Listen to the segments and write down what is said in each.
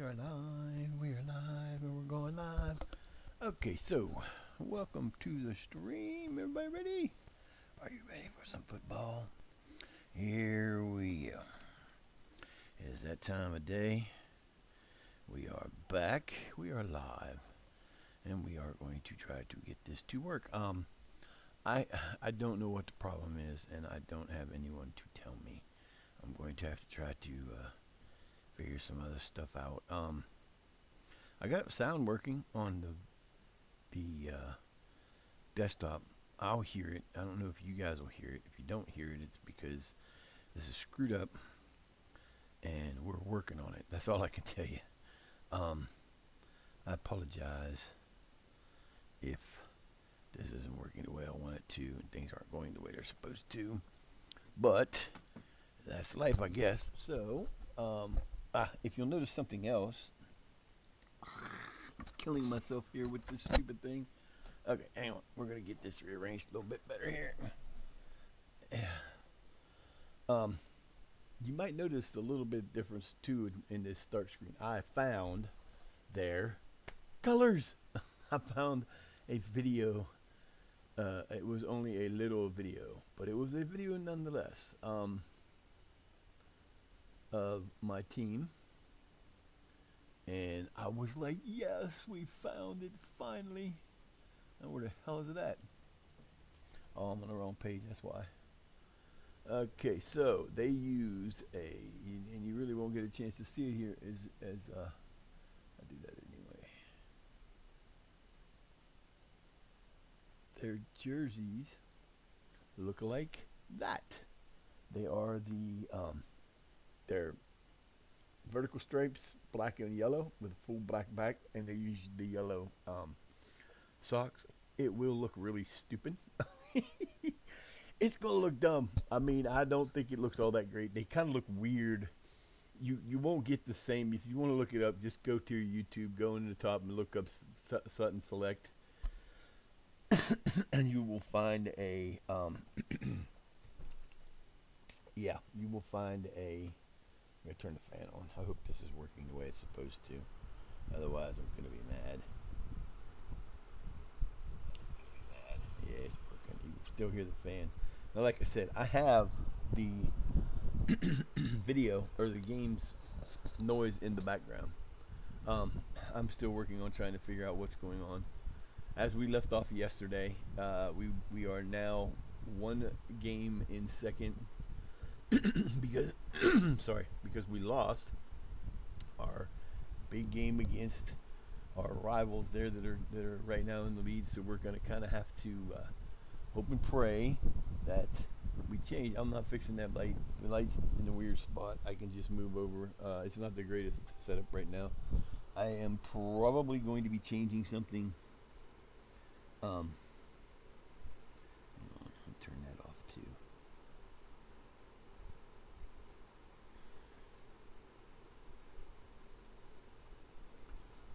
are live, we are live, and we're going live. Okay, so welcome to the stream. Everybody ready? Are you ready for some football? Here we go. It's that time of day. We are back. We are live, and we are going to try to get this to work. I don't know what the problem is, and I don't have anyone to tell me. I'm going to have to try to figure some other stuff out. I got sound working on the desktop. I'll hear it. I don't know if you guys will hear it. If you don't hear it, it's because this is screwed up, and we're working on it. That's all I can tell you. I apologize if this isn't working the way I want it to, and things aren't going the way they're supposed to. But that's life, I guess. So, if you'll notice something else, I'm killing myself here with this stupid thing. Okay, hang on. We're gonna get this rearranged a little bit better here. You might notice a little bit difference too in this start screen. I found there colors. I found a video. It was only a little video, but it was a video nonetheless. Of my team, and I was like, yes, we found it finally. And where the hell is it at? Oh, I'm on the wrong page, that's why. Okay, so they used and you really won't get a chance to see it here as I do that anyway. Their jerseys look like that. They are they're vertical stripes, black and yellow, with a full black back, and they use the yellow socks. It will look really stupid. It's gonna look dumb. I mean, I don't think it looks all that great. They kind of look weird. You won't get the same. If you want to look it up, just go to YouTube, go into the top, and look up Sutton Select, and you will find a yeah, you will find a. I'm going to turn the fan on. I hope this is working the way it's supposed to. Otherwise, I'm going to be mad. Yeah, it's working. You can still hear the fan. Now, like I said, I have the video or the game's noise in the background. I'm still working on trying to figure out what's going on. As we left off yesterday, we are now one game in second. because because we lost our big game against our rivals there that are right now in the lead, so we're going to kind of have to hope and pray that we change. I'm not fixing that light. If the light's in a weird spot, I can just move over. It's not the greatest setup right now. I am probably going to be changing something. I'll turn that off too.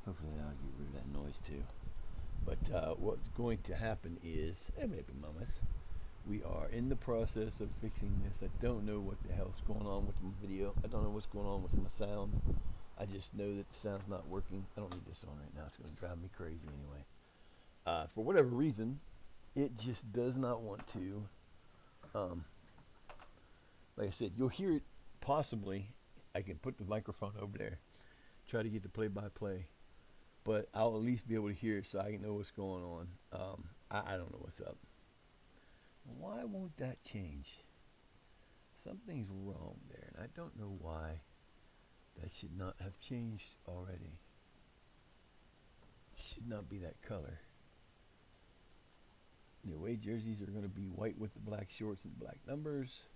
Hopefully that'll get rid of that noise too. But what's going to happen is, maybe mamas, we are in the process of fixing this. I don't know what the hell's going on with my video. I don't know what's going on with my sound. I just know that the sound's not working. I don't need this on right now. It's going to drive me crazy anyway. For whatever reason, it just does not want to. Like I said, you'll hear it possibly. I can put the microphone over there, try to get the play-by-play. But I'll at least be able to hear it so I can know what's going on. I don't know what's up. Why won't that change? Something's wrong there, and I don't know why that should not have changed already. It should not be that color. The away jerseys are going to be white with the black shorts and black numbers.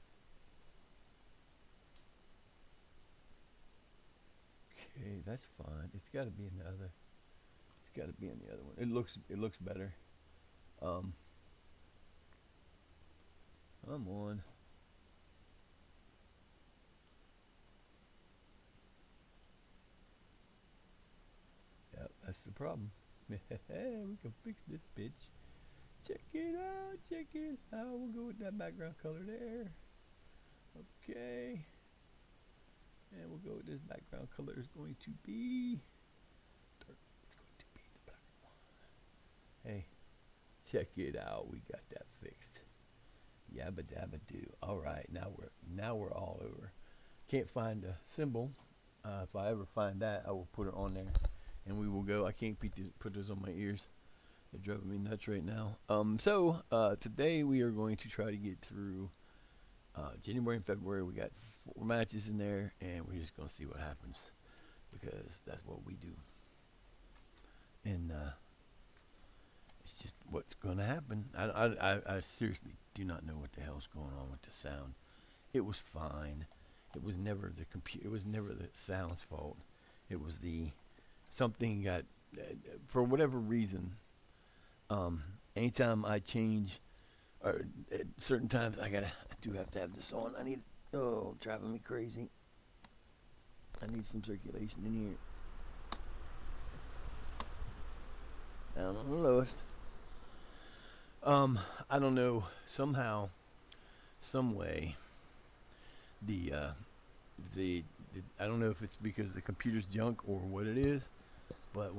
Okay, that's fine. It's got to be in the other. Got to be in the other one. It looks better. I'm on. Yep, that's the problem. We can fix this bitch. Check it out. Check it out. We'll go with that background color there. Okay. And we'll go with this background color is going to be dark. It's going to be the black one. Hey, check it out. We got that fixed. Yabba dabba do. All right, now we're all over. Can't find a symbol. If I ever find that, I will put it on there, and we will go. I can't put those on my ears. They're driving me nuts right now. So today we are going to try to get through January and February. We got 4 matches in there, and we're just gonna see what happens because that's what we do. And it's just what's gonna happen. I seriously do not know what the hell's going on with the sound. It was fine. It was never the computer. It was never the sound's fault. It was the something got for whatever reason. Anytime I change, or at certain times, I do have to have this on. Driving me crazy. I need some circulation in here. Down on the lowest. I don't know. Somehow, some way, I don't know if it's because the computer's junk or what it is, but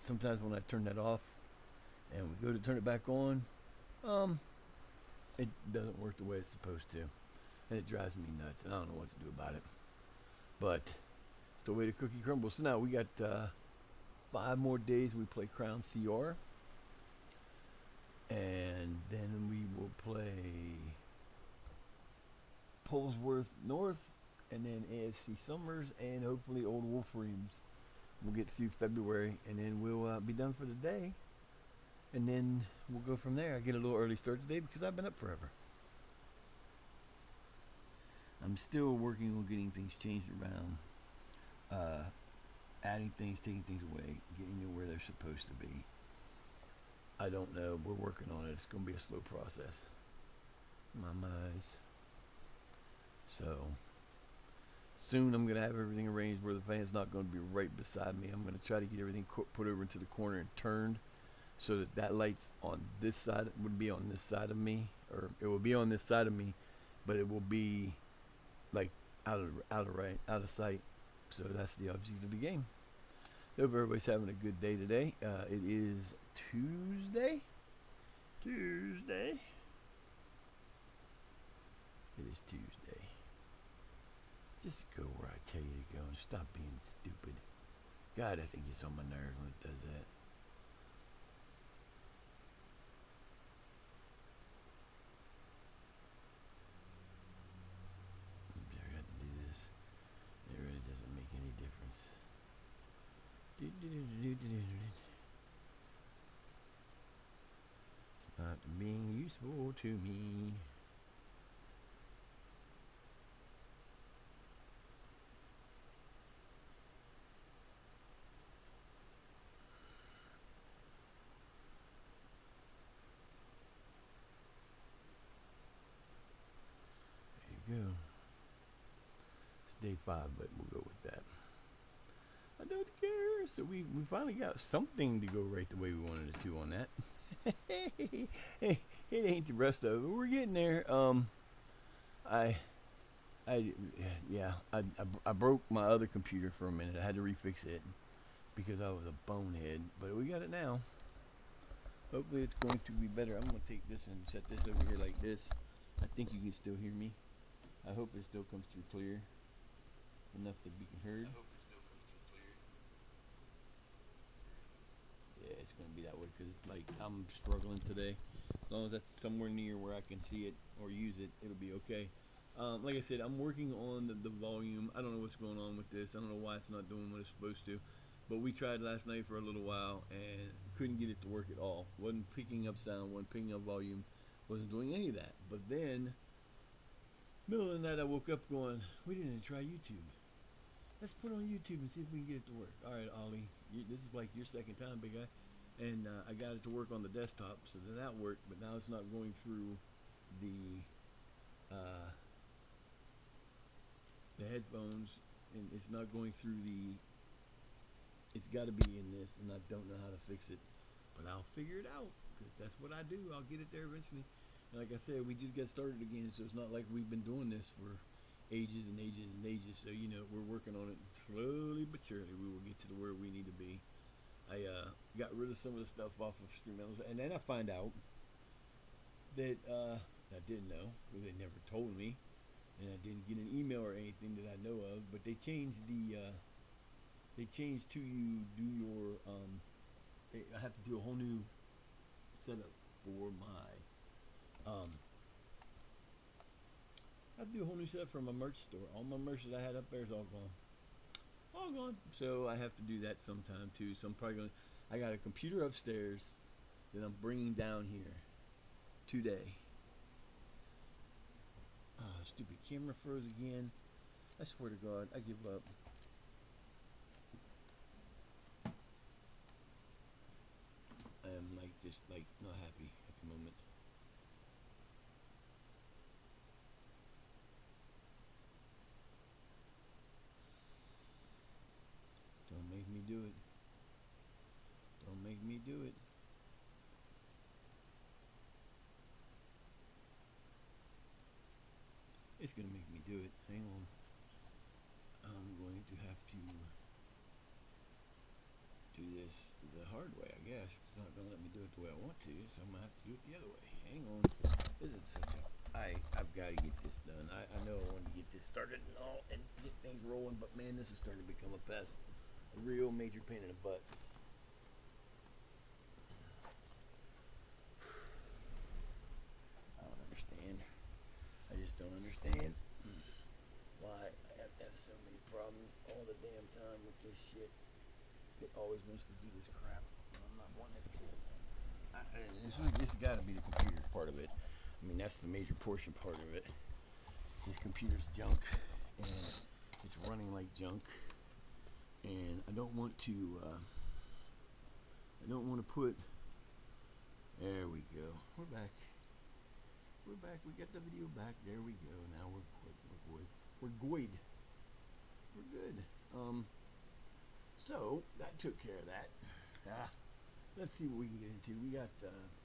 sometimes when I turn that off and we go to turn it back on, it doesn't work the way it's supposed to, and it drives me nuts. I don't know what to do about it, but it's the way the cookie crumbles. So now we got 5 more days. We play Crown CR, and then we will play Polesworth North, and then AFC Summers, and hopefully Old Wolverines. We'll get through February, and then we'll be done for the day, and then we'll go from there. I get a little early start today because I've been up forever. I'm still working on getting things changed around, adding things, taking things away, getting them where they're supposed to be. I don't know. We're working on it. It's going to be a slow process. My eyes. So soon I'm going to have everything arranged where the fan's not going to be right beside me. I'm going to try to get everything put over into the corner and turned so that light's on this side. It would be on this side of me, or it will be on this side of me, but it will be like out of sight. So that's the object of the game. Hope everybody's having a good day today. It is Tuesday. It is Tuesday. Just go where I tell you to go and stop being stupid. God, I think it's on my nerves when it does that. I got to do this. It really doesn't make any difference. It's not being useful to me. Go. It's day 5, but we'll go with that. I don't care. So we finally got something to go right the way we wanted it to on that. Hey, it ain't the rest of it. We're getting there. I broke my other computer for a minute. I had to refix it because I was a bonehead, but we got it now. Hopefully it's going to be better. I'm going to take this and set this over here like this. I think you can still hear me. I hope it still comes through clear enough to be heard. Yeah, it's going to be that way because it's like I'm struggling today. As long as that's somewhere near where I can see it or use it, it'll be okay. Like I said, I'm working on the volume. I don't know what's going on with this. I don't know why it's not doing what it's supposed to. But we tried last night for a little while and couldn't get it to work at all. Wasn't picking up sound, wasn't picking up volume, wasn't doing any of that. But then, middle of the night, I woke up going, we didn't even try YouTube. Let's put it on YouTube and see if we can get it to work. All right, Ollie, this is like your second time, big guy. And I got it to work on the desktop, so that worked. But now it's not going through the headphones, and it's not going through the. It's got to be in this, and I don't know how to fix it, but I'll figure it out because that's what I do. I'll get it there eventually. And like I said, we just got started again, so it's not like we've been doing this for ages and ages and ages. So we're working on it slowly but surely. We will get to the where we need to be. I got rid of some of the stuff off of Stream Elements, and then I find out that I didn't know because they never told me, and I didn't get an email or anything that I know of. But they changed to you do your I have to do a whole new setup for my I have to do a whole new setup for my merch store. All my merch that I had up there is all gone. All gone. So I have to do that sometime too. So I'm probably going to, I got a computer upstairs that I'm bringing down here today. Stupid camera froze again. I swear to God, I give up. I am just not happy at the moment. Don't make me do it. Don't make me do it. It's gonna make me do it. Hang on. I'm going to have to do this the hard way, I guess. It's not gonna let me do it the way I want to, so I'm gonna have to do it the other way. Hang on. This is such a I've got to get this done. I know I wanted to get this started and all and get things rolling, but man, this is starting to become a pest. A real major pain in the butt. I don't understand. I just don't understand why I have to have so many problems all the damn time with this shit. It always wants to do this crap, and I'm not wanting it to. This has got to be the computer's part of it. I mean, that's the major portion part of it. This computer's junk, and it's running like junk. And I don't want to put, there we go. We're back. We got the video back. There we go. Now we're good. We're good. So that took care of that. Let's see what we can get into. We got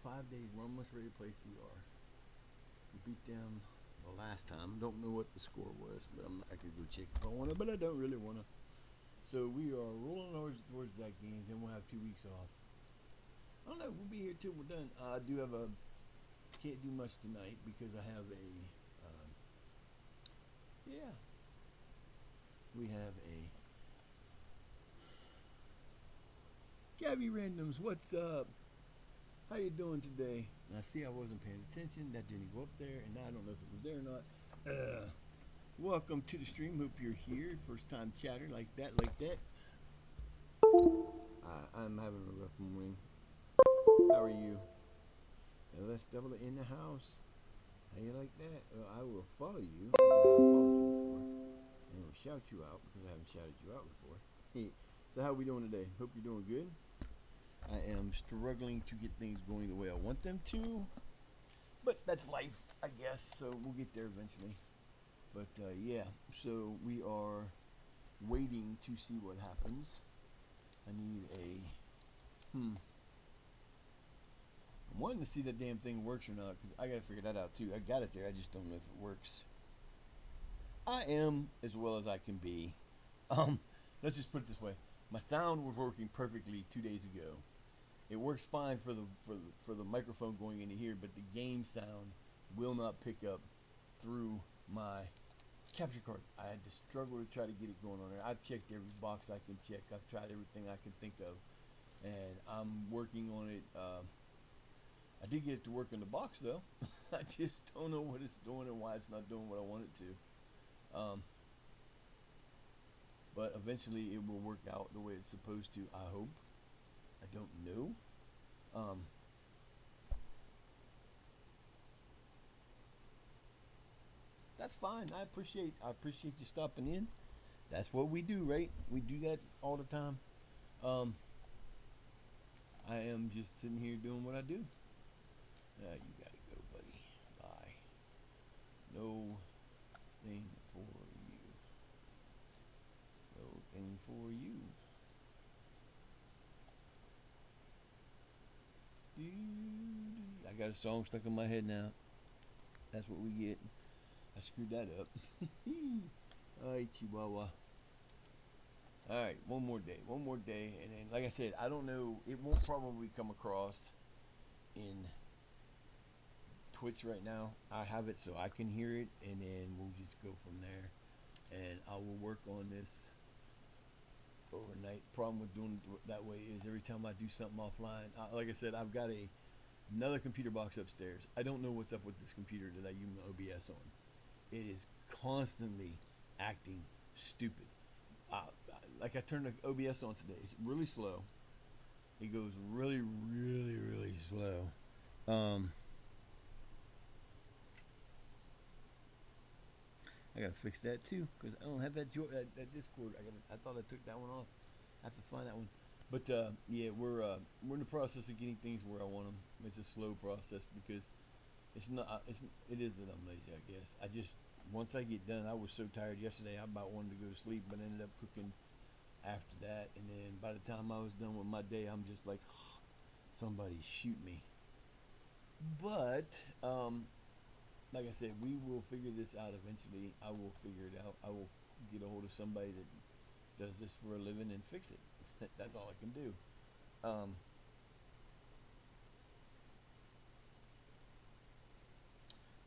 5 days. We're almost ready to play CR. We beat them the last time. Don't know what the score was, but I could go check if I want to, but I don't really want to. So we are rolling towards that game. Then we'll have 2 weeks off. I don't know. We'll be here till we're done. I do have can't do much tonight because I have we have a Gabby Randoms. What's up? How you doing today? Now see, I wasn't paying attention. That didn't go up there, and I don't know if it was there or not. Welcome to the stream. Hope you're here. First time chatter like that. I'm having a rough morning. How are you? LS Double in the house. How you like that? Well, I will follow you. I haven't followed you before. And I will shout you out because I haven't shouted you out before. Hey, so how are we doing today? Hope you're doing good. I am struggling to get things going the way I want them to. But that's life, I guess. So we'll get there eventually. But yeah, so we are waiting to see what happens. I need I'm wanting to see that damn thing works or not, because I got to figure that out too. I got it there, I just don't know if it works. I am as well as I can be. Let's just put it this way. My sound was working perfectly 2 days ago. It works fine for the microphone going into here, but the game sound will not pick up through my capture card. I had to struggle to try to get it going on there. I've checked every box I can check. I've tried everything I can think of, and I'm working on it. I did get it to work in the box though. I just don't know what it's doing and why it's not doing what I want it to. But eventually it will work out the way it's supposed to, I hope. I don't know. That's fine. I appreciate you stopping in. That's what we do, right? We do that all the time. I am just sitting here doing what I do. You gotta go, buddy. Bye. No thing for you. No thing for you. I got a song stuck in my head now. That's what we get. I screwed that up. Alright, Chihuahua. Alright, one more day. One more day. And then, like I said, I don't know. It won't probably come across in Twitch right now. I have it so I can hear it. And then we'll just go from there. And I will work on this overnight. Problem with doing it that way is every time I do something offline, like I said, I've got another computer box upstairs. I don't know what's up with this computer that I use OBS on. It is constantly acting stupid. Like I turned the OBS on today. It's really slow. It goes really, really, really slow. I gotta fix that too because I don't have that Discord. I thought I took that one off. I have to find that one. But yeah, we're in the process of getting things where I want them. It's a slow process because it is that I'm lazy, I guess. I just once I get done, I was so tired yesterday. I about wanted to go to sleep, but ended up cooking after that. And then by the time I was done with my day, I'm just like, oh, somebody shoot me. But like I said, we will figure this out eventually. I will figure it out. I will get a hold of somebody that does this for a living and fix it. That's all I can do.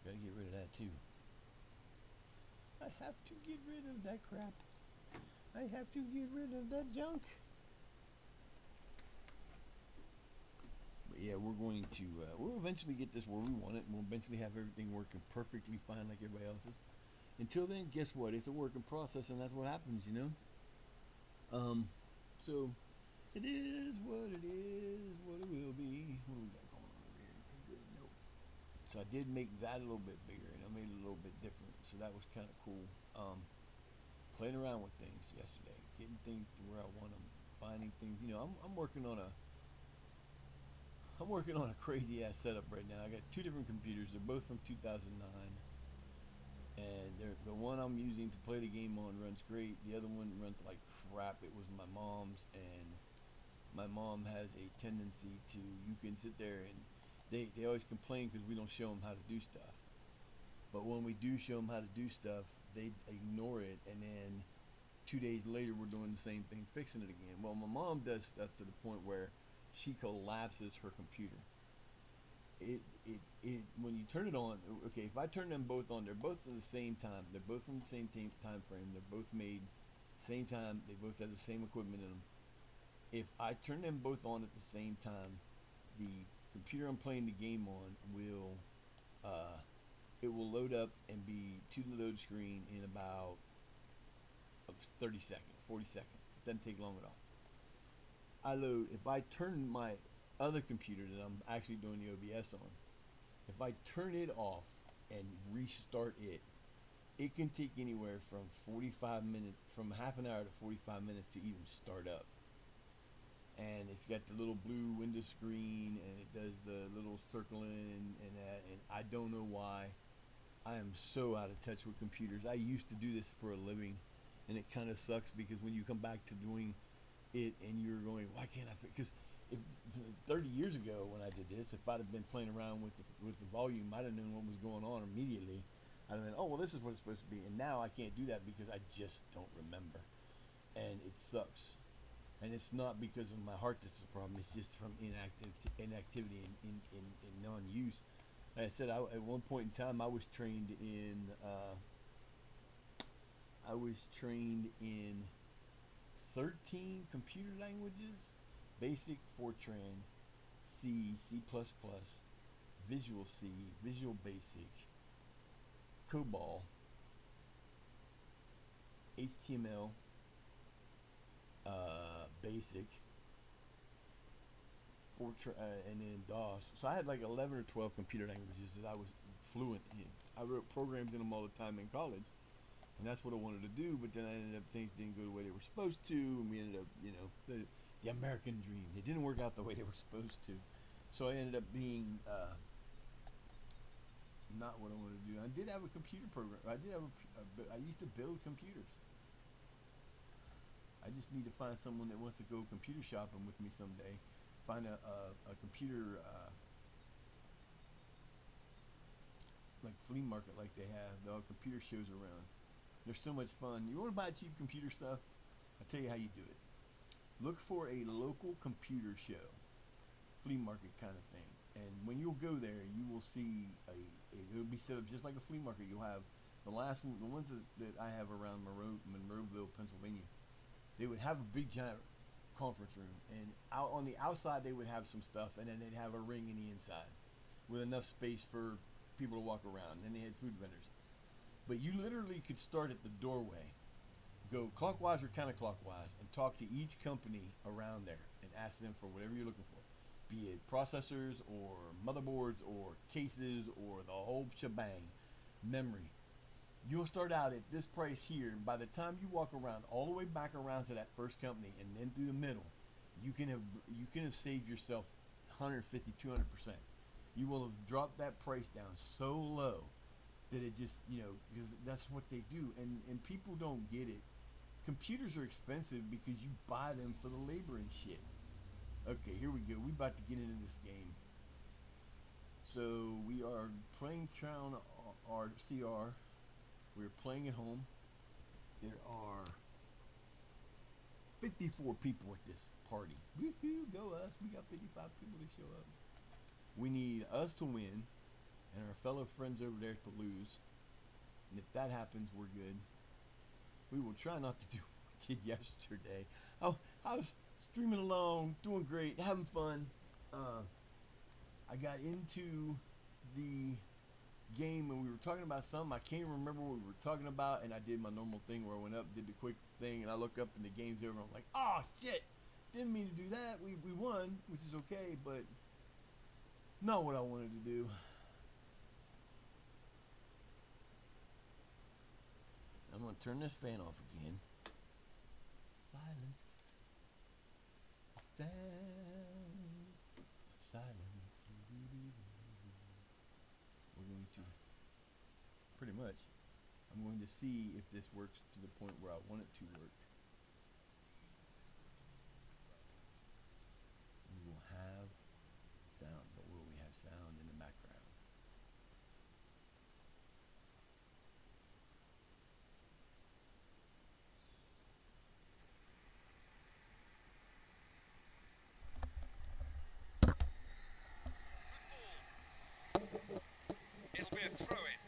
Gotta get rid of that too. I have to get rid of that crap. I have to get rid of that junk. But yeah, we're going to, we'll eventually get this where we want it, and we'll eventually have everything working perfectly fine like everybody else's. Until then, guess what? It's a working process, and that's what happens, you know? So, it is what it is, what it will be. What do we got going on over here? Nope. So I did make that a little bit bigger, and I made it a little bit different. So that was kind of cool. Playing around with things yesterday, getting things to where I want them, finding things. You know, I'm working on a crazy ass setup right now. I got two different computers. They're both from 2009, and the one I'm using to play the game on runs great. The other one runs like crap. It was my mom's, and my mom has a tendency to. You can sit there and they always complain because we don't show them how to do stuff. But when we do show them how to do stuff, they ignore it, and then 2 days later we're doing the same thing, fixing it again. Well, my mom does stuff to the point where she collapses her computer. It when you turn it on, okay, if I turn them both on, they're both at the same time. They're both from the same time frame. They're both made same time. They both have the same equipment in them. If I turn them both on at the same time, the computer I'm playing the game on will it will load up and be to the load screen in about 30 seconds, 40 seconds. It doesn't take long at all. If I turn my other computer that I'm actually doing the OBS on, if I turn it off and restart it, it can take anywhere from 45 minutes, from half an hour to 45 minutes to even start up. And it's got the little blue window screen, and it does the little circling and that, and I don't know why. I am so out of touch with computers. I used to do this for a living, and it kind of sucks because when you come back to doing it and you're going, why can't I? Because if 30 years ago when I did this, if I'd have been playing around with the volume, I'd have known what was going on immediately. I'd have been, oh well, this is what it's supposed to be, and now I can't do that because I just don't remember, and it sucks. And it's not because of my heart that's the problem. It's just from inactivity and non-use. Like I said, at one point in time, I was trained in 13 computer languages: Basic, Fortran, C, C++, Visual C, Visual Basic, COBOL, HTML, Basic, and then DOS. So I had like 11 or 12 computer languages that I was fluent in. I wrote programs in them all the time in college, and that's what I wanted to do. But then I ended up, things didn't go the way they were supposed to, and we ended up, the American dream. It didn't work out the way they were supposed to. So I ended up being not what I wanted to do. I did have a computer program. I used to build computers. I just need to find someone that wants to go computer shopping with me someday. Find a computer like flea market like they have the computer shows around. They're so much fun. You want to buy cheap computer stuff? I'll tell you how you do it. Look for a local computer show, flea market kind of thing. And when you'll go there, you will see it'll be set up just like a flea market. You'll have the ones that I have around Monroeville, Pennsylvania. They would have a big giant conference room, and out on the outside they would have some stuff, and then they'd have a ring in the inside with enough space for people to walk around. And they had food vendors. But you literally could start at the doorway, go clockwise or counterclockwise, and talk to each company around there and ask them for whatever you're looking for, be it processors or motherboards or cases or the whole shebang, memory. You'll start out at this price here, and by the time you walk around all the way back around to that first company and then through the middle, you can have saved yourself 150, 200%. You will have dropped that price down so low that it just, because that's what they do, and people don't get it. Computers are expensive because you buy them for the labor and shit. Okay, here we go. We about to get into this game. So we are playing Crown CR. We're playing at home. There are 54 people at this party. Woohoo, go us. We got 55 people to show up. We need us to win and our fellow friends over there to lose. And if that happens, we're good. We will try not to do what we did yesterday. Oh, I was streaming along, doing great, having fun. I got into the game and we were talking about something. I can't remember what we were talking about, and I did my normal thing where I went up, did the quick thing, and I look up and the game's over. I'm like, oh shit, didn't mean to do that. We won, which is okay, but not what I wanted to do. I'm gonna turn this fan off again. Silence. Silence. We're going to, pretty much, I'm going to see if this works to the point where I want it to work. We will have sound, but will we have sound in the background? It'll be a throw-in.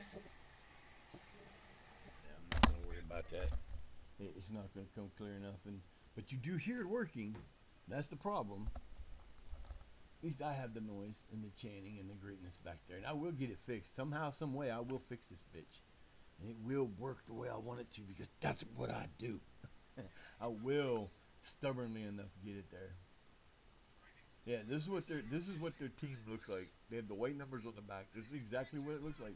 Yeah, I'm not going to worry about that. It's not going to come clear enough, but you do hear it working. That's the problem. At least I have the noise and the chanting and the greatness back there, and I will get it fixed somehow, some way. I will fix this bitch, and it will work the way I want it to, because that's what I do. I will stubbornly enough get it there. Yeah, this is what their team looks like. They have the white numbers on the back. This is exactly what it looks like.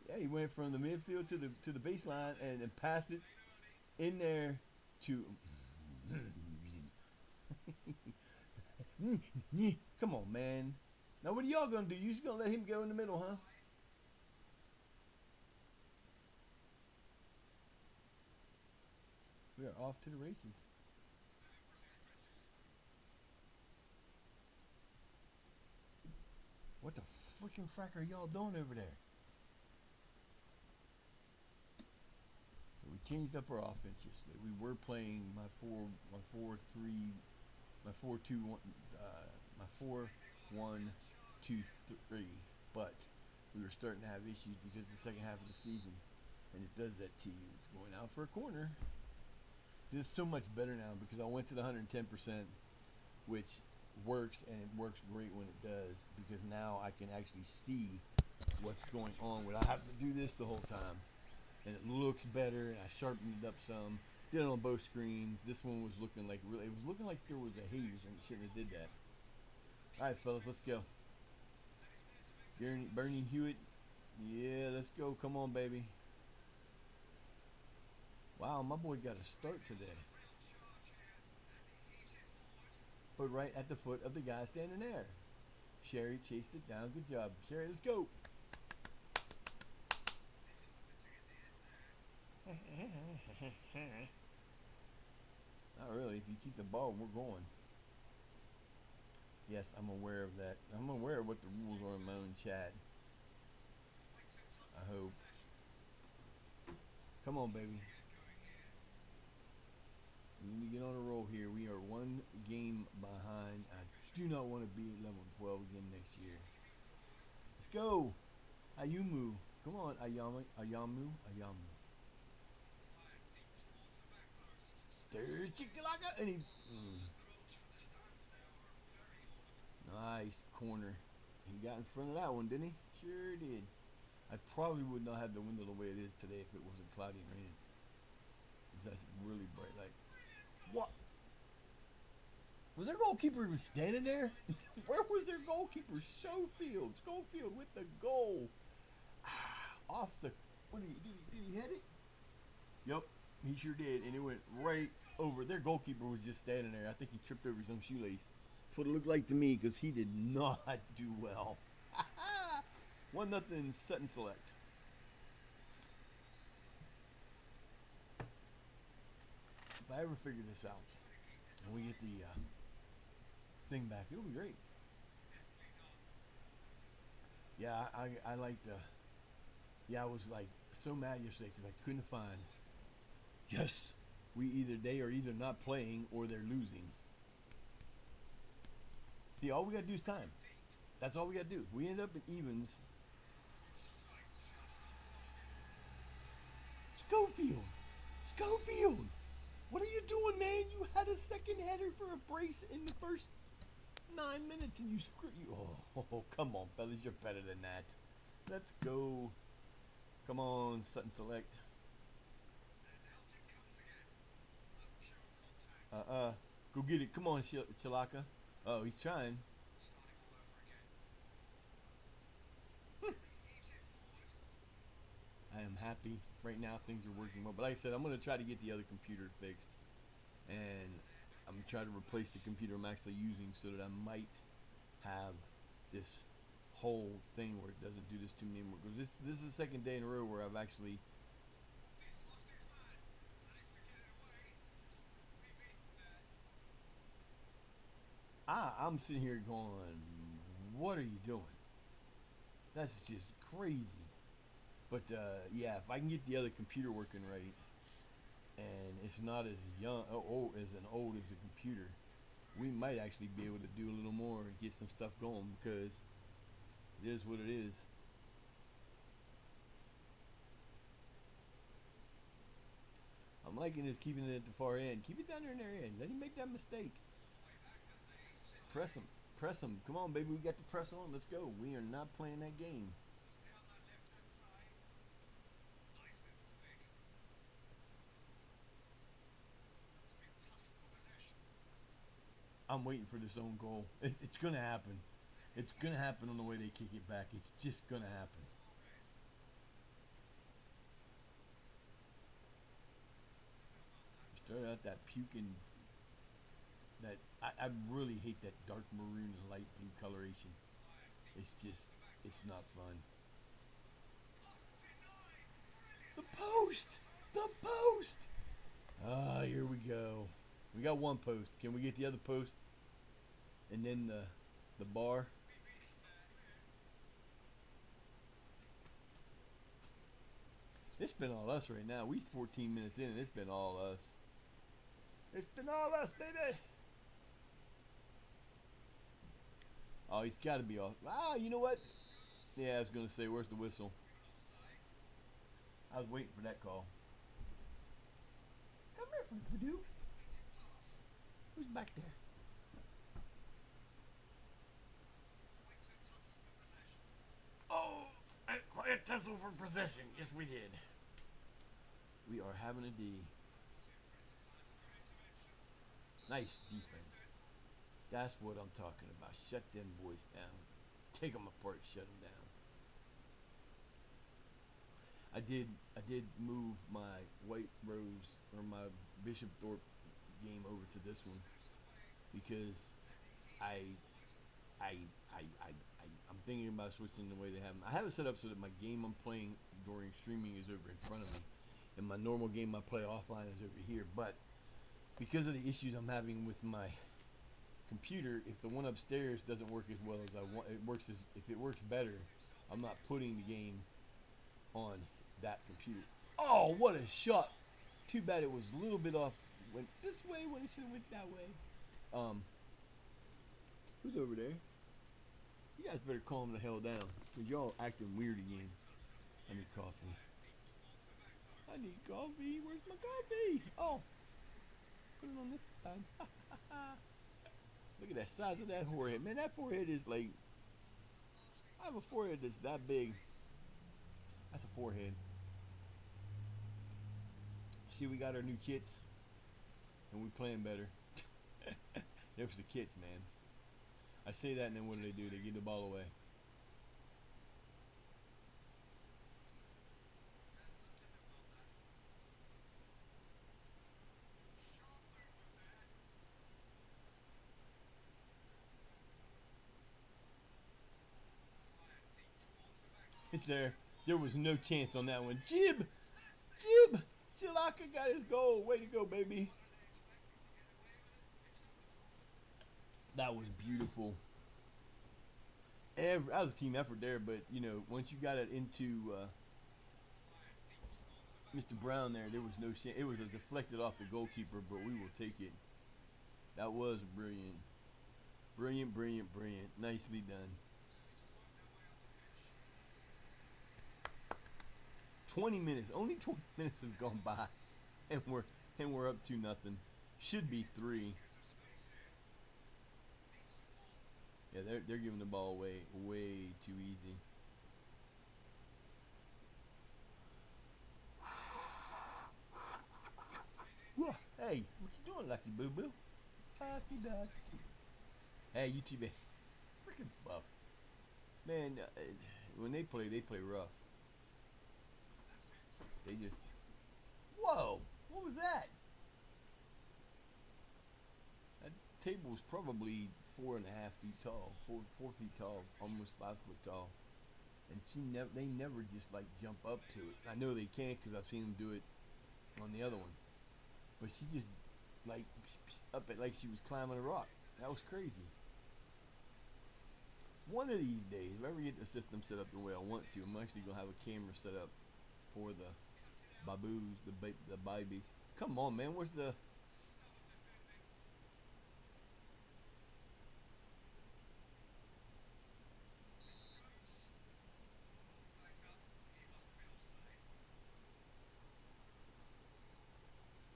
Yeah, he went from the midfield to the baseline and passed it in there to. Come on, man. Now what are y'all gonna do? You just gonna let him go in the middle, huh? We are off to the races. What the freaking frack are y'all doing over there? So we changed up our offense yesterday. We were playing my 4-1-2-3, but we were starting to have issues because the second half of the season, and it does that to you. It's going out for a corner. See, it's so much better now because I went to the 110%, which works, and it works great when it does, because now I can actually see what's going on without having to do this the whole time. And it looks better, and I sharpened it up some. Did it on both screens. This one was looking like it was looking like there was a haze, and it shouldn't have did that. All right, fellas, let's go. Bernie Hewitt. Yeah, let's go. Come on, baby. Wow, my boy got a start today. But right at the foot of the guy standing there. Sherry chased it down. Good job. Sherry, let's go. Not really. If you keep the ball, we're going. Yes, I'm aware of that. I'm aware of what the rules are in my own chat. I hope. Come on, baby. We need to get on a roll here. We are one game behind. I do not want to be at level 12 again next year. Let's go. Ayumu. Come on, Ayamu. There's Chikalaka. And he. Nice corner. He got in front of that one, didn't he? Sure did. I probably would not have the window the way it is today if it wasn't cloudy and raining. That's really bright light. What? Was their goalkeeper even standing there? Where was their goalkeeper? Schofield with the goal. Off the. What did he hit it? Yep, he sure did, and it went right over. Their goalkeeper was just standing there. I think he tripped over his own shoelace. That's what it looked like to me because he did not do well. 1-0 Sutton Select. If I ever figure this out and we get the thing back, it'll be great. Yeah, I like the. Yeah, I was like so mad yesterday because I couldn't find. Yes, they are either not playing or they're losing. See, all we gotta do is time. That's all we gotta do. We end up in evens. Schofield, what are you doing, man? You had a second header for a brace in the first 9 minutes, and you screw you. Oh, come on, fellas, you're better than that. Let's go. Come on, Sutton Select. Go get it. Come on, Chalaka. Oh, he's trying. I am happy right now. Things are working well. But like I said, I'm going to try to get the other computer fixed. And I'm going to try to replace the computer I'm actually using so that I might have this whole thing where it doesn't do this to me anymore. Because this is the second day in a row where I've actually. I'm sitting here going, what are you doing? That's just crazy. But yeah, if I can get the other computer working right, and it's not as old as a computer, we might actually be able to do a little more and get some stuff going because it is what it is. I'm liking this, keeping it at the far end. Keep it down there in their end. Let him make that mistake. Press him. Come on, baby, we got the press on. Let's go. We are not playing that game. I'm waiting for this own goal. It's gonna happen. It's gonna happen on the way they kick it back. It's just gonna happen. Started out that puking. That I really hate that dark maroon and light blue coloration. It's not fun. The post. The post. Here we go. We got one post. Can we get the other post? And then the bar. It's been all us right now. We 14 minutes in and it's been all us. It's been all us, baby. Oh, he's got to be off. You know what? Yeah, I was going to say, where's the whistle? I was waiting for that call. Come here, Fadoo. Who's back there? Oh, quite a tussle for possession. Yes, we did. We are having a D. Nice defense. That's what I'm talking about. Shut them boys down. Take them apart. Shut them down. I did move my White Rose or my Bishop Thorpe game over to this one because I'm thinking about switching the way they have them. I have it set up so that my game I'm playing during streaming is over in front of me, and my normal game I play offline is over here. But because of the issues I'm having with my computer, if the one upstairs doesn't work as well as I want, if it works better, I'm not putting the game on that computer. Oh, what a shot! Too bad it was a little bit off. Went this way when it should have went that way. Who's over there? You guys better calm the hell down, cause y'all acting weird again. I need coffee. I need coffee. Where's my coffee? Oh, put it on this side. Look at that size of that forehead, man. That forehead is like, I have a forehead that's that big. That's a forehead. See, we got our new kits, and we playing better. There's the kits, man. I say that, and then what do? They give the ball away. It's there. There was no chance on that one. Jib! Chilaka got his goal. Way to go, baby. That was beautiful. That was a team effort there, but, you know, once you got it into Mr. Brown there was no chance. It was a deflected off the goalkeeper, but we will take it. That was brilliant. Brilliant. Nicely done. 20 minutes. Only 20 minutes have gone by, and we're up 2-0. Should be 3. Yeah, they're giving the ball away way too easy. Hey, what you doing, Lucky Boo Boo? Lucky Duck. Hey, you two, freaking fluff. Man, when they play rough. They just. Whoa! What was that? That table was probably 4.5 feet tall, 4 feet tall, almost 5 foot tall, and they never just like jump up to it. I know they can't because I've seen them do it on the other one, but she just like up it like she was climbing a rock. That was crazy. One of these days, if I ever get the system set up the way I want to, I'm actually gonna have a camera set up for the baboos, the babies. Come on, man, where's the?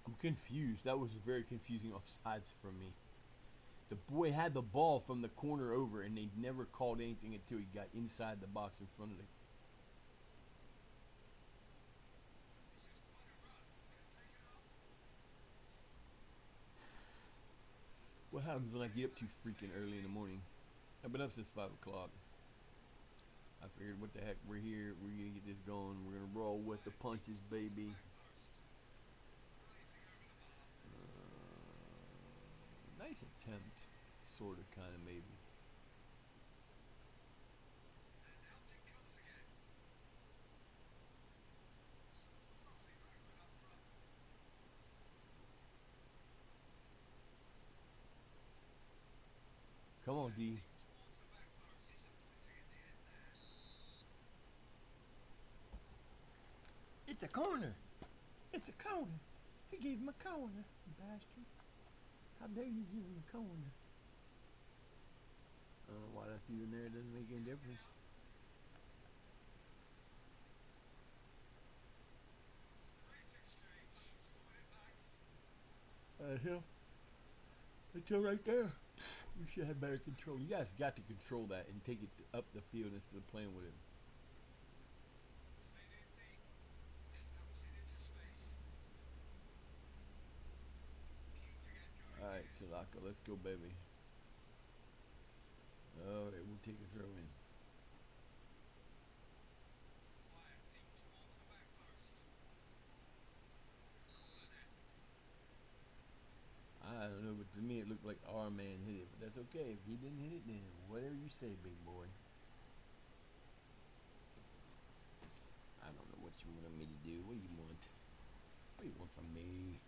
I'm confused. That was very confusing offsides for me. The boy had the ball from the corner over, and they never called anything until he got inside the box in front of the. What happens when I get up too freaking early in the morning? I've been up since 5 o'clock. I figured, what the heck, we're here. We're going to get this going. We're going to roll with the punches, baby. Nice attempt. Sort of, kind of, maybe. Come on, D. It's a corner. It's a corner. He gave him a corner, you bastard. How dare you give him a corner? I don't know why that's even there. It doesn't make any difference. Hill. It's right there. We should have better control. You guys got to control that and take it up the field instead of playing with it. Alright, Chilaka, let's go, baby. Alright, we'll take a throw in. I don't know, but to me it looked like our man hit it. But that's okay. If he didn't hit it, then whatever you say, big boy. I don't know what you want me to do. What do you want? What do you want from me?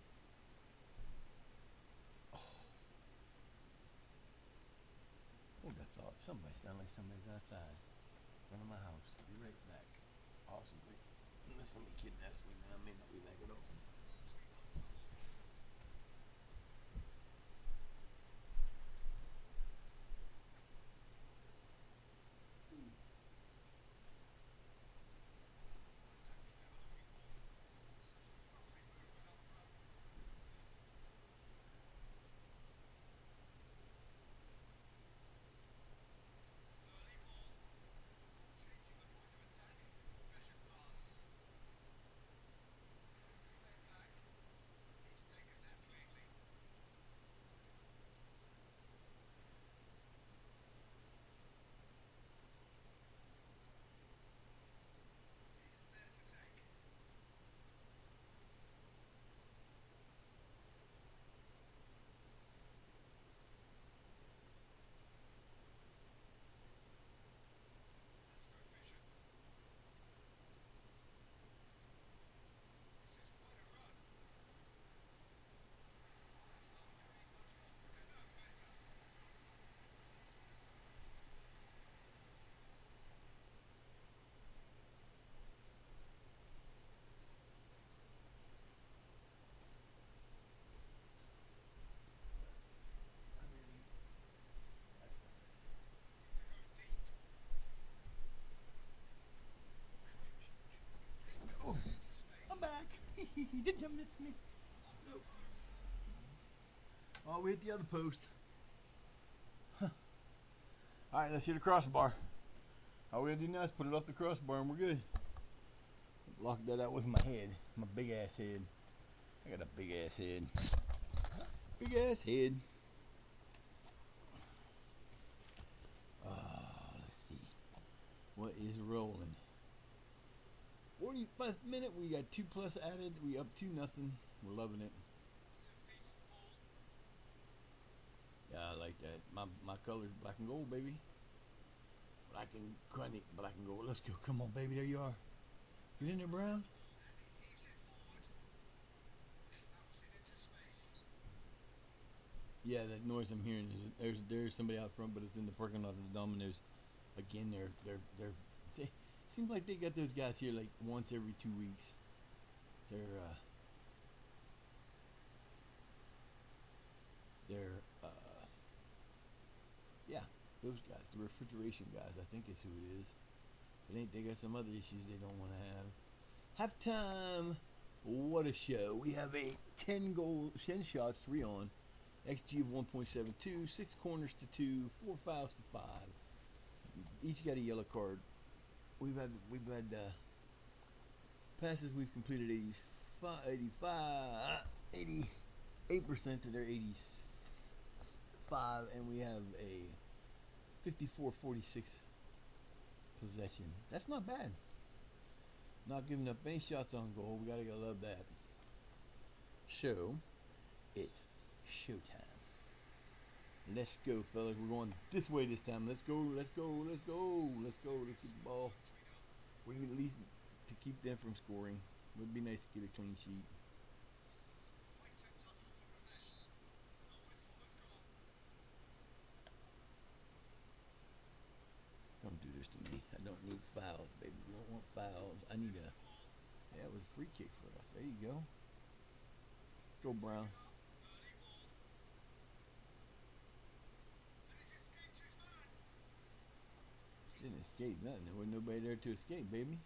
Oh. Somebody sound like somebody's outside in front of my house. Be right back. Possibly. Unless somebody kidnaps me, then I may not be back at all. Oh, I'm back. Did you miss me? Nope. Oh, we hit the other post. Huh. Alright, let's hit a crossbar. All we gotta do now is put it off the crossbar and we're good. Lock that out with my head. My big ass head. I got a big ass head. Big ass head. Let's see. What is rolling? 45th minute, we got 2 plus added. We up 2-0. We're loving it. Yeah, I like that. My color's black and gold, baby. Black and cruddy, black and gold. Let's go. Come on, baby. There you are. You in there, Brown? Yeah, that noise I'm hearing is there's somebody out front, but it's in the parking lot of the Domino's. Again, they seems like they got those guys here like once every 2 weeks. Yeah, those guys, the refrigeration guys, I think is who it is. They got some other issues they don't want to have. Halftime. What a show. We have a 10 shots, 3 on. XG of 1.72, 6 corners to 2, 4 fouls to 5. Each got a yellow card. We've had passes we've completed 88% to their 85, and we have a 54-46 possession. That's not bad. Not giving up any shots on goal. We gotta love that. So, it's showtime. Let's go, fellas. We're going this way this time. Let's go. Let's get the ball. We need at least to keep them from scoring. It would be nice to get a clean sheet. Don't do this to me. I don't need fouls, baby. We don't want fouls. I need a... Yeah, it was a free kick for us. There you go. Let's go, Brown. Didn't escape nothing. There wasn't nobody there to escape, baby.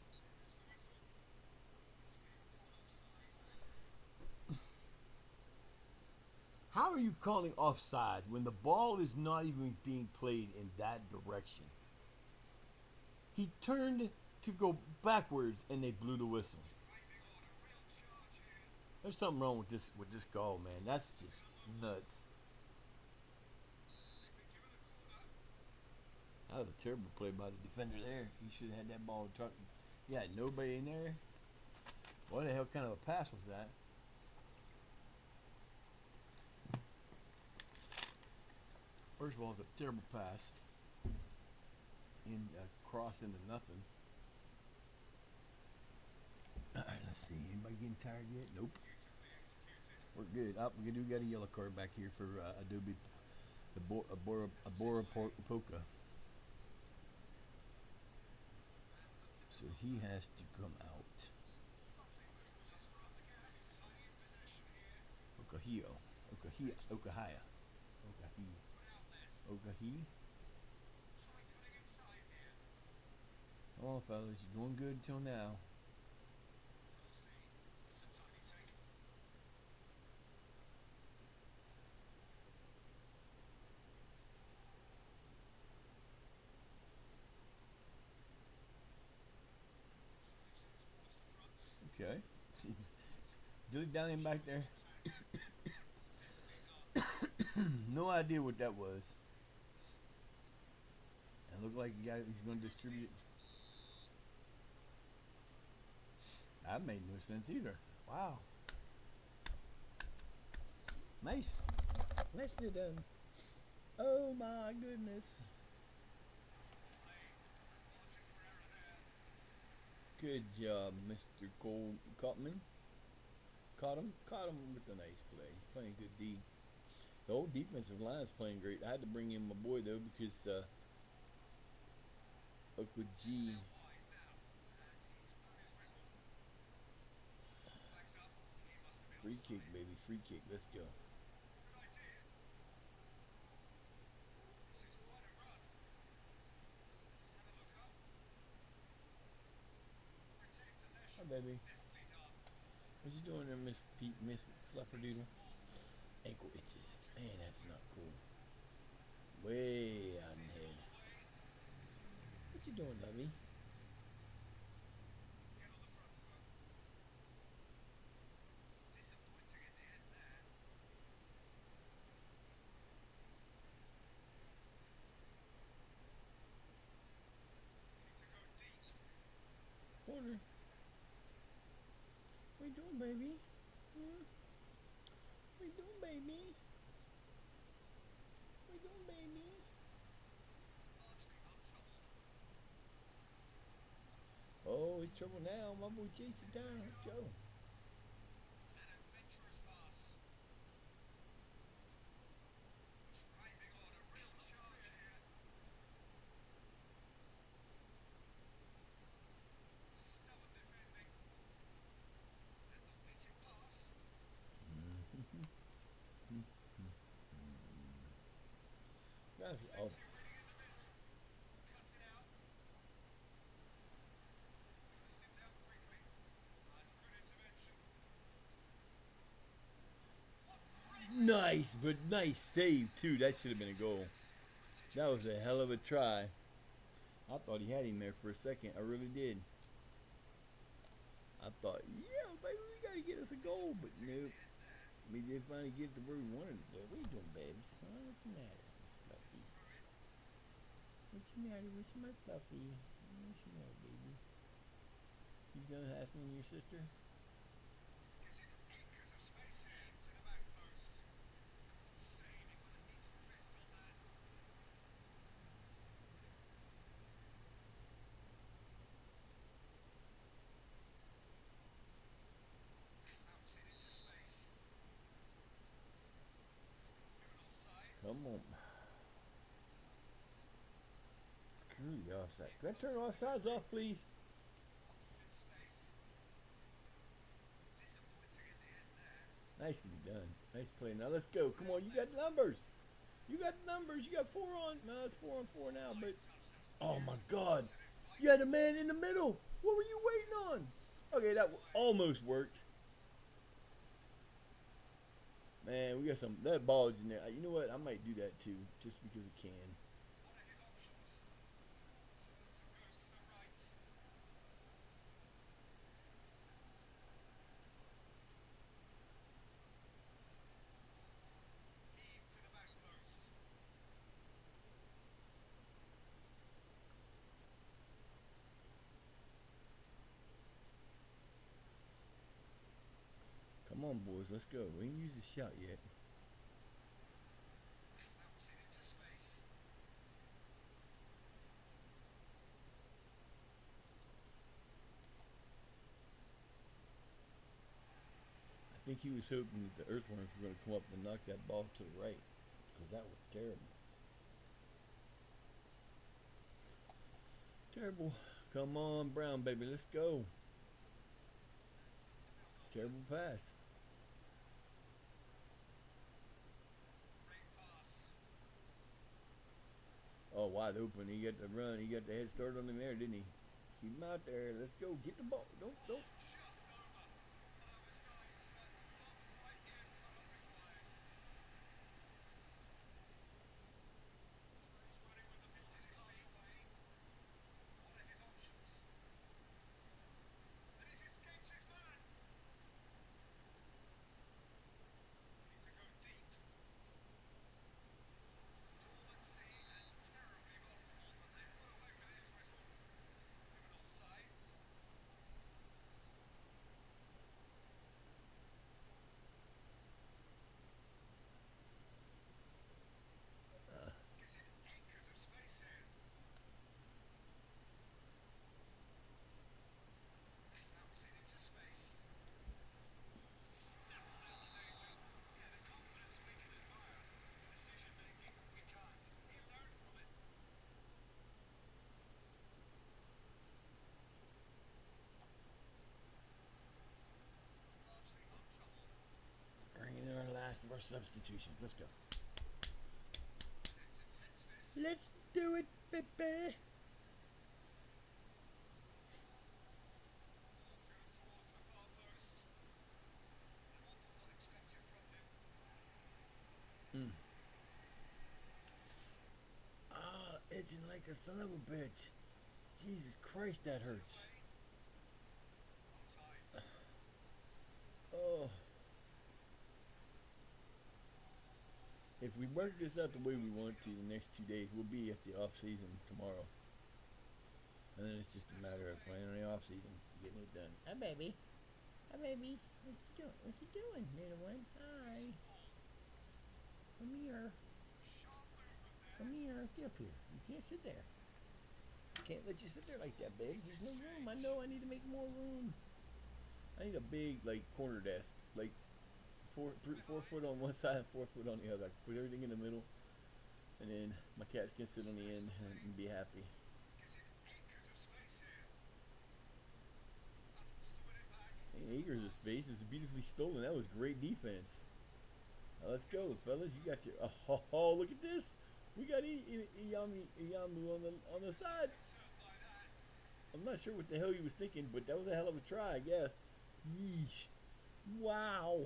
How are you calling offside when the ball is not even being played in that direction? He turned to go backwards and they blew the whistle. There's something wrong with this call, man. That's just nuts. That was a terrible play by the defender there. He should have had that ball truck. Yeah, nobody in there. What the hell kind of a pass was that? First of all, it's a terrible pass. Cross into nothing. Alright, let's see. Anybody getting tired yet? Nope. We're good. We got a yellow card back here for Adobe Abora Polka. he has to come out. Okahio. Okahia. Okahi. Come on, fellas. You're doing good until now. Okay. Dilly dallying back there. No idea what that was. It looked like he's going to distribute it. That made no sense either. Wow. Nice. Nicely done. Oh my goodness. Good job, Mr. Cole Cotman. Caught him with a nice play. He's playing good D. The whole defensive line is playing great. I had to bring in my boy though because Okaji. Free kick, baby, free kick. Let's go. Hi, baby. What you doing there, Miss Flufferdoodle? Ankle itches. Man, that's not cool. Way out in the head. What you doing, lovey? Corner. What you doing, baby? What you doing, baby? What you doing, baby? Oh, he's trouble now. My boy chased it down. Let's go. That's awesome. Nice, but nice save too. That should have been a goal. That was a hell of a try. I thought he had him there for a second. I really did. I thought, yeah, baby, we gotta get us a goal, but nope. We did finally get to where we wanted to go. What are you doing, babes? Huh? What's the matter, Fluffy? What's the matter? What's my Fluffy? What's the matter, baby? You done hassling your sister? Come on. Screw the offside. Can I turn offsides off, please? Nicely done. Nice play. Now let's go. Come on, you got the numbers. You got the numbers. You got 4-on. No, it's 4-on-4 now, but oh my God. You had a man in the middle. What were you waiting on? Okay, that almost worked. Man, we got some. That ball is in there. You know what? I might do that too, just because I can. Come on, boys. Let's go. We ain't used the shot yet. I think he was hoping that the earthworms were going to come up and knock that ball to the right, because that was terrible. Terrible. Come on, Brown, baby. Let's go. Terrible pass. Oh, wide open. He got the run. He got the head start on him there, didn't he? Keep him out there. Let's go. Get the ball. Don't. Bringing in our last of our substitutions. Let's go. Let's do it, baby. Mm. Ah, itching like a son of a bitch. Jesus Christ, that hurts. Oh. If we work this out the way we want to the next 2 days, we'll be at the off season tomorrow. And then it's just a matter of playing on the off season, getting it done. Hi, baby. Hi, babies. What you doing? What you doing, little one? Hi. Come here. Come here. Get up here. You can't sit there. Can't let you sit there like that, babes. There's no room. I know. I need to make more room. I need a big, like, corner desk. Like, 4 foot on one side and 4 foot on the other. I can put everything in the middle, and then my cats can sit on the end and be happy. Hey, acres of space is beautifully stolen. That was great defense. Now let's go, fellas. You got your. Oh, look at this. We got Iyamu on the side. I'm not sure what the hell he was thinking, but that was a hell of a try, I guess. Yeesh. Wow.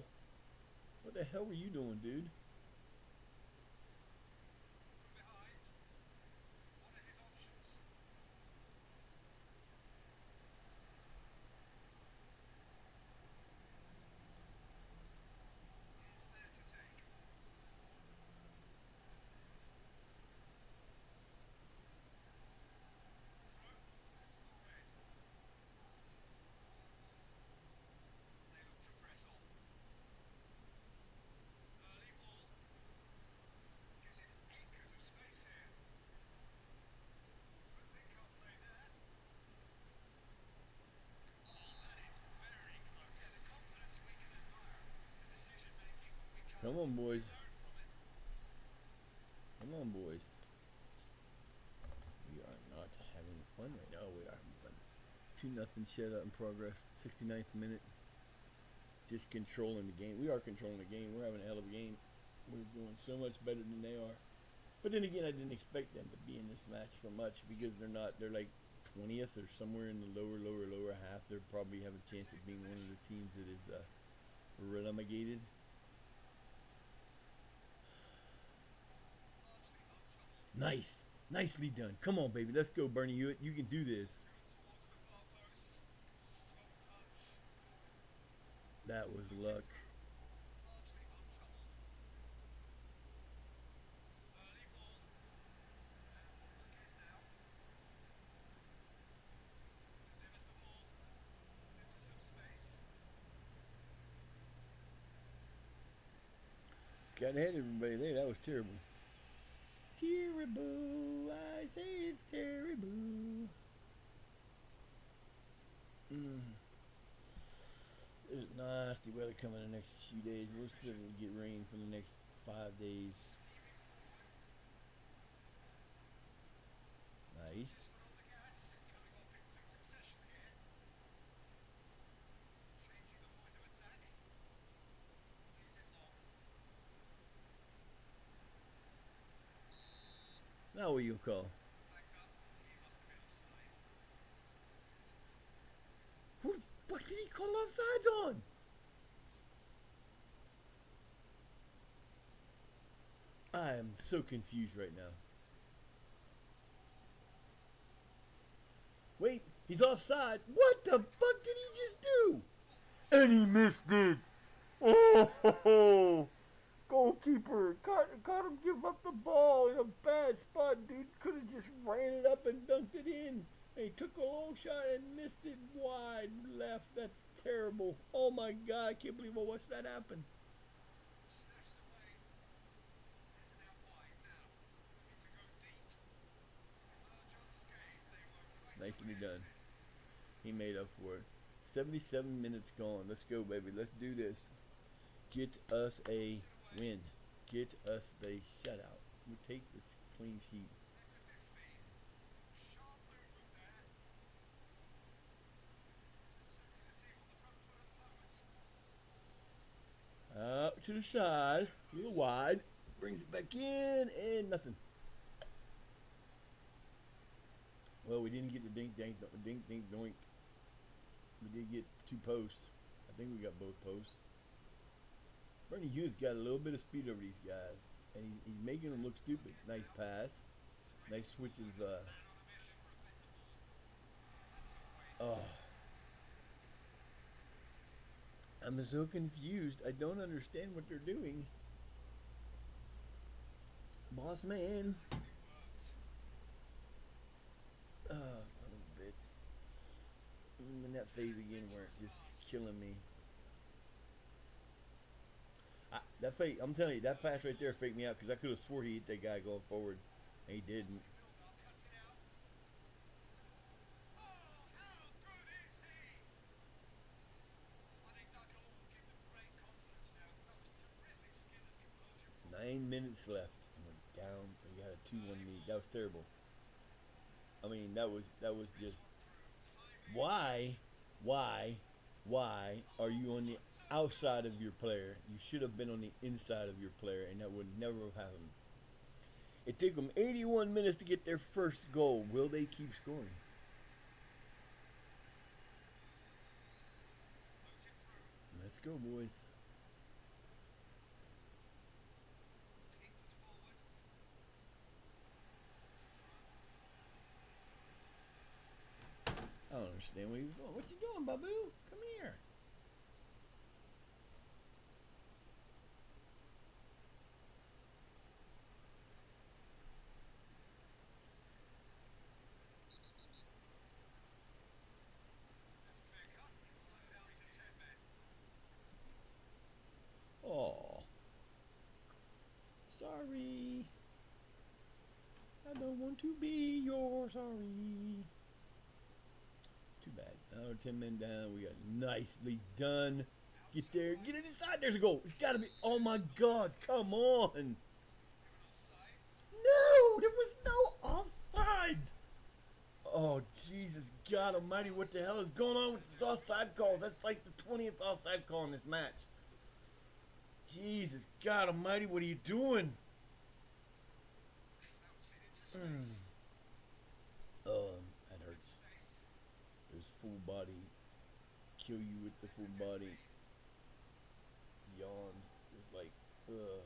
What the hell were you doing, dude? Come on, boys. Come on, boys. We are not having fun right now. We are having fun. 2-0 shutout in progress. 69th minute. Just controlling the game. We are controlling the game. We're having a hell of a game. We're doing so much better than they are. But then again, I didn't expect them to be in this match for much because they're not. They're like 20th or somewhere in the lower half. They probably have a chance of being one of the teams that is relegated. Nice. Nicely done. Come on, baby. Let's go, Bernie Hewitt. You can do this. That was luck. It's got ahead of everybody there. That was terrible. Terrible. I say it's terrible. There's nasty weather coming the next few days. We're still going to get rain for the next 5 days. Nice. Now what you call? Who? What did he call offsides on? I am so confused right now. Wait, he's offsides. What the fuck did he just do? And he missed it. Oh, goalkeeper caught him give up the ball in a bad spot. Dude could have just ran it up and dunked it in. And he took a long shot and missed it wide left. That's terrible. Oh my God, I can't believe I watched that happen. Nicely done. He made up for it. 77 minutes gone. Let's go, baby. Let's do this. Get us a win. Get us the shutout. We take this clean sheet. Out to the side. A little wide. Brings it back in and nothing. Well, we didn't get the dink doink. We did get 2 posts. I think we got both posts. Bernie Hughes got a little bit of speed over these guys, and he's making them look stupid. Nice pass. Nice switch of. Oh. I'm so confused. I don't understand what they're doing. Boss man. Oh, son of a bitch. I'm in that phase again where it's just killing me. That fake, I'm telling you, that pass right there faked me out because I could have swore he hit that guy going forward, and he didn't. Nine minutes left, and we're down. We got a 2-1 lead. That was terrible. I mean, that was just why are you on the outside of your player? You should have been on the inside of your player, and that would never have happened. It took them 81 minutes to get their first goal. Will they keep scoring? Let's go, boys. I don't understand where you're going. What you doing, Babu? Come here. Oh, sorry. I don't want to be your sorry. Too bad. 10 men down. We got nicely done. Get there. Get it inside. There's a goal. It's got to be. Oh, my God. Come on. No. There was no offside. Oh, Jesus. God almighty. What the hell is going on with these offside calls? That's like the 20th offside call in this match. Jesus. God almighty. What are you doing? Oh, that hurts. There's full body. Kill you with the full body. Yawns. It's like, ugh.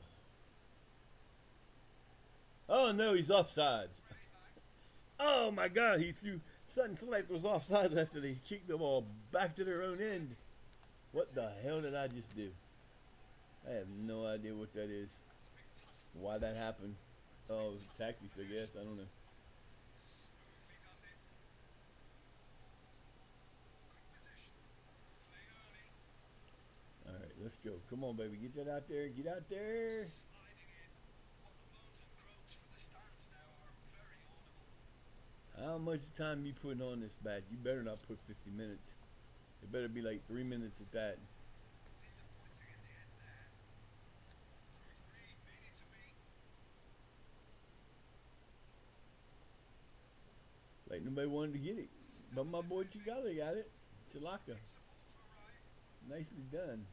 Oh no, he's offsides. Oh my God, he threw. Sutton Select was offsides after they kicked the ball back to their own end. What the hell did I just do? I have no idea what that is. Why that happened. Oh, it was tactics, I guess. I don't know. Alright, let's go. Come on, baby. Get that out there. Get out there. How much time you putting on this batch? You better not put 50 minutes. It better be like 3 minutes at that. Like nobody wanted to get it. But my boy Chigala got it. Chilaka. Nicely done.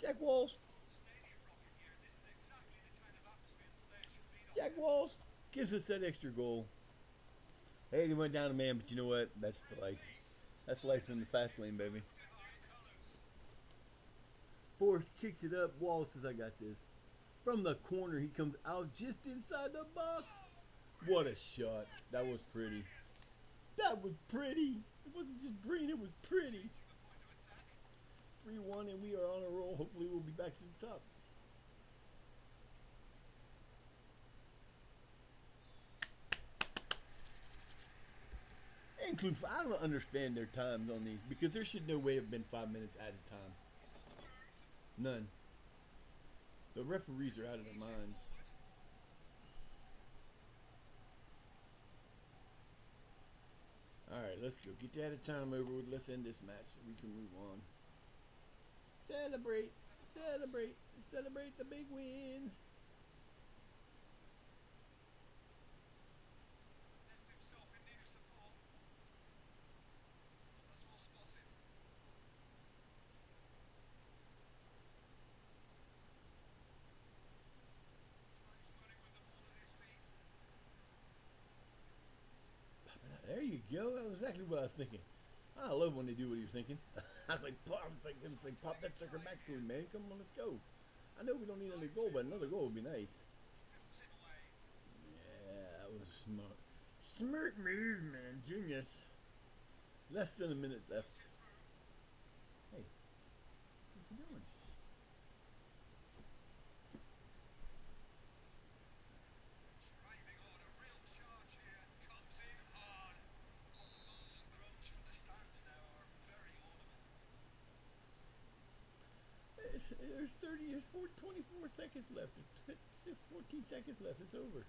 Jack Walls. Jack Walls gives us that extra goal. Hey, he went down a man, but you know what? That's the life. That's life in the fast lane, baby. Forrest kicks it up. Walls says, I got this. From the corner, he comes out just inside the box. What a shot. That was pretty. That was pretty. It wasn't just green, it was pretty. 3-1, and we are on a roll. Hopefully, we'll be back to the top. Include, I don't understand their times on these because there should no way have been 5 minutes at a time. None. The referees are out of their minds. Alright, let's go. Get that at time over with. Let's end this match so we can move on. Celebrate. Celebrate. Celebrate the big win. There you go. That was exactly what I was thinking. I love when they do what you're thinking. I was like, pop that sucker back to him, man. Come on, let's go. I know we don't need another goal, but another goal would be nice. Yeah, that was smart. Smart move, man. Genius. Less than a minute left. Hey, what you doing? There's 24 seconds left. 14 seconds left. It's over.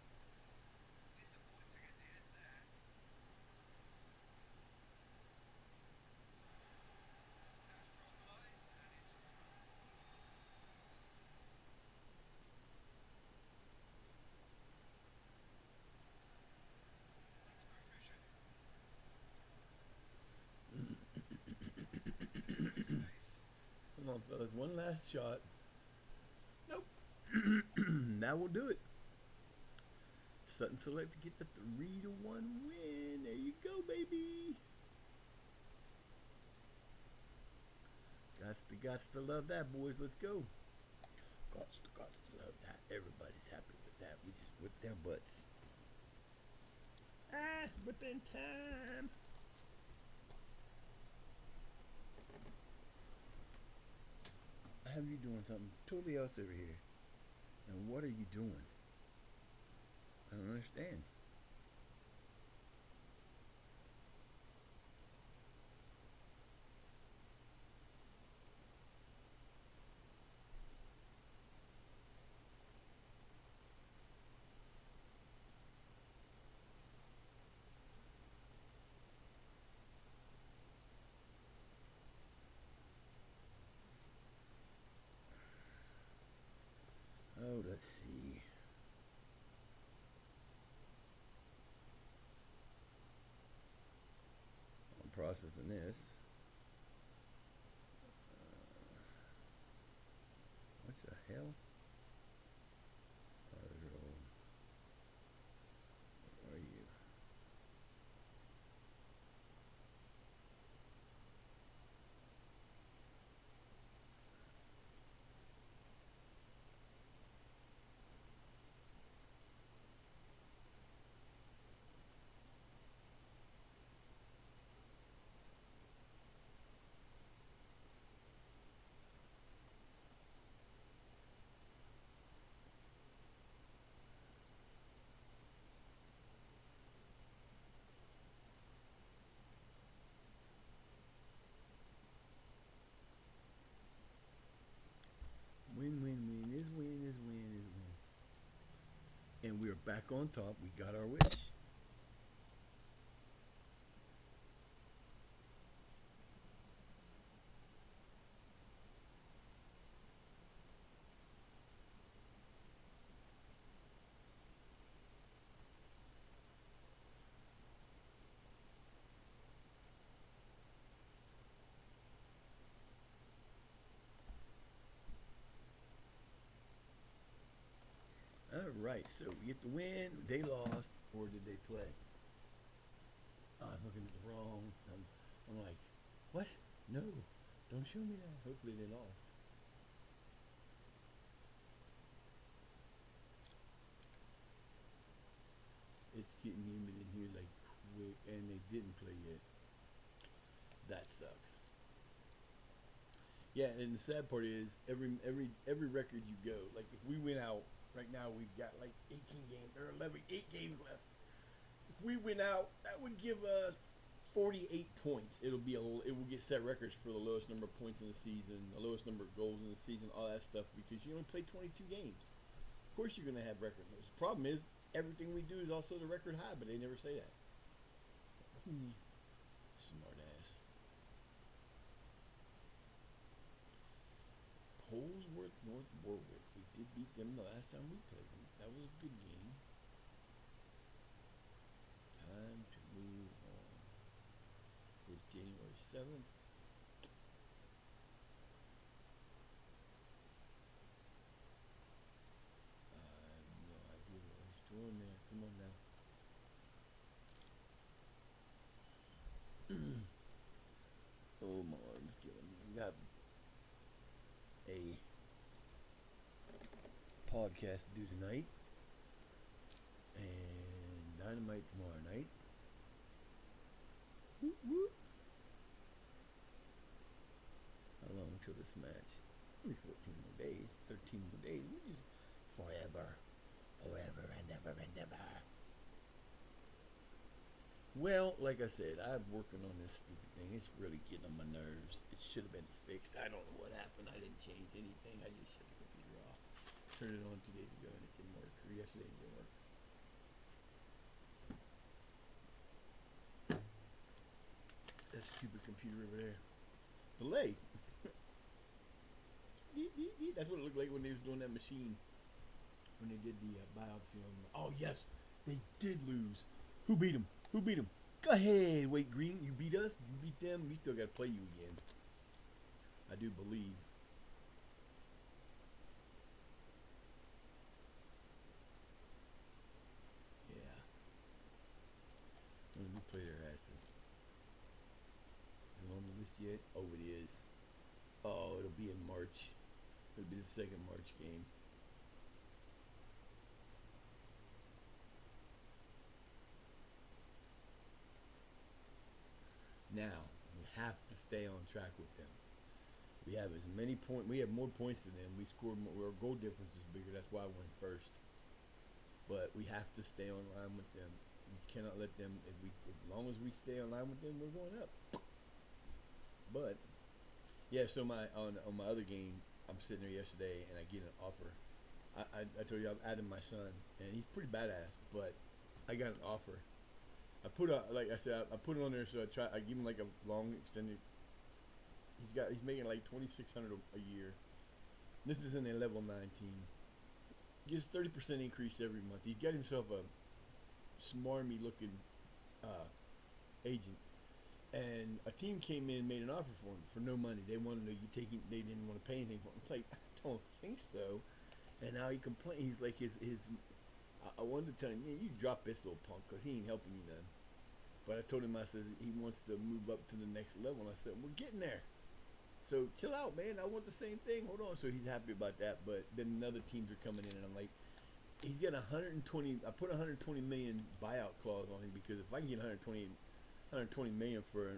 Come on, fellas. One last shot. Nope. That will do it. Sutton Select to get the 3-1 win. There you go, baby. Gots to love that, boys. Let's go. Gots to love that. Everybody's happy with that. We just whipped their butts. Ass whipping time. I have you doing something totally else over here. And what are you doing? I don't understand. Oh, let's see. I'm processing this. What the hell? Where are you? Win is win. And we're back on top. We got our wish. right, so we get the win. They lost, or did they play? Oh, I'm looking at the wrong. I'm like, what? No, don't show me that. Hopefully they lost. It's getting humid in here like quick, and they didn't play yet. That sucks. Yeah, and the sad part is every record you go, like if we win out right now, we've got like 18 games or 8 games left. If we win out, that would give us 48 points. It will get set records for the lowest number of points in the season, the lowest number of goals in the season, all that stuff, because you only play 22 games. Of course you're going to have record lows. The problem is everything we do is also the record high, but they never say that. Smart ass. Polesworth North Warwick. We did beat them the last time we played them. That was a good game. Time to move on. It's January 7th. I have no idea what I was doing there. Come on now. Oh, my arm's killing me. We got a podcast to do tonight, and Dynamite tomorrow night. Whoop, whoop. How long till this match? Only 14 more days, 13 more days. We're just forever and ever and ever. Well, like I said, I'm working on this stupid thing. It's really getting on my nerves. It should have been fixed. I don't know what happened. I didn't change anything. I just shut the computer off. Turned it on 2 days ago and it didn't work. Or yesterday it didn't work. That stupid computer over there. Delay. That's what it looked like when they was doing that machine. When they did the biopsy on them. Oh, yes. They did lose. Who beat them? Who beat them? Go ahead, Wait Green. You beat us? You beat them? We still got to play you again. I do believe. Yeah. When we play their asses. Is it on the list yet? Oh, it is. Oh, it'll be in March. It'll be the second March game. Now, we have to stay on track with them. We have as many points. We have more points than them. We scored more. Our goal difference is bigger. That's why I went first. But we have to stay on line with them. We cannot let them. As long as we stay on line with them, we're going up. But yeah. So on my other game, I'm sitting there yesterday and I get an offer. I told you I've added my son and he's pretty badass. But I got an offer. I put like I said, I put it on there, so I give him like a long extended. He's making like $2,600 a year. This is in a level 19. Gives 30% increase every month. He's got himself a smarmy looking agent, and a team came in and made an offer for him for no money. They wanted to take him. They didn't want to pay anything for him. It's like, I don't think so. And now he complains. He's like his. I wanted to tell him, you drop this little punk because he ain't helping you none. But I told him, I said, he wants to move up to the next level. And I said, we're getting there. So chill out, man. I want the same thing. Hold on. So he's happy about that. But then other teams are coming in, and I'm like, he's got 120. I put 120 million buyout clause on him because if I can get 120 million for,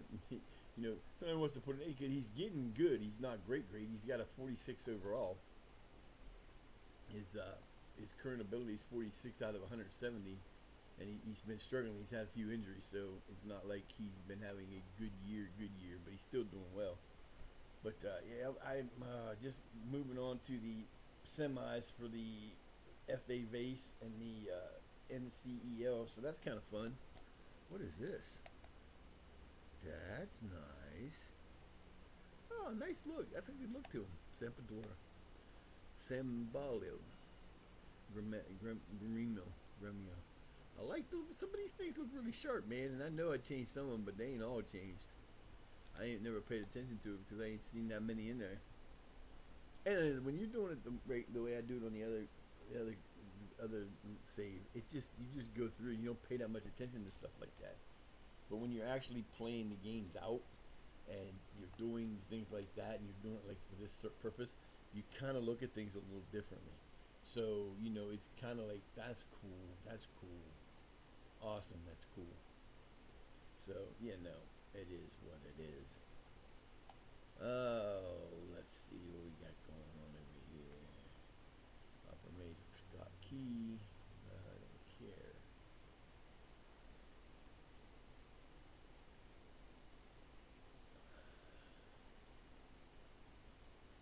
somebody wants to put an 8 kid. He's getting good. He's not great. He's got a 46 overall. His current ability is 46 out of 170, and he's been struggling. He's had a few injuries, so it's not like he's been having a good year, but he's still doing well. But yeah, I'm just moving on to the semis for the FA Vase and the NCEL, so that's kind of fun. What is this? That's nice. Oh, nice look. That's a good look to him. Sampadora. Sambalio. Gremio. I like some of these things look really sharp, man, and I know I changed some of them, but they ain't all changed. I ain't never paid attention to it because I ain't seen that many in there. And when you're doing it the way I do it on the other save. It's just you just go through and you don't pay that much attention to stuff like that. But when you're actually playing the games out and you're doing things like that and you're doing it like for this purpose, you kind of look at things a little differently. So it's kind of like that's cool, awesome, that's cool. So it is what it is. Oh, let's see what we got going on over here. Upper major Scott key. I don't care.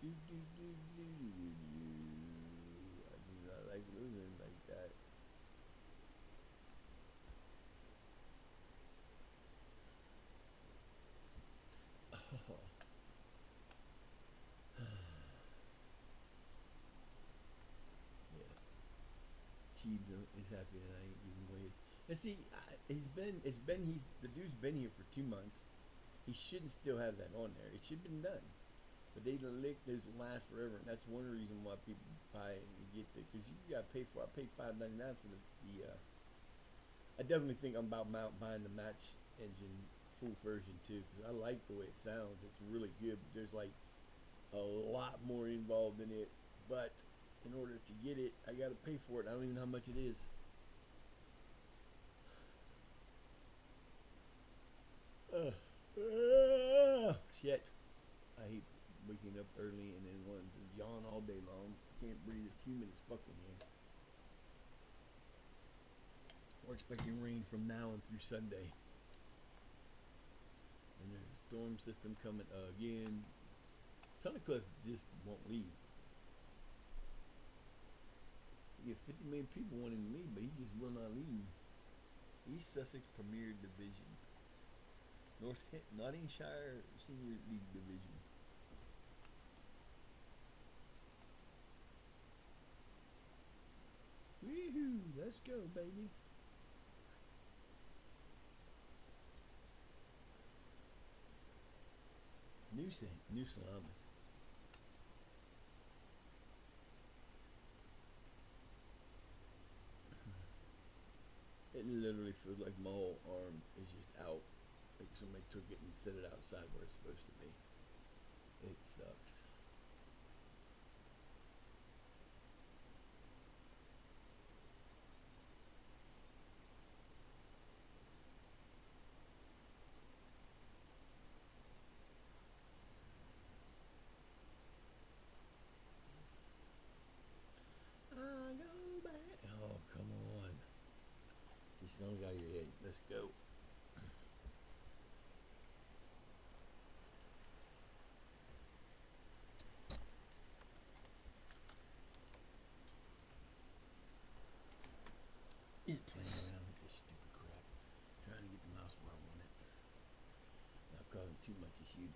I do not like losing like that. Oh. Yeah. Cheebs is happy tonight, even ways. And see, the dude's been here for 2 months. He shouldn't still have that on there. It should have been done. But those last forever, and that's one reason why people buy it and get it, because you gotta pay for it. I paid $5.99 for the I definitely think I'm about buying the match engine full version too, because I like the way it sounds. It's really good, but there's like a lot more involved in it. But in order to get it, I gotta pay for it. I don't even know how much it is. Shit. I hate waking up early and then wanting to yawn all day long. Can't breathe. It's humid as fuck in here. We're expecting rain from now and through Sunday. And there's a storm system coming again. Tunnicliff just won't leave. You get 50 million people wanting to leave, but he just will not leave. East Sussex Premier Division. North Nottinghamshire Senior League Division. Woohoo! Let's go, baby. New Salamis. It literally feels like my whole arm is just out. Like somebody took it and set it outside where it's supposed to be. It sucks. I go back. Oh, come on. These songs out of your head. Let's go. He's playing around with this stupid crap. Trying to get the mouse where I want it. Not causing too much issue.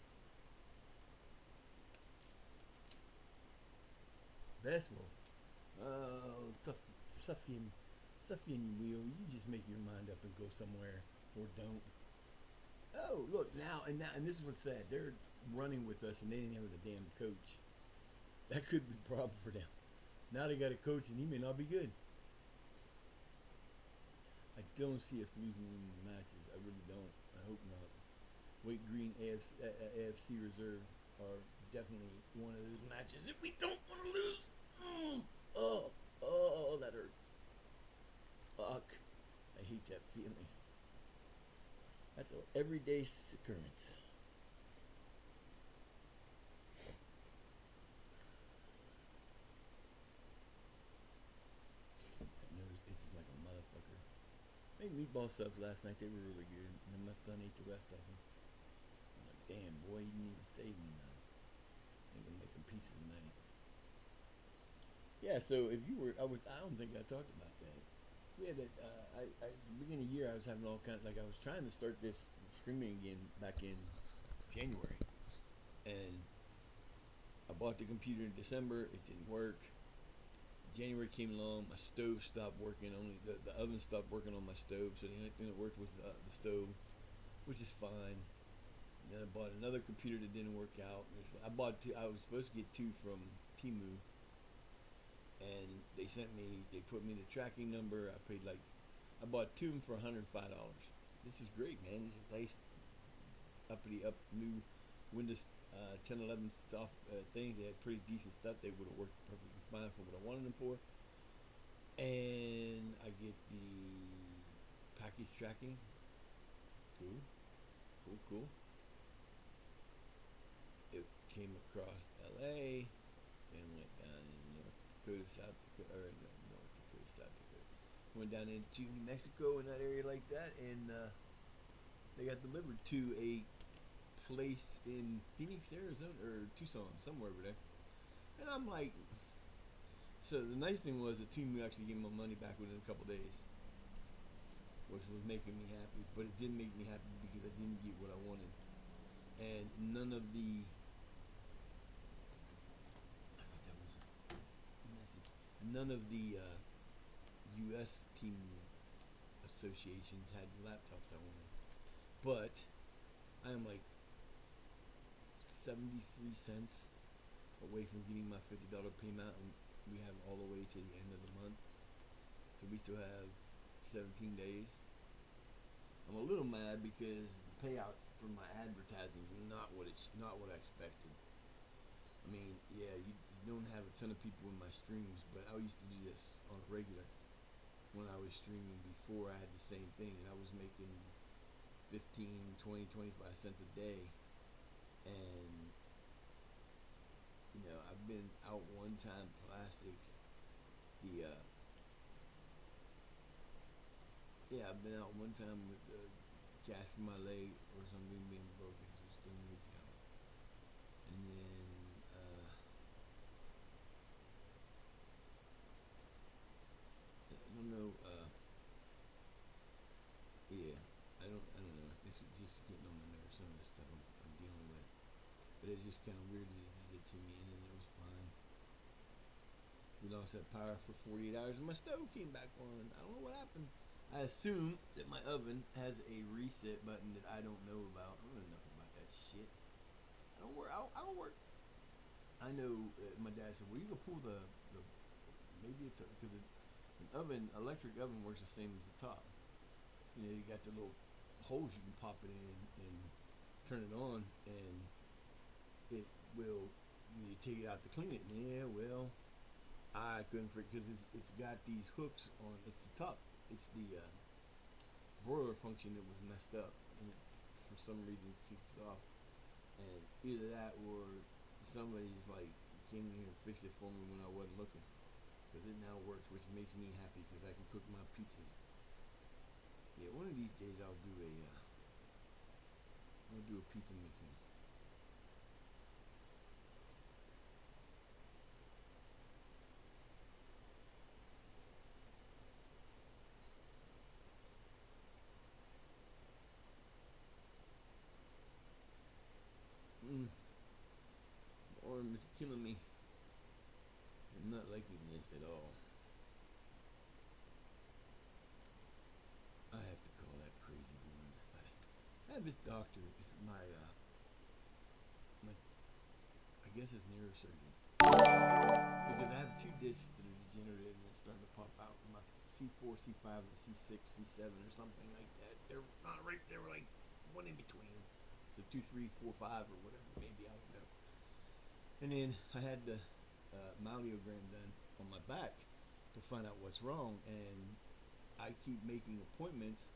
Basketball. Oh, Suffian wheel. You just make your mind up and go somewhere, or don't. Oh, look and this is what's sad. They're running with us, and they didn't have the damn coach. That could be a problem for them. Now they got a coach, and he may not be good. I don't see us losing any matches. I really don't. I hope not. Wade Green AFC Reserve are definitely one of those matches that we don't want to lose. Oh, that hurts. Fuck. I hate that feeling. That's an everyday occurrence. That nose itches like a motherfucker. Made meatball subs last night. They were really good. And then my son ate the rest of them. I'm like, damn, boy, you didn't even save me now. I'm gonna make him pizza tonight. Yeah, so if you were, I don't think I talked about that. We had that, beginning of the year, I was having all kinds, like I was trying to start this streaming again back in January. And I bought the computer in December, it didn't work. January came along, my stove stopped working, only the oven stopped working on my stove, so the only thing that worked was the stove, which is fine. And then I bought another computer that didn't work out. I was supposed to get two from Temu. and they put me the tracking number. I bought two of them for $105. This is great, man. These are nice, up new Windows 10, 11 soft things. They had pretty decent stuff. They would have worked perfectly fine for what I wanted them for. And I get the package tracking. Cool. It came across LA and went down in North Dakota, South Dakota, or no, North Dakota, South Dakota. Went down into New Mexico in that area like that, and they got delivered to a place in Phoenix, Arizona, or Tucson, somewhere over there. And I'm like, so the nice thing was the team actually gave me my money back within a couple days, which was making me happy. But it didn't make me happy because I didn't get what I wanted, and none of the U.S. team associations had the laptops I wanted. But I am like 73 cents away from getting my $50 payment, and we have all the way to the end of the month. So we still have 17 days. I'm a little mad because the payout for my advertising is not what I expected. I mean, yeah, you don't have a ton of people in my streams, but I used to do this on a regular when I was streaming before I had the same thing, and I was making 15, 20, 25 cents a day. And I've been out one time plastic. I've been out one time with the cash for my leg or something being broken, so it's still in the account. And then I don't know. I don't know. This is just getting on my nerves. Some of this stuff I'm dealing with, but it's just kind of weird that it did it to me, and then it was fine. We lost that power for 48 hours, and my stove came back on. I don't know what happened. I assume that my oven has a reset button that I don't know about. I don't know nothing about that shit. I don't work. I know my dad said, well, you can pull the maybe it's because an electric oven works the same as the top. You got the little holes you can pop it in and turn it on, and it will, you take it out to clean it. Yeah, well, I couldn't because it's got these hooks on. It's the top. It's the broiler function that was messed up, and it, for some reason, kicked it off. And either that or somebody's like came in here and fixed it for me when I wasn't looking, because it now works, which makes me happy because I can cook my pizzas. Yeah, one of these days I'll do a pizza making. My arm is killing me. I'm not liking this at all. I have to call that crazy woman. I have this doctor. It's my I guess it's neurosurgeon. Because I have two discs that are degenerated and it's starting to pop out. My C4, C5, and C6, C7 or something like that. They're not right. They were like one in between. So 2, 3, 4, 5 or whatever. Maybe, I don't know. And then I had the myelogram done on my back to find out what's wrong. And I keep making appointments.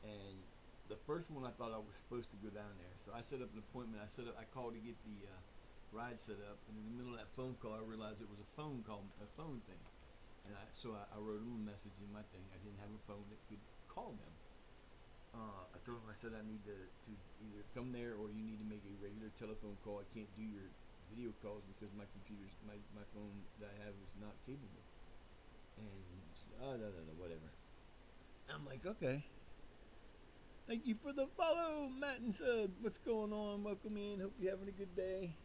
And the first one I thought I was supposed to go down there. So I set up an appointment. I called to get the ride set up, and in the middle of that phone call I realized it was a phone thing, and so I wrote them a message in my thing. I didn't have a phone that could call them. I told them, I said, I need to either come there or you need to make a regular telephone call. I can't do your video calls because my phone that I have is not capable. And no, whatever. I'm like, okay. Thank you for the follow, Matt and Sub. What's going on? Welcome in. Hope you're having a good day.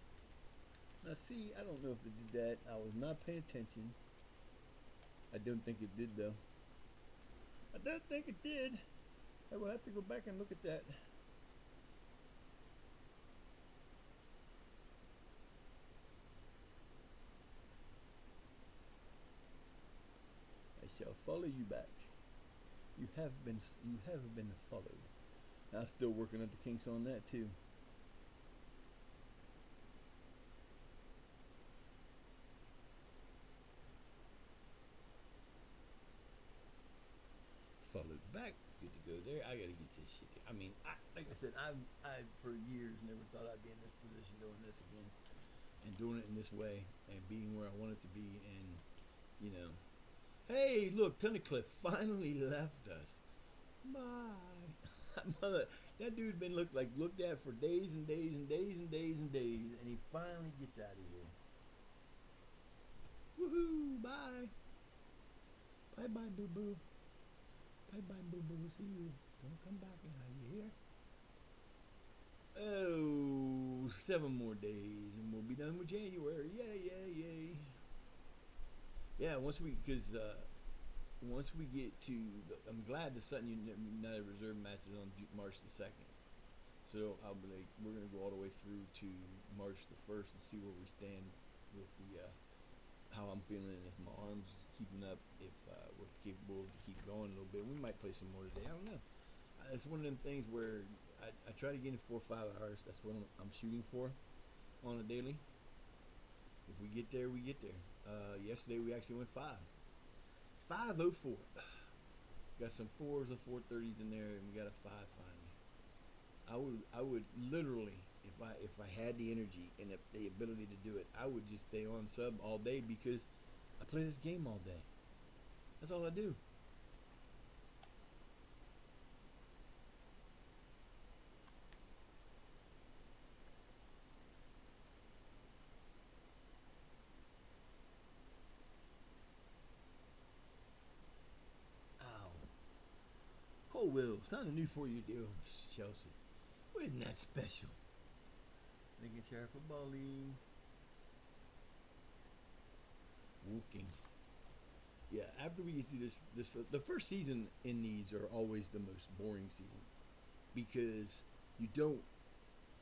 Now see, I don't know if it did that. I was not paying attention. I don't think it did though. I don't think it did. I will have to go back and look at that. shall follow you back. You have been followed. I'm still working at the kinks on that too. Followed back. Good to go there. I gotta get this shit. I mean, like I said, I for years never thought I'd be in this position doing this again, and doing it in this way, and being where I wanted to be, and you know, hey, look, Tunnicliffe finally left us. Bye. Mother, that dude's been looked at for days and days and days and days and days, and he finally gets out of here. Woohoo! Bye. Bye bye, boo boo. Bye bye, boo boo. See you. Don't come back now. You hear? Oh, 7 more days, and we'll be done with January. Yay, yay, yay. Yeah, once we get to, I'm glad the Sutton United Reserve match is on March the 2nd. So I'll be like, we're gonna go all the way through to March the 1st and see where we stand with the how I'm feeling, if my arm's keeping up, if we're capable to keep going a little bit. We might play some more today. I don't know. It's one of them things where I try to get in 4 or 5 hours. That's what I'm shooting for on a daily. If we get there, we get there. Yesterday we actually went 5:04. Got some 4s and 4:30s in there, and we got a 5 finally. I would literally, if I had the energy and the ability to do it, I would just stay on sub all day, because I play this game all day. That's all I do. Colwell, something new for you, deal, Chelsea. Wasn't that special? Lincolnshire Football League. Walking. Yeah, after we get through this, the first season in these are always the most boring season, because you don't.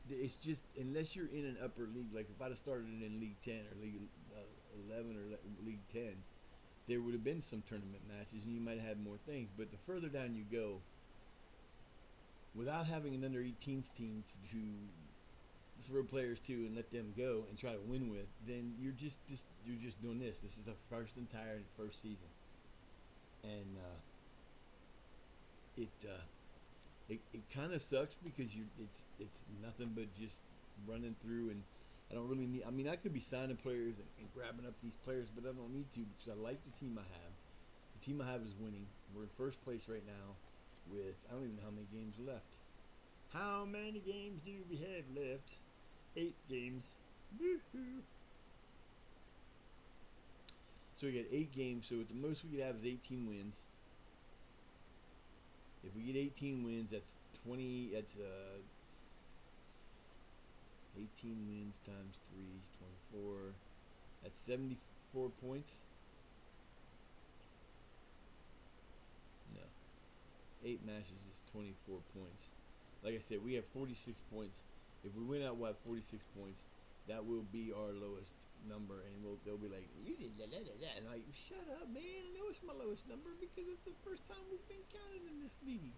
It's just, unless you're in an upper league, like if I'd have started it in League 10 or League 11 or League 10, there would have been some tournament matches and you might have had more things. But the further down you go, without having an under 18s team to throw players to and let them go and try to win with, then you're just doing this. This is a first season, and it kind of sucks, because it's nothing but just running through, and I don't really need. I mean, I could be signing players and grabbing up these players, but I don't need to, because I like the team I have. The team I have is winning. We're in first place right now with, I don't even know how many games left. How many games do we have left? 8 games. Woo-hoo. So we got 8 games. So at the most we could have is 18 wins. If we get 18 wins, that's 20. That's 18 wins times 3 is 24. That's 74 points. No. 8 matches is 24 points. Like I said, we have 46 points. If we win out, we'll have 46 points. That will be our lowest number, and they'll be like, you did that, and I'm like, shut up, man. I know it's my lowest number, because it's the first time we've been counted in this league.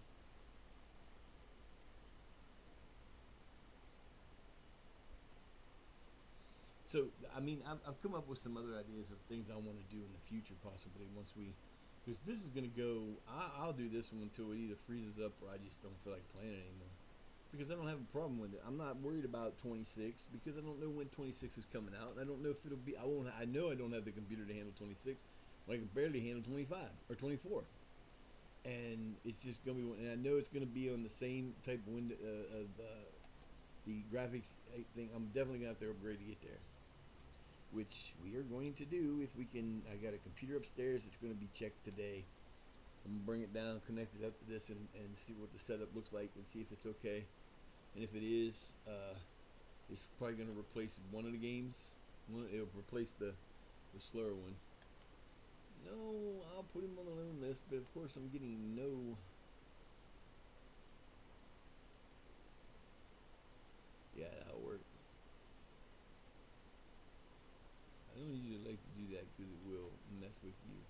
So, I mean, I've come up with some other ideas of things I want to do in the future, possibly, once we, because this is going to go, I'll do this one until it either freezes up or I just don't feel like playing it anymore. Because I don't have a problem with it. I'm not worried about 26, because I don't know when 26 is coming out, and I don't know if it'll be. I know I don't have the computer to handle 26. When I can barely handle 25 or 24, and it's just gonna be. And I know it's gonna be on the same type of window of the graphics thing. I'm definitely gonna have to upgrade to get there, which we are going to do if we can. I got a computer upstairs. It's gonna be checked today. I'm gonna bring it down, connect it up to this, and see what the setup looks like, and see if it's okay. And if it is, it's probably gonna replace one of the games. It'll replace the slower one. No, I'll put him on the loan list, but of course I'm getting no. Yeah, that'll work. I don't usually like to do that, because it will mess with you.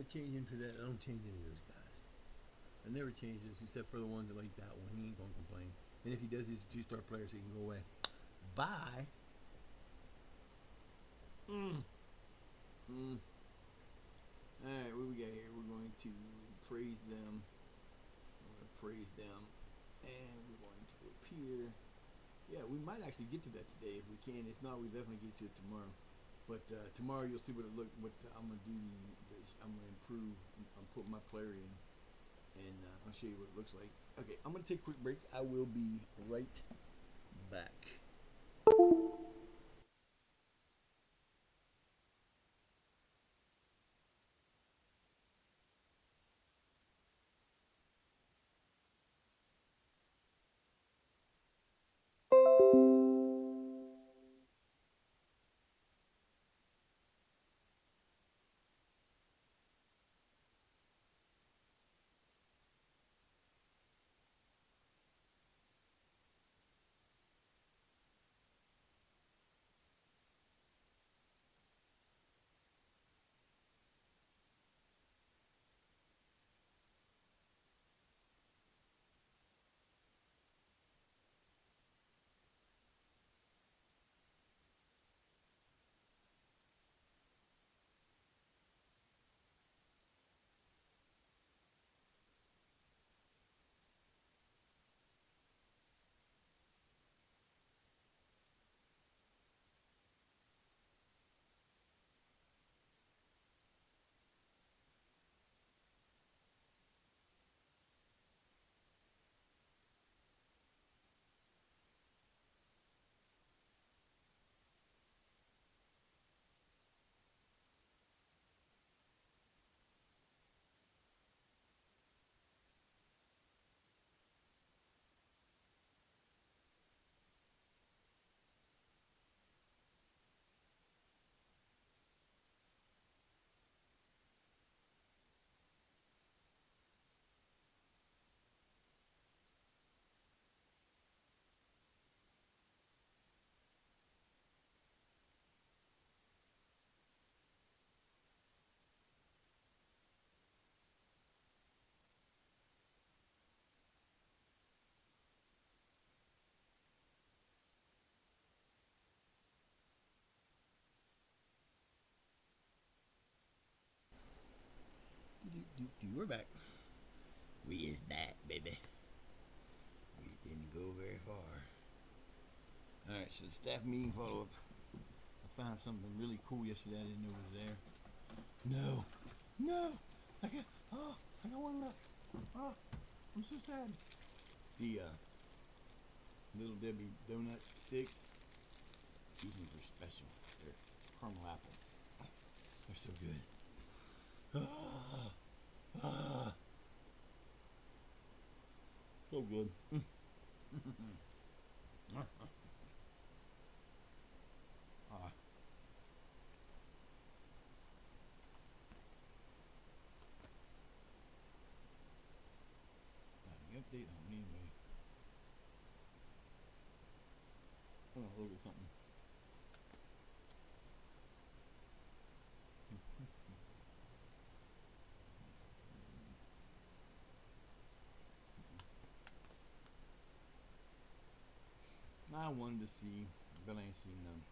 change into that. I don't change any of those guys. I never change this except for the ones that like that one. He ain't gonna complain. And if he does, he's a 2-star player, so he can go away. Bye. Alright, what we got here? We're going to praise them. We're going to praise them. And we're going to go up here. Yeah, we might actually get to that today if we can. If not, we definitely get to it tomorrow. But tomorrow you'll see what it look. What I'm gonna do. I'm gonna improve. I'm putting my player in, and I'll show you what it looks like. Okay, I'm gonna take a quick break. I will be right back. We're back. We is back, baby. We didn't go very far. All right, so the staff meeting follow up. I found something really cool yesterday. I didn't know it was there. No, I got one left. Oh, I'm so sad. The Little Debbie donut sticks. These ones are special. They're caramel apple. They're so good. So good. Update on anyway. Oh, look at something. I wanted to see, but I ain't seen them.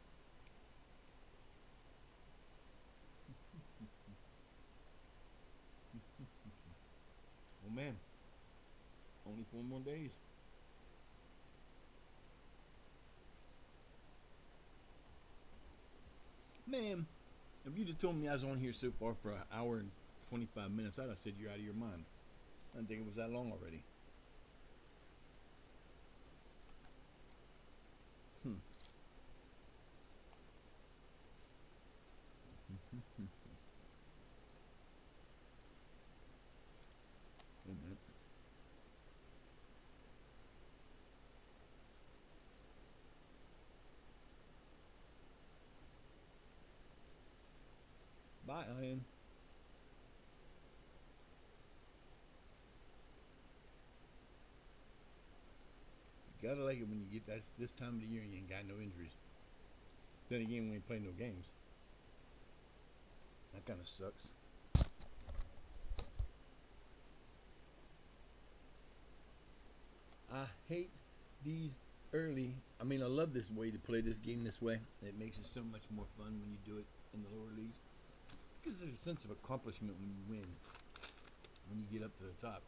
Oh man, only 4 more days. Man, if you'd have told me I was on here so far for an hour and 25 minutes, I'd have said you're out of your mind. I didn't think it was that long already. Wait a minute. Bye, Ian. You gotta like it when you get this time of the year and you ain't got no injuries. Then again, we ain't playing no games. That kind of sucks. I hate these early. I mean, I love this way to play this game this way. It makes it so much more fun when you do it in the lower leagues. Because there's a sense of accomplishment when you win, when you get up to the top.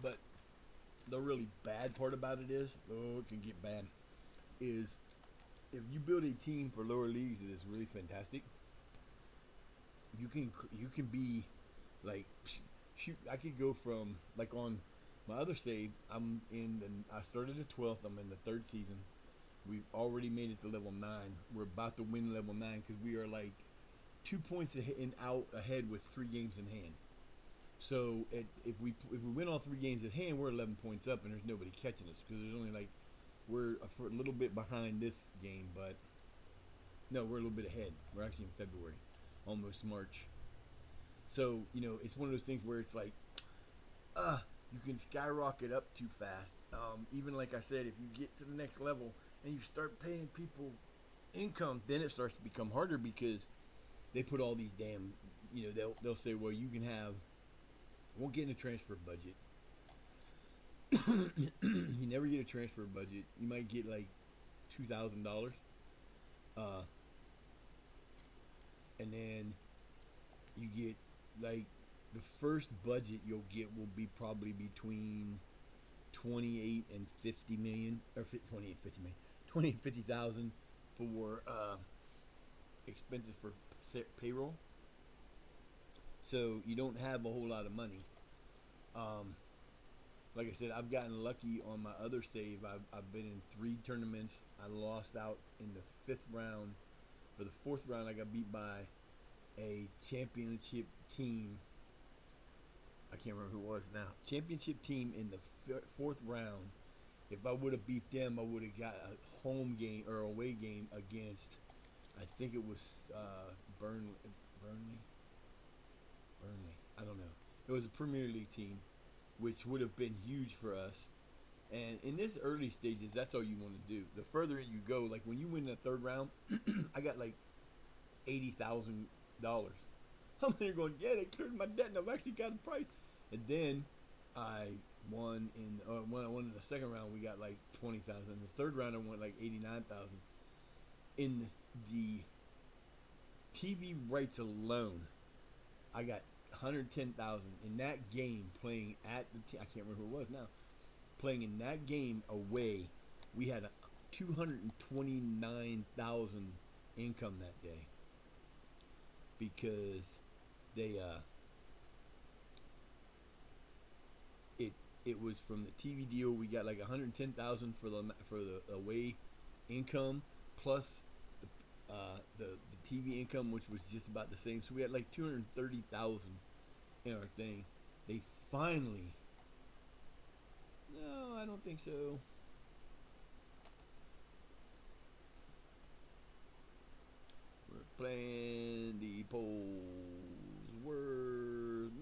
But the really bad part about it is, oh, it can get bad, is if you build a team for lower leagues that is really fantastic, you can be like, shoot, I could go from, like, on my other save, I started at 12th, I'm in the 3rd season. We've already made it to level 9. We're about to win level 9 because we are like 2 points ahead with 3 games in hand. So if we win all 3 games at hand, we're 11 points up, and there's nobody catching us because there's only like, we're a little bit behind this game, but no, we're a little bit ahead. We're actually in February, almost March. So, it's one of those things where it's like, you can skyrocket up too fast. Even like I said, if you get to the next level and you start paying people income, then it starts to become harder because they put all these damn, they'll say, well, you won't get in a transfer budget. You never get a transfer budget. You might get like $2,000. And then you get like the first budget you'll get will be probably between 28 and 50 million, or 50,000 for expenses for payroll. So you don't have a whole lot of money. Like I said, I've gotten lucky on my other save. I've been in 3 tournaments. I lost out in the 5th round. For the 4th round, I got beat by a championship team. I can't remember who it was now. Championship team in the 4th round. If I would have beat them, I would have got a home game or away game against, I think it was Burnley. I don't know. It was a Premier League team, which would have been huge for us. And in this early stages, that's all you want to do. The further you go, like when you win the 3rd round, I got like $80,000. I'm there going, yeah, they cleared my debt, and I've actually got a price. And then I won when I won in the 2nd round, we got like 20,000. The 3rd round, I won like 89,000. In the TV rights alone, I got 110,000 in that game playing at the I can't remember who it was now. Playing in that game away, we had 229,000 income that day because they it was from the TV deal. We got like 110,000 for the away income plus the TV income, which was just about the same. So we had like 230,000 in our thing. They finally. No, I don't think so. We're playing the Polesworth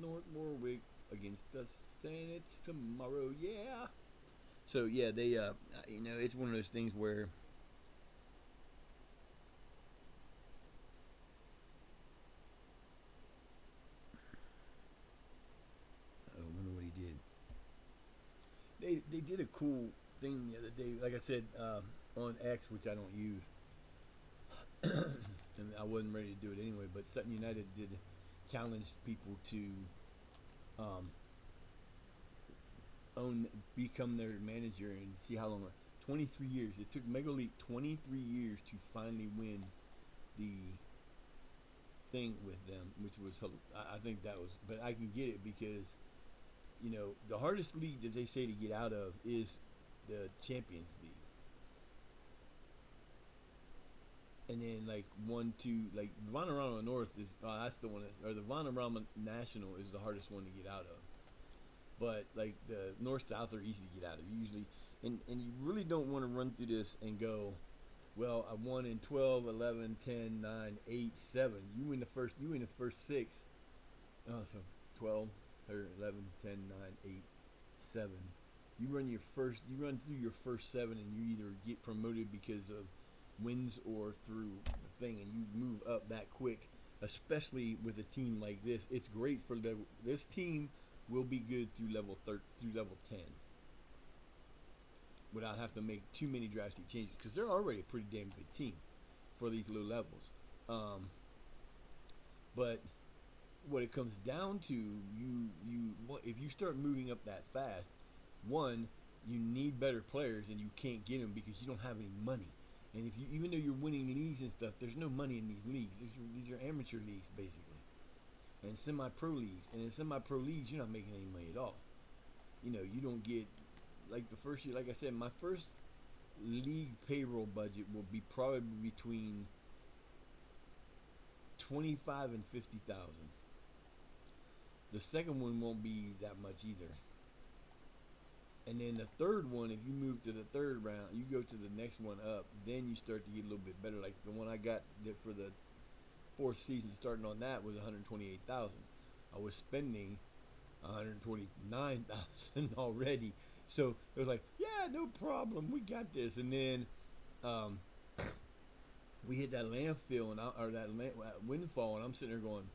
North Warwick against us, and it's tomorrow. Yeah. So yeah, they it's one of those things where. They did a cool thing the other day, like I said, on X, which I don't use, and I wasn't ready to do it anyway, but Sutton United did challenge people to become their manager and see how long. 23 years. It took Mega League 23 years to finally win the thing with them, which was, I think that was, but I can get it because the hardest league that they say to get out of is the Champions League. And then like 1, 2, like Vanarama North is that's the one or the Vanarama National is the hardest one to get out of. But like the North South are easy to get out of usually, and you really don't want to run through this and go, well, I won in 12, 11, 10, 9, 8, 7. You win the first 6. So 12. 11, 10, 9, 8, 7. You run through your first 7, and you either get promoted because of wins or through the thing, and you move up that quick. Especially with a team like this, it's great for this team will be good through through level 10 without having to make too many drastic changes because they're already a pretty damn good team for these low levels. But what it comes down to, if you start moving up that fast, one, you need better players and you can't get them because you don't have any money. And if you, even though you're winning leagues and stuff, there's no money in these leagues. These are amateur leagues basically, and semi-pro leagues. And in semi-pro leagues, you're not making any money at all. You know, you don't get like the first year. Like I said, my first league payroll budget will be probably between 25 and 50,000. The second one won't be that much either. And then the third one, if you move to the third round, you go to the next one up, then you start to get a little bit better. Like the one I got for the fourth season starting on that was 128,000. I was spending 129,000 already. So it was like, yeah, no problem, we got this. And then we hit that landfill or that windfall, and I'm sitting there going,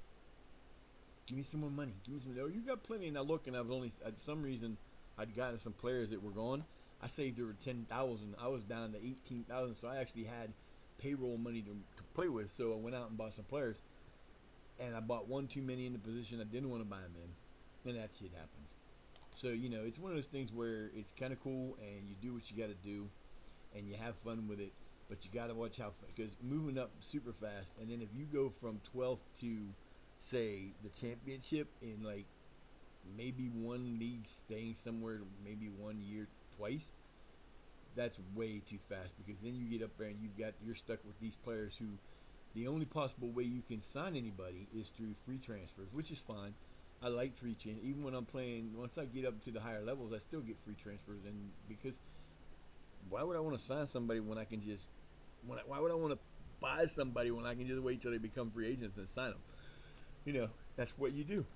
give me some more money. Give me some. Oh, you got plenty. And I look, and I was only, at some reason, I'd gotten some players that were gone. I saved over 10,000. I was down to 18,000, so I actually had payroll money to play with. So I went out and bought some players, and I bought one too many in the position I didn't want to buy them in, and that shit happens. So, you know, it's one of those things where it's kind of cool, and you do what you got to do, and you have fun with it, but you got to watch how, because moving up super fast, and then if you go from 12th to, say, the championship in, like, maybe one league staying somewhere, maybe 1 year twice, that's way too fast, because then you get up there and you're stuck with these players who the only possible way you can sign anybody is through free transfers, which is fine. I like free transfers. Even when I'm playing, once I get up to the higher levels, I still get free transfers, and because why would I want to sign somebody when I can just why would I want to buy somebody when I can just wait till they become free agents and sign them? You know, that's what you do.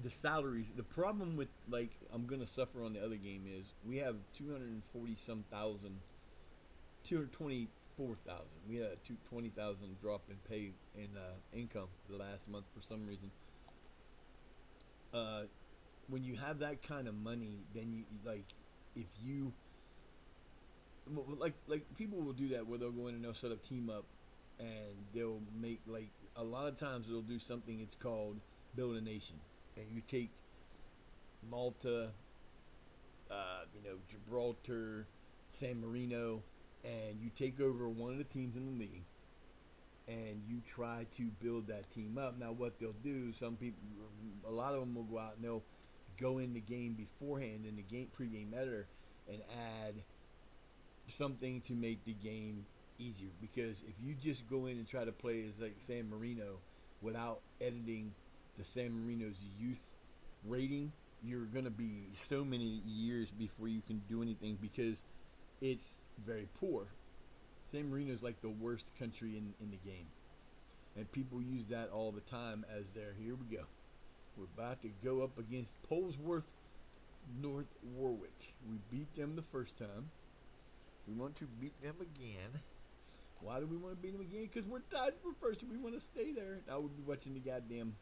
The salaries, the problem with, like, I'm going to suffer on the other game is we have 224,000. We had a 20,000 drop in pay in income the last month for some reason. When you have that kind of money, then you, like, if you, like people will do that where they'll go in and they'll set a team up and they'll make, like, a lot of times they'll do something, it's called Build a Nation. And you take Malta, Gibraltar, San Marino, and you take over one of the teams in the league, and you try to build that team up. Now, what they'll do, a lot of them will go out and they'll go in the game beforehand in the pregame editor and add something to make the game easier. Because if you just go in and try to play as like San Marino without editing the San Marino's youth rating, you're going to be so many years before you can do anything because it's very poor. San Marino's like the worst country in the game. And people use that all the time as their, here we go. We're about to go up against Polesworth North Warwick. We beat them the first time. We want to beat them again. Why do we want to beat them again? Because we're tied for first and we want to stay there. I would be watching the goddamn...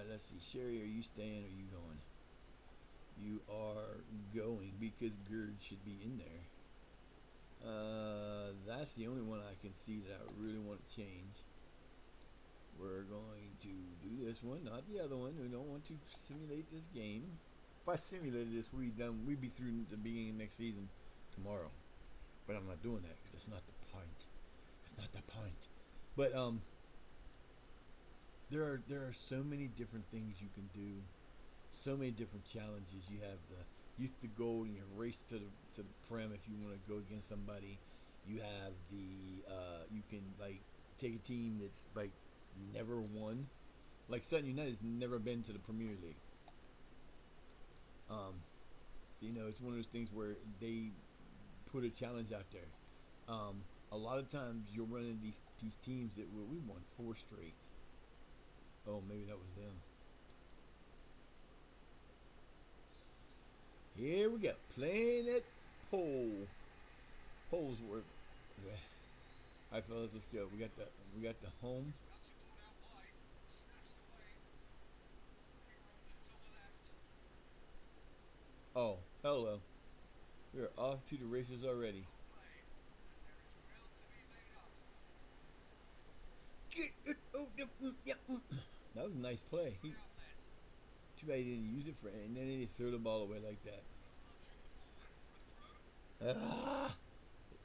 let's see. Sherry, are you staying or are you going? You are going because Gerd should be in there. That's the only one I can see that I really want to change. We're going to do this one, not the other one. We don't want to simulate this game. If I simulated this, we'd be through the beginning of next season tomorrow. But I'm not doing that because that's not the point. That's not the point. But there are so many different things you can do. So many different challenges. You have the youth to gold and you race to the prem if you want to go against somebody. You have the you can like take a team that's like never won, like Sutton United's never been to the Premier League. So, you know, it's one of those things where they put a challenge out there. A lot of times you're running these teams that we won 4 straight. Oh, maybe that was them. Here we go, playing at Polesworth. Okay. All right, fellas, let's go. We got the home. Hello. We are off to the races already. That was a nice play. Too bad he didn't use it for anything. And then he threw the ball away like that. It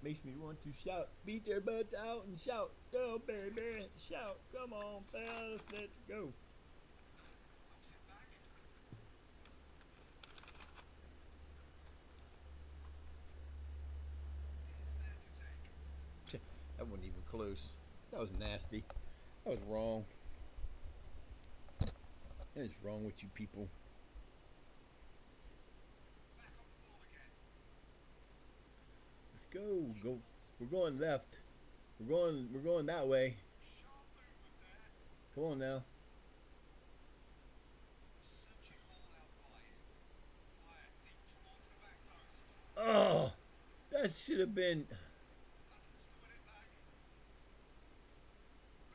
makes me want to shout. Beat their butts out and shout. Go, baby. Shout. Come on, fellas. Let's go. That wasn't even close. That was nasty. That was wrong. What is wrong with you people? Let's go. Go. We're going left. We're going that way. Come on now. Oh, that should have been.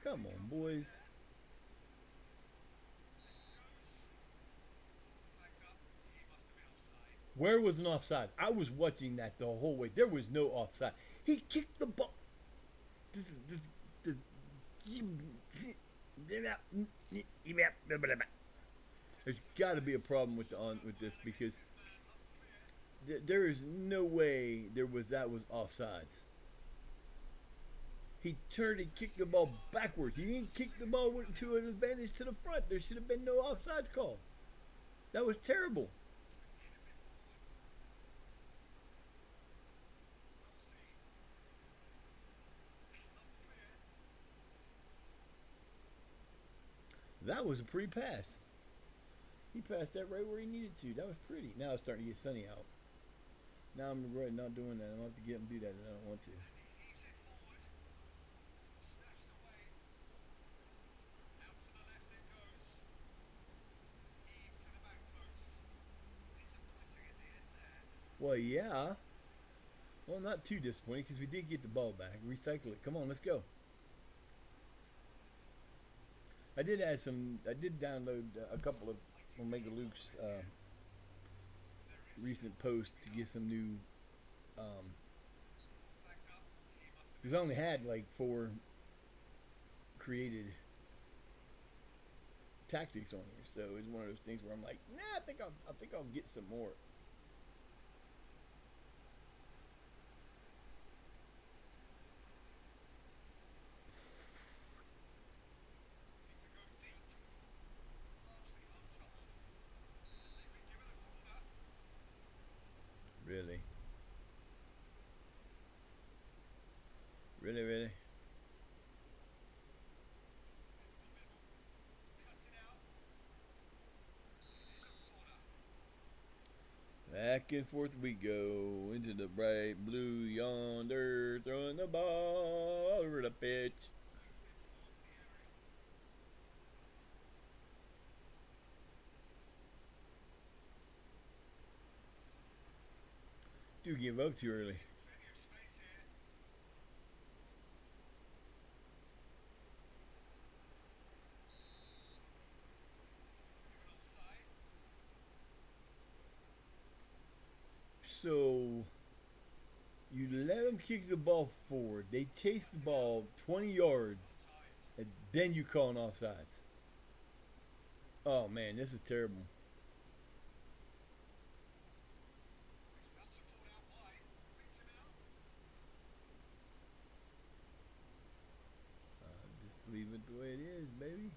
Come on, boys. Where was an offside? I was watching that the whole way. There was no offside. He kicked the ball. This. There's got to be a problem with this because there is no way that was offsides. He turned and kicked the ball backwards. He didn't kick the ball to an advantage to the front. There should have been no offsides call. That was terrible. That was a pretty pass. He passed that right where he needed to. That was pretty. Now it's starting to get sunny out. Now I'm regretting not doing that. I'm going to have to get him to do that, and I don't want to. Well, yeah. Well, not too disappointing because we did get the ball back. Recycle it. Come on, let's go. I did download a couple of Omega Luke's recent posts to get some new. Because I only had like 4 created tactics on here, so it's one of those things where I'm like, nah, I think I'll get some more. Really? Really? Back and forth we go into the bright blue yonder, throwing the ball over the pitch. Do give up too early. So you let them kick the ball forward. They chase the ball 20 yards, and then you call an offsides. Oh man, this is terrible. Just leave it the way it is, baby.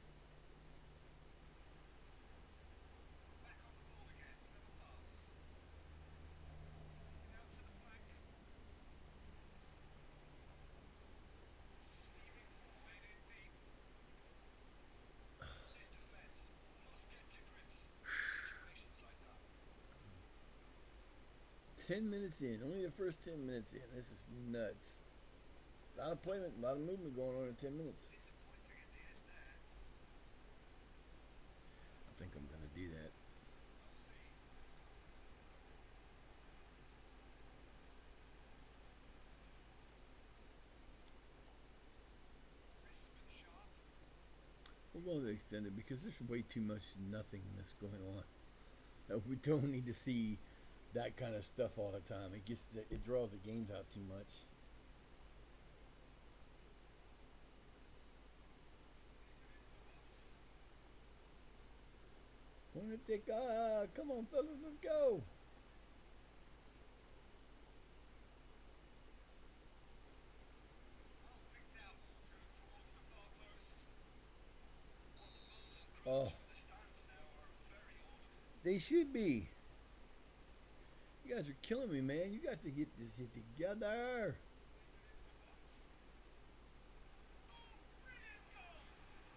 .10 minutes in, only the first 10 minutes in. This is nuts. A lot of playment, a lot of movement going on in 10 minutes. I think I'm going to do that. We're going to extend it because there's way too much nothingness going on. We don't need to see that kind of stuff all the time. It draws the games out too much. Wanna take come on fellas, let's go. Oh, they should be. You guys are killing me, man. You got to get this shit together.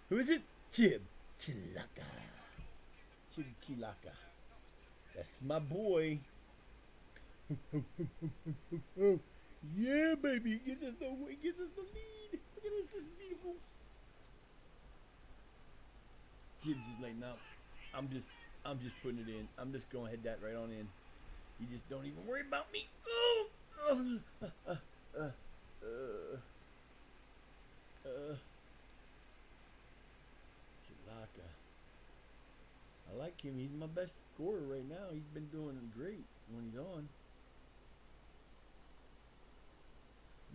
Who is it? Chilaka. Chilaka. That's my boy. Yeah, baby. It gives us the lead. Look at this. This is beautiful. Jib's just laying up. I'm just putting it in. I'm just going to head that right on in. You just don't even worry about me. Oh, Chilaka. I like him. He's my best scorer right now. He's been doing great when he's on.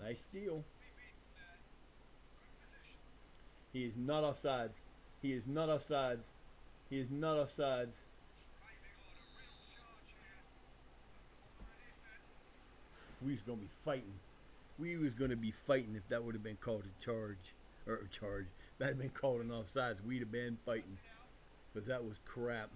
Nice steal. He is not offsides. He is not offsides. He is not offsides. We was gonna be fighting. We was gonna be fighting if that would have been called a charge or a charge. That had been called an offsides. We'd have been fighting because that was crap.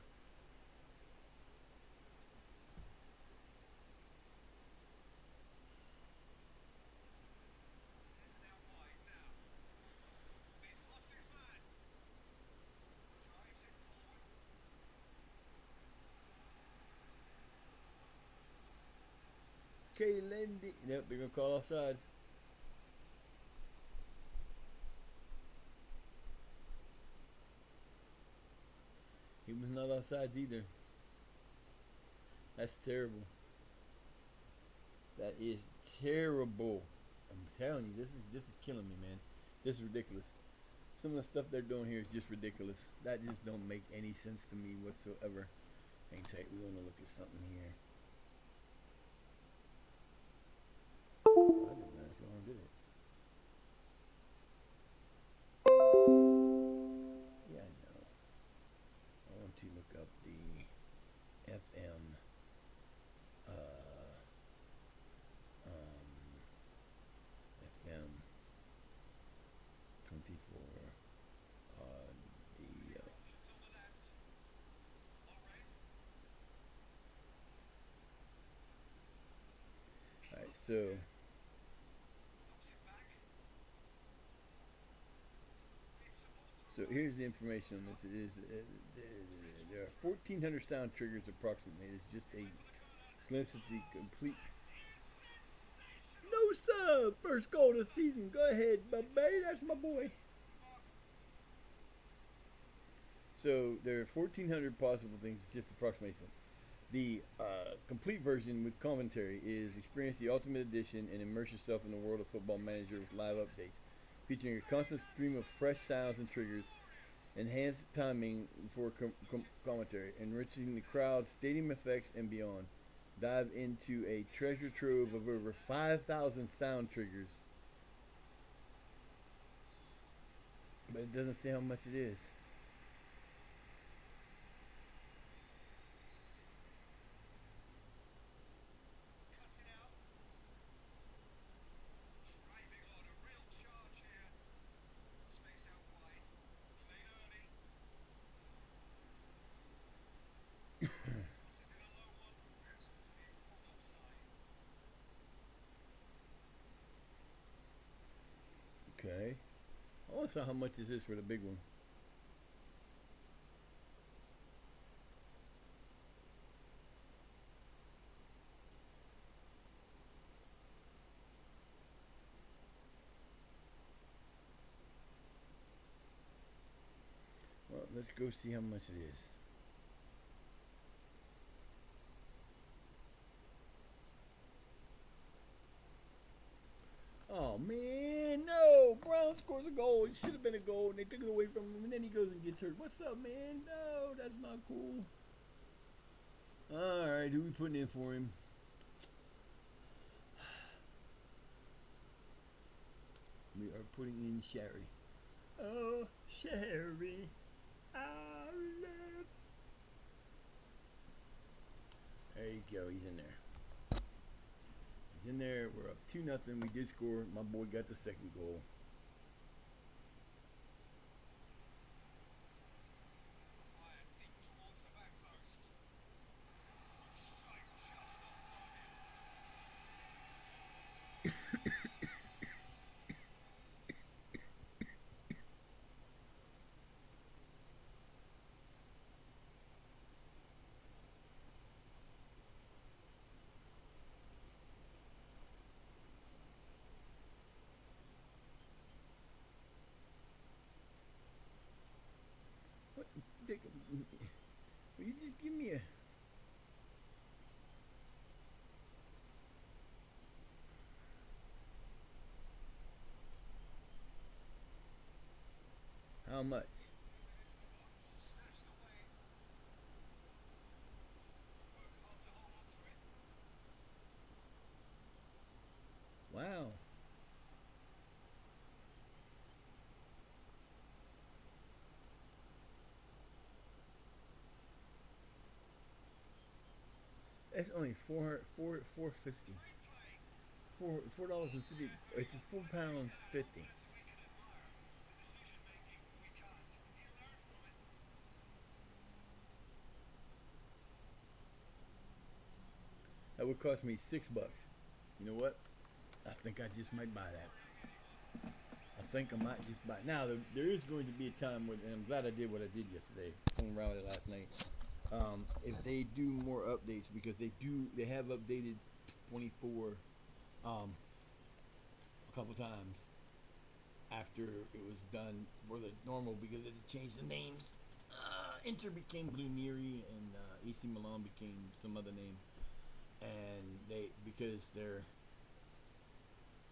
Kaylendi. Nope, they're gonna call offsides. He was not offsides either. That's terrible. That is terrible. I'm telling you, this is killing me, man. This is ridiculous. Some of the stuff they're doing here is just ridiculous. That just don't make any sense to me whatsoever. Hang tight, we want to look at something here. Oh, that didn't last long, did it? Yeah, I know. I want to look up the FM FM 24 audio. Alright, so here's the information on this. It is there are 1,400 sound triggers approximately. It's just a glimpse at the complete. No sir, first goal of the season. Go ahead, baby. That's my boy. So there are 1,400 possible things. It's just approximation. The complete version with commentary is experience the Ultimate Edition and immerse yourself in the world of Football Manager with live updates, featuring a constant stream of fresh sounds and triggers, enhanced timing for commentary, enriching the crowd, stadium effects, and beyond. Dive into a treasure trove of over 5,000 sound triggers. But it doesn't say how much it is. Okay. I want to know how much this is for the big one. Well, let's go see how much it is. Oh man, no! Brown scores a goal. It should have been a goal, and they took it away from him, and then he goes and gets hurt. What's up, man? No, that's not cool. Alright, who we putting in for him? We are putting in Sherry. Oh, Sherry. I love. There you go. He's in there. He's in there. We're up 2-0. We did score. My boy got the second goal. What? Will you just give me a... How much? Wow. That's only $4.50. $4.50. It's £4.50. That would cost me $6. You know what? I think I just might buy that. I think I might just buy it. Now there is going to be a time when, and I'm glad I did what I did yesterday, fooling around with it last night. If they do more updates, because they have updated 24 a couple times after it was done for the normal, because they changed the names. Inter became Blue Neri, and AC Milan became some other name, and because they're,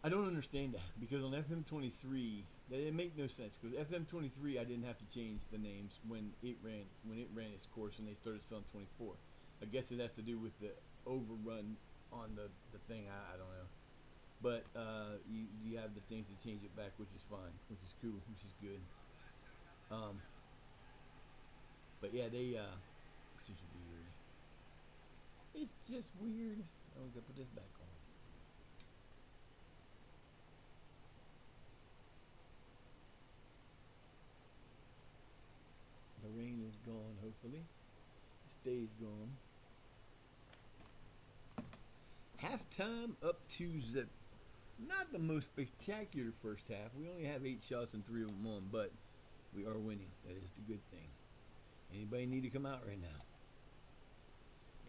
I don't understand that, because on FM23 that didn't make no sense, because FM23 I didn't have to change the names when it ran its course and they started selling 24. I guess it has to do with the overrun on the thing. I don't know, but you have the things to change it back, which is fine, which is cool, which is good. But yeah, it's just weird. It's just weird. I'm gonna put this back on. The rain is gone, hopefully. It stays gone. Halftime up to zip. Not the most spectacular first half. We only have 8 shots and 3 of them on, but we are winning. That is the good thing. Anybody need to come out right now?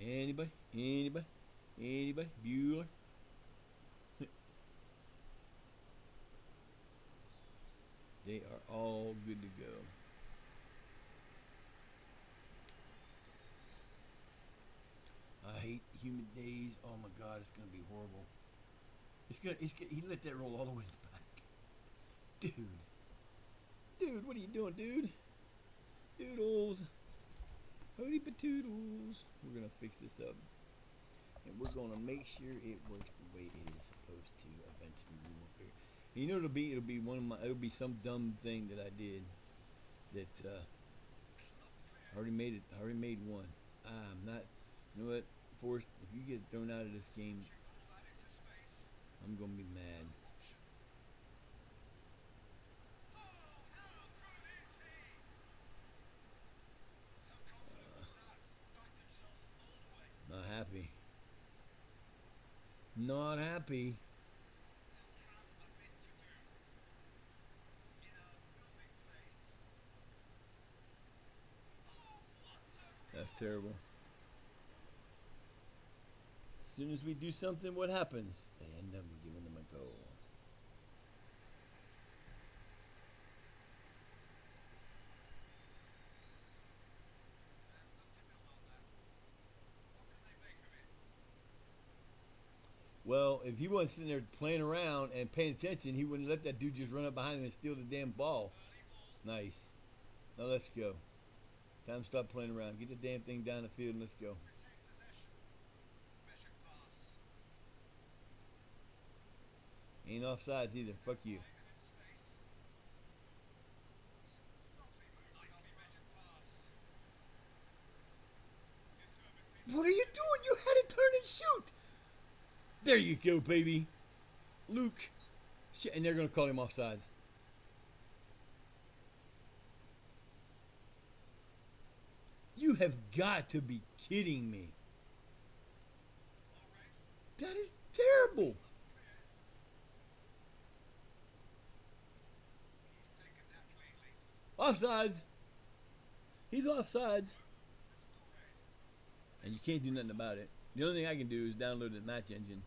Anybody? Anybody? Anybody? Bueller? They are all good to go. I hate humid days. Oh my God, it's gonna be horrible. He let that roll all the way to the back. Dude, what are you doing, dude? Doodles. Hody patoodles. We're gonna fix this up, and we're gonna make sure it works the way it is supposed to. Eventually, we will figure. And you know, it'll be some dumb thing that I did that I already made it. I already made one. I'm not. You know what, Forrest? If you get thrown out of this game, I'm gonna be mad. Not happy. Not happy. That's terrible. As soon as we do something, what happens? They end up giving them a goal. Well, if he wasn't sitting there playing around and paying attention, he wouldn't let that dude just run up behind him and steal the damn ball. Nice. Now let's go. Time to stop playing around. Get the damn thing down the field and let's go. Ain't offsides either. Fuck you. What are you doing? You had to turn and shoot. There you go, baby. Luke. Shit, and they're going to call him offsides. You have got to be kidding me. That is terrible. Offsides. He's offsides. And you can't do nothing about it. The only thing I can do is download the match engine.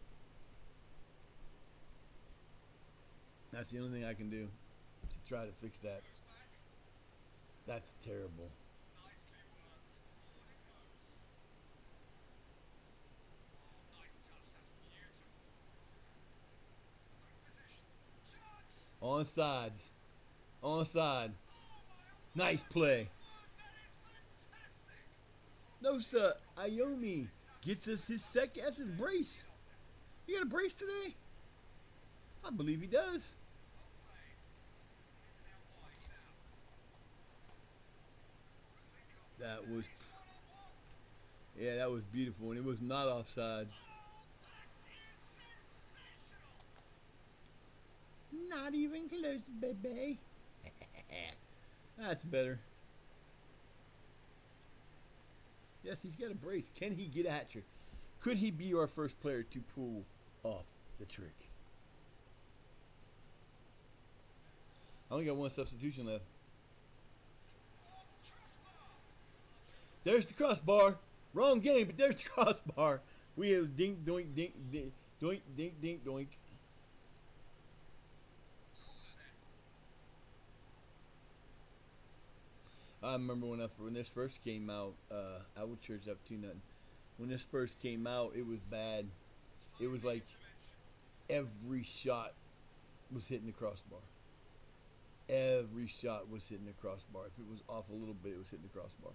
That's the only thing I can do to try to fix that. That's terrible. Onsides. Onside. Nice play. No, sir. Iomi gets us his second. That's his brace. You got a brace today? I believe he does. That was, yeah, that was beautiful, and it was not offsides. Not even close, baby. That's better. Yes, he's got a brace. Can he get a hat trick? Could he be our first player to pull off the trick? I only got one substitution left. There's the crossbar. Wrong game, but there's the crossbar. We have dink, doink, dink, dink, doink, dink, dink, doink. I remember when this first came out, I was church up 2-0. When this first came out, it was bad. It was like every shot was hitting the crossbar. Every shot was hitting the crossbar. If it was off a little bit, it was hitting the crossbar.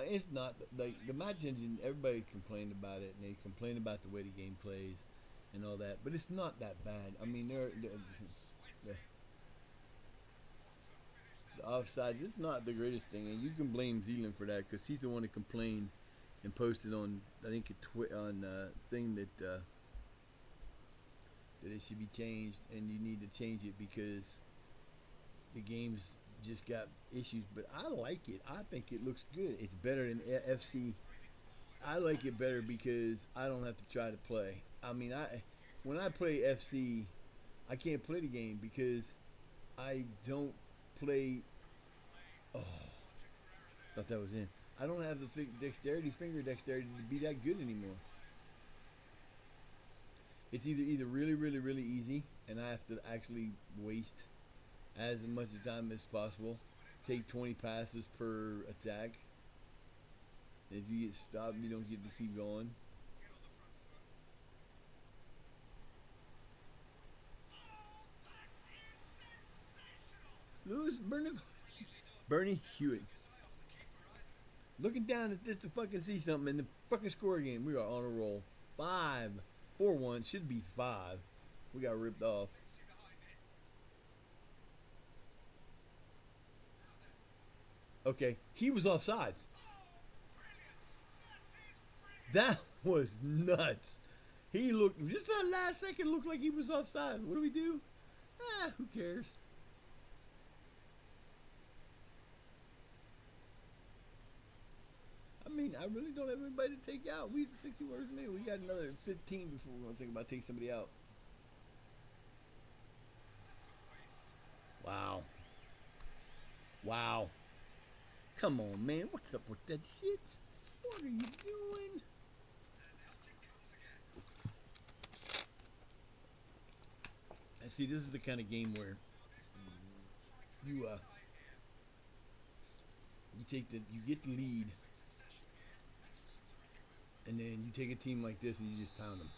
It's not like the match engine. Everybody complained about it, and they complain about the way the game plays and all that. But it's not that bad. I mean, the offsides. It's not the greatest thing, and you can blame Zealand for that because he's the one that complained and posted on I think on thing that that it should be changed, and you need to change it because the game's just got issues, but I like it. I think it looks good. It's better than FC. I like it better because I don't have to try to play. I mean, when I play FC, I can't play the game because I don't play. Oh, thought that was in. I don't have the finger dexterity to be that good anymore. It's either really, really, really easy, and I have to actually waste as much time as possible. Take 20 passes per attack. If you get stopped, you don't get to keep going. Lewis Bernie Hewitt. Looking down at this to fucking see something in the fucking score game. We are on a roll. 4-1. Should be 5. We got ripped off. Okay, he was offsides. That was nuts. He looked, just that last second looked like he was offside. What do we do? Who cares? I mean, I really don't have anybody to take out. We used 60 words in there. We got another 15 before we're going to think about taking somebody out. Wow. Wow. Come on, man. What's up with that shit? What are you doing? And see, this is the kind of game where you you get the lead, And then you take a team like this and you just pound them.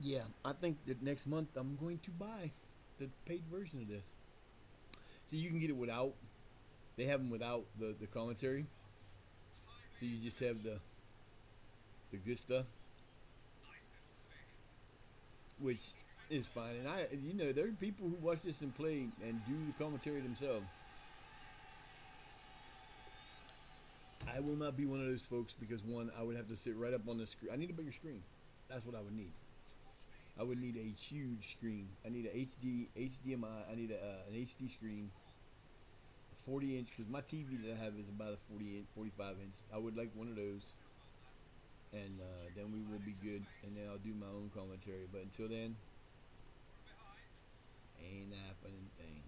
Yeah, I think that next month I'm going to buy the paid version of this. So you can get it without. They have them without the commentary. So you just have the good stuff, which is fine. And there are people who watch this and play and do the commentary themselves. I will not be one of those folks because one, I would have to sit right up on the screen. I need a bigger screen. That's what I would need. I would need a huge screen. I need a HDMI. I need an HD screen, 40 inch, because my TV that I have is about a 48, 45 inch. I would like one of those, and then we will be good. And then I'll do my own commentary. But until then, ain't happening thing.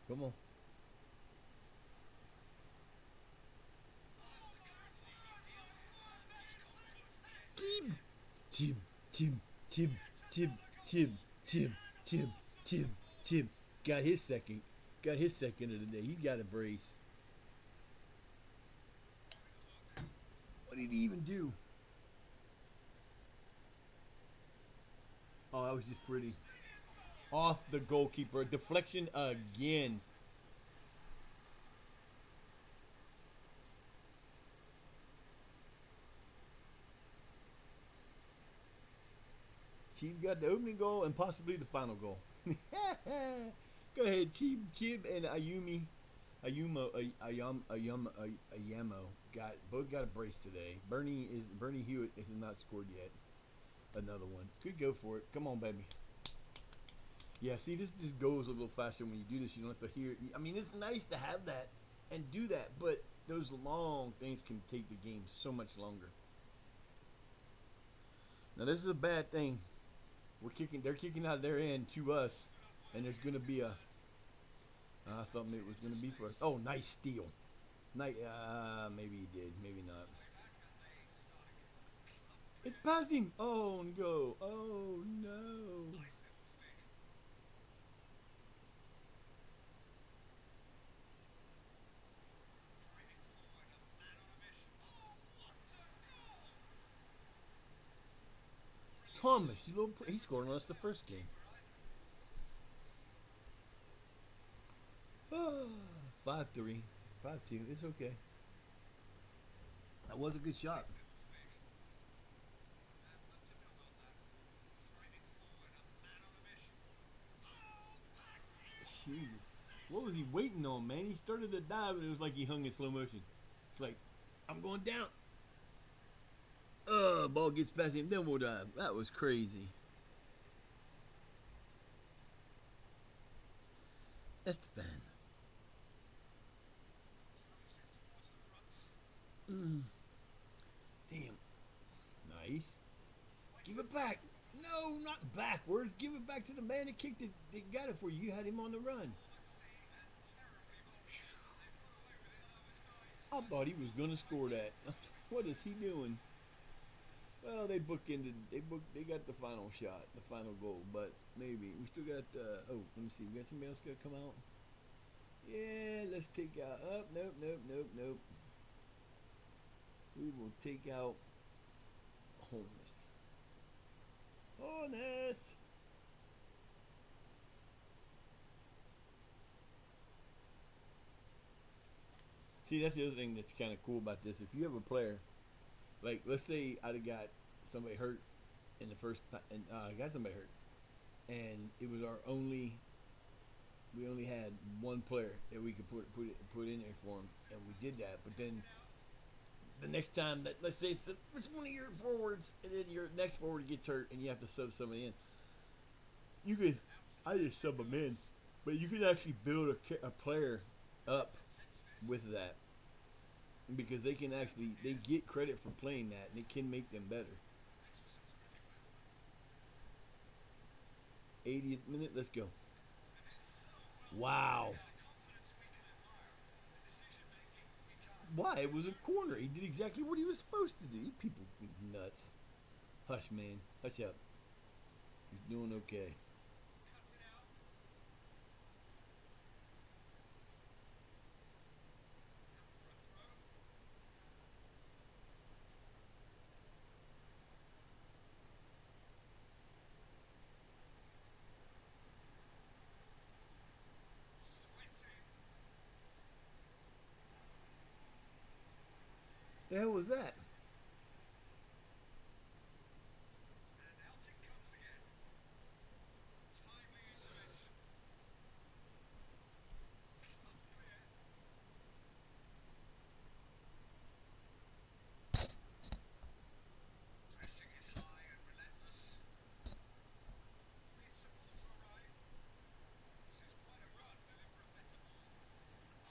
Come on. Chib, chib, chib, chib, chib, chib, chib, chib, chib, chib. Got his second. Got his second of the day. He got a brace. What did he even do? Oh, that was just pretty. Off the goalkeeper. Deflection again. Chief got the opening goal and possibly the final goal. Go ahead, Chief. Chib and Ayamo both got a brace today. Bernie Hewitt has not scored yet. Another one. Could go for it. Come on, baby. Yeah, see, this just goes a little faster when you do this. You don't have to hear it. I mean, it's nice to have that and do that, but those long things can take the game so much longer. Now, this is a bad thing. They're kicking out their end to us, and there's going to be a. I thought maybe it was going to be for us. Oh, nice steal. Maybe he did, maybe not. It's past him. Oh, no. Oh, no. Thomas, he scored on us the first game. 5-3, 5-2. It's okay. That was a good shot. Jesus, what was he waiting on, man? He started to dive, and it was like he hung in slow motion. It's like, I'm going down. Ball gets past him, then we'll dive. That was crazy. Estefan. Mm. Damn. Nice. Give it back. No, not backwards. Give it back to the man that kicked it. They got it for you. You had him on the run. I thought he was gonna score that. What is he doing? Well, they got the final shot, the final goal, but maybe we still got. Let me see. We got somebody else gonna come out. Yeah, let's take out. Oh, nope. We will take out Holness. Holness. See, that's the other thing that's kind of cool about this. If you have a player, like let's say I'd have got somebody hurt in the first, and I got somebody hurt, and it was our only. We only had one player that we could put in there for him, and we did that. But then the next time that let's say it's one of your forwards, and then your next forward gets hurt, and you have to sub somebody in. You could, I just sub them in, but you could actually build a player up with that because they get credit for playing that, and it can make them better. 80th minute. Let's go. Wow. Why? It was a corner. He did exactly what he was supposed to do. You people nuts. Hush, man. Hush up. He's doing okay. The hell was that?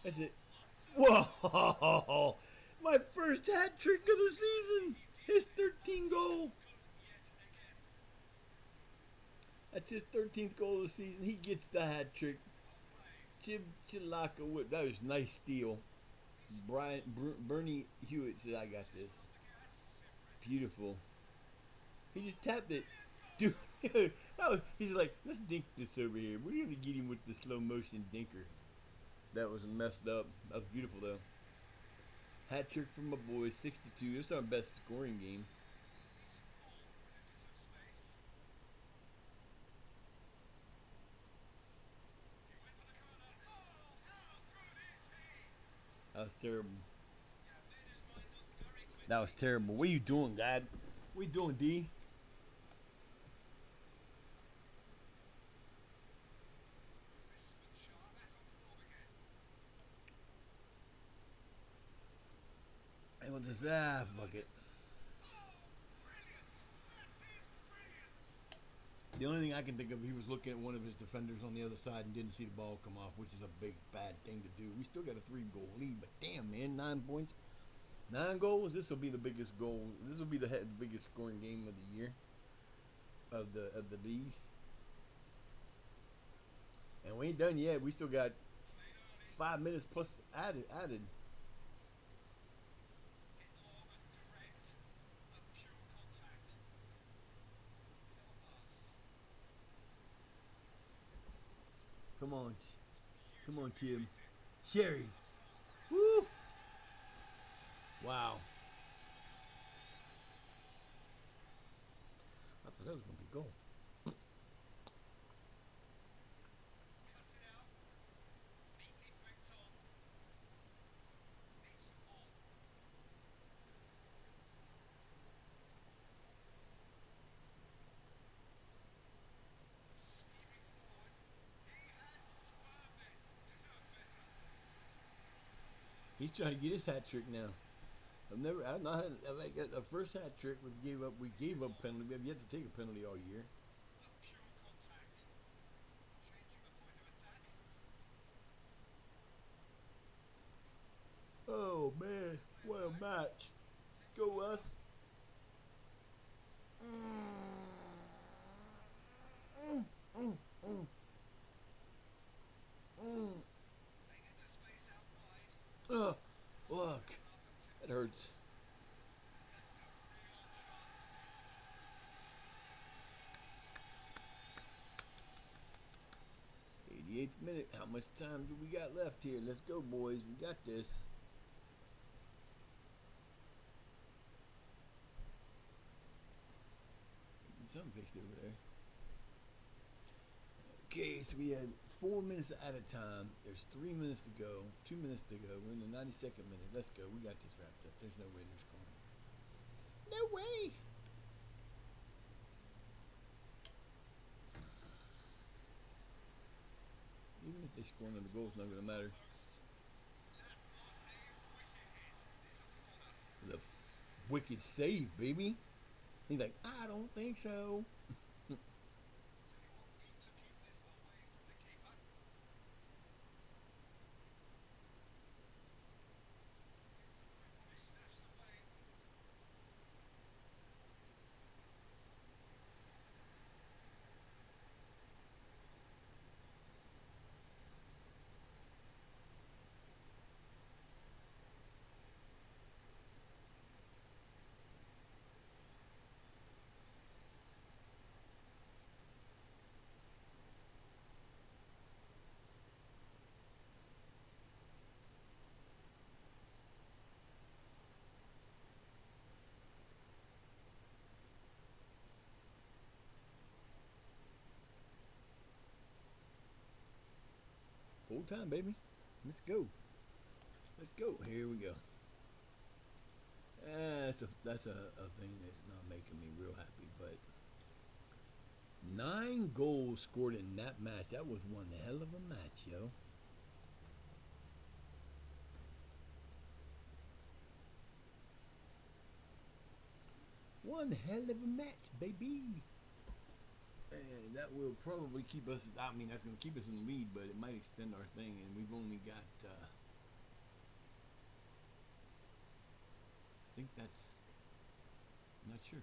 That's it. Whoa! My first hat trick of the season. His 13th goal. That's his 13th goal of the season. He gets the hat trick. Chilaka whip. That was a nice steal. Bernie Hewitt said, "I got this." Beautiful. He just tapped it. Dude, he's like, let's dink this over here. We're going to get him with the slow motion dinker. That was messed up. That was beautiful, though. Hat trick from my boys, 62. This is our best scoring game. That was terrible. That was terrible. What are you doing, God? What are you doing, D? It was just, fuck it. The only thing I can think of, he was looking at one of his defenders on the other side and didn't see the ball come off, which is a big, bad thing to do. We still got a 3-goal lead, but damn, man, 9 points. 9 goals. This will be the biggest goal. This will be the biggest scoring game of the year, of the league. And we ain't done yet. We still got 5 minutes plus added. Come on, Tim. Sherry. Woo! Wow. I thought that was gonna be a goal. He's trying to get his hat trick now. I've not had. I got the first hat trick. We gave up penalty. We have yet to take a penalty all year. Oh man, what a match! Go us! Look, that hurts. 88th minute. How much time do we got left here? Let's go, boys. We got this. Something fixed over there. Okay, so we had 4 minutes at a time. There's 3 minutes to go. 2 minutes to go. We're in the 92nd minute. Let's go. We got this wrapped up. There's no way they're scoring. No way. Even if they score another goal, it's not going to matter. The wicked save, baby. He's like, I don't think so. Full time, baby. Let's go. Let's go. Here we go. That's a thing that's not making me real happy, but 9 goals scored in that match. That was one hell of a match, yo. One hell of a match, baby. And that will probably keep us, I mean, that's going to keep us in the lead, but it might extend our thing, and we've only got, I think that's, I'm not sure.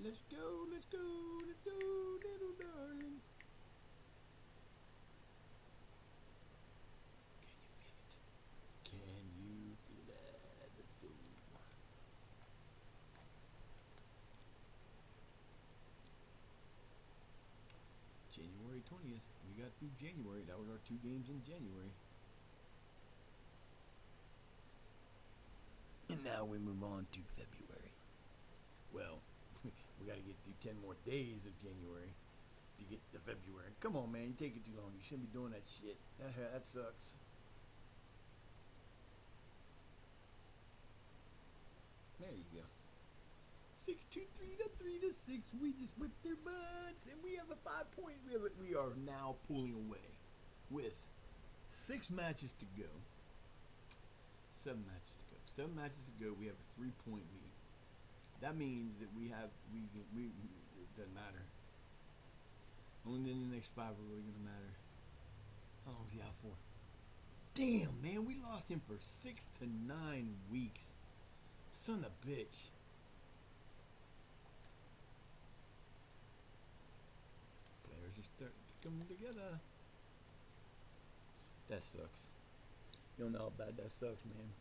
Let's go, let's go, let's go, little darling. Can you feel it? Let's go. January 20th. We got through January. That was our 2 games in January. And now we move on to February. Well, we got to get through 10 more days of January to get to February. Come on, man. You take it too long. You shouldn't be doing that shit. That sucks. There you go. 6-2-3 to 3-6. We just whipped their butts, and we have a 5-point. We are now pulling away with 6 matches to go. 7 matches to go. 7 matches to go. We have a 3-point lead. That means that we it doesn't matter. Only in the next 5 are really gonna matter. How long is he out for? Damn, man, we lost him for 6 to 9 weeks. Son of a bitch. Players are starting to come together. That sucks. You don't know how bad that sucks, man.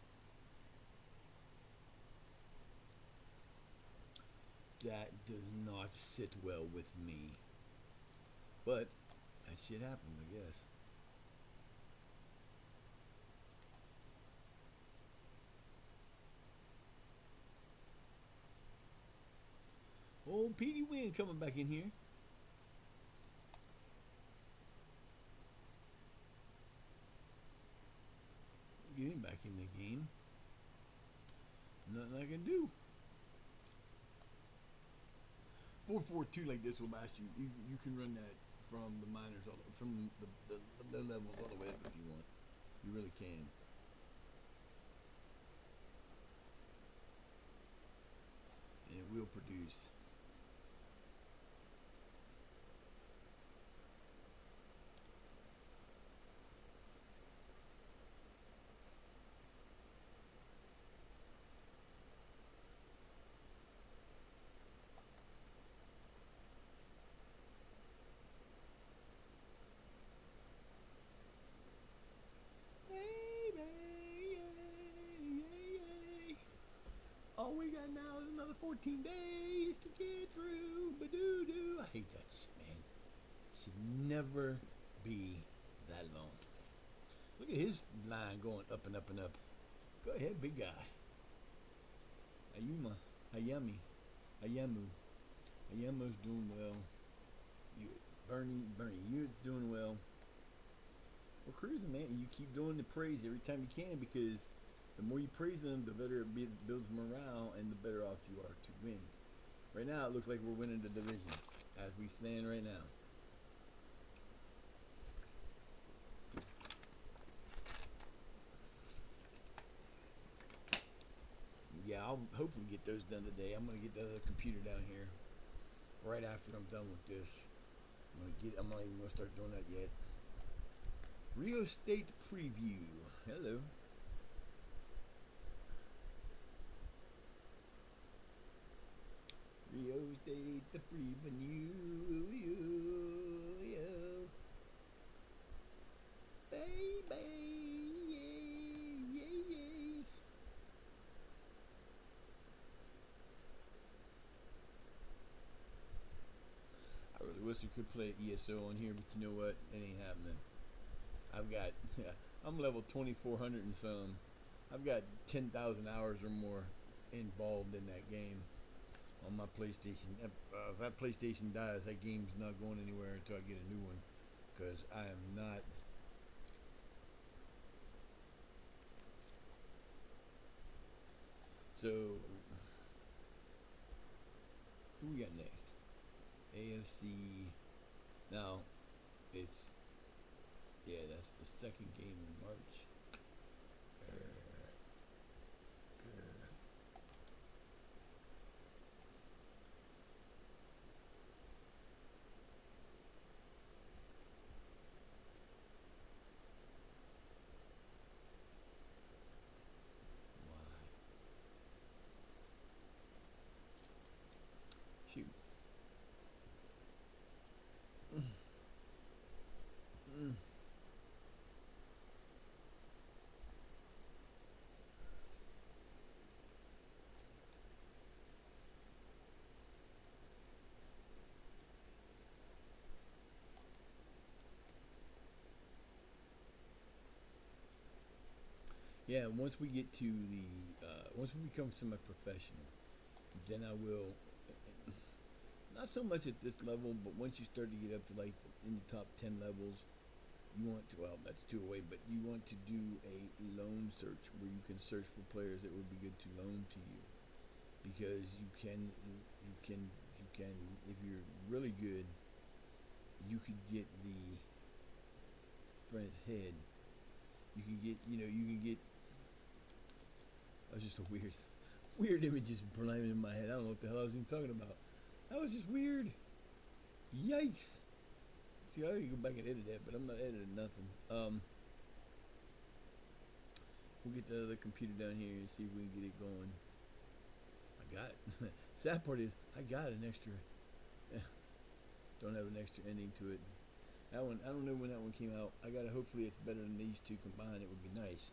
That does not sit well with me. But that shit happened, I guess. Old Petey Wynn coming back in here. Get him back in the game. Nothing I can do. 4-4-2 like this will last you. You can run that from the minors, from the levels all the way up if you want. You really can. And it will produce. All we got now is another 14 days to get through. Ba-doo-doo. I hate that shit, man. Should never be that long. Look at his line going up and up and up. Go ahead, big guy. Ayamu's doing well. Bernie, you're doing well. We're cruising, man. You keep doing the praise every time you can, because the more you praise them, the better it builds morale, and the better off you are to win. Right now, it looks like we're winning the division as we stand right now. Yeah, I'll hopefully get those done today. I'm gonna get the computer down here right after I'm done with this. I'm not even gonna start doing that yet. Rio State preview. Hello. Rio State the preview. Baby. Yeah. I really wish we could play ESO on here, but you know what? It ain't happening. I'm level 2400 and some. I've got 10,000 hours or more involved in that game on my PlayStation. If that PlayStation dies, that game's not going anywhere until I get a new one, because I am not So, who we got next? AFC. Now, it's, yeah, that's the second game in March. Shoot. Yeah, once we get to the, once we become semi-professional, then I will, not so much at this level, but once you start to get up to like in the top 10 levels, you want to, well, that's two away, but you want to do a loan search where you can search for players that would be good to loan to you. Because if you're really good, you could get the friend's head. You can get, that was just a weird image just playing in my head. I don't know what the hell I was even talking about. That was just weird. Yikes. See, I can go back and edit that, but I'm not editing nothing. We'll get the other computer down here and see if we can get it going. I got it. Sad part is, I got an extra. Don't have an extra ending to it. That one, I don't know when that one came out. I got it. Hopefully, it's better than these two combined. It would be nice.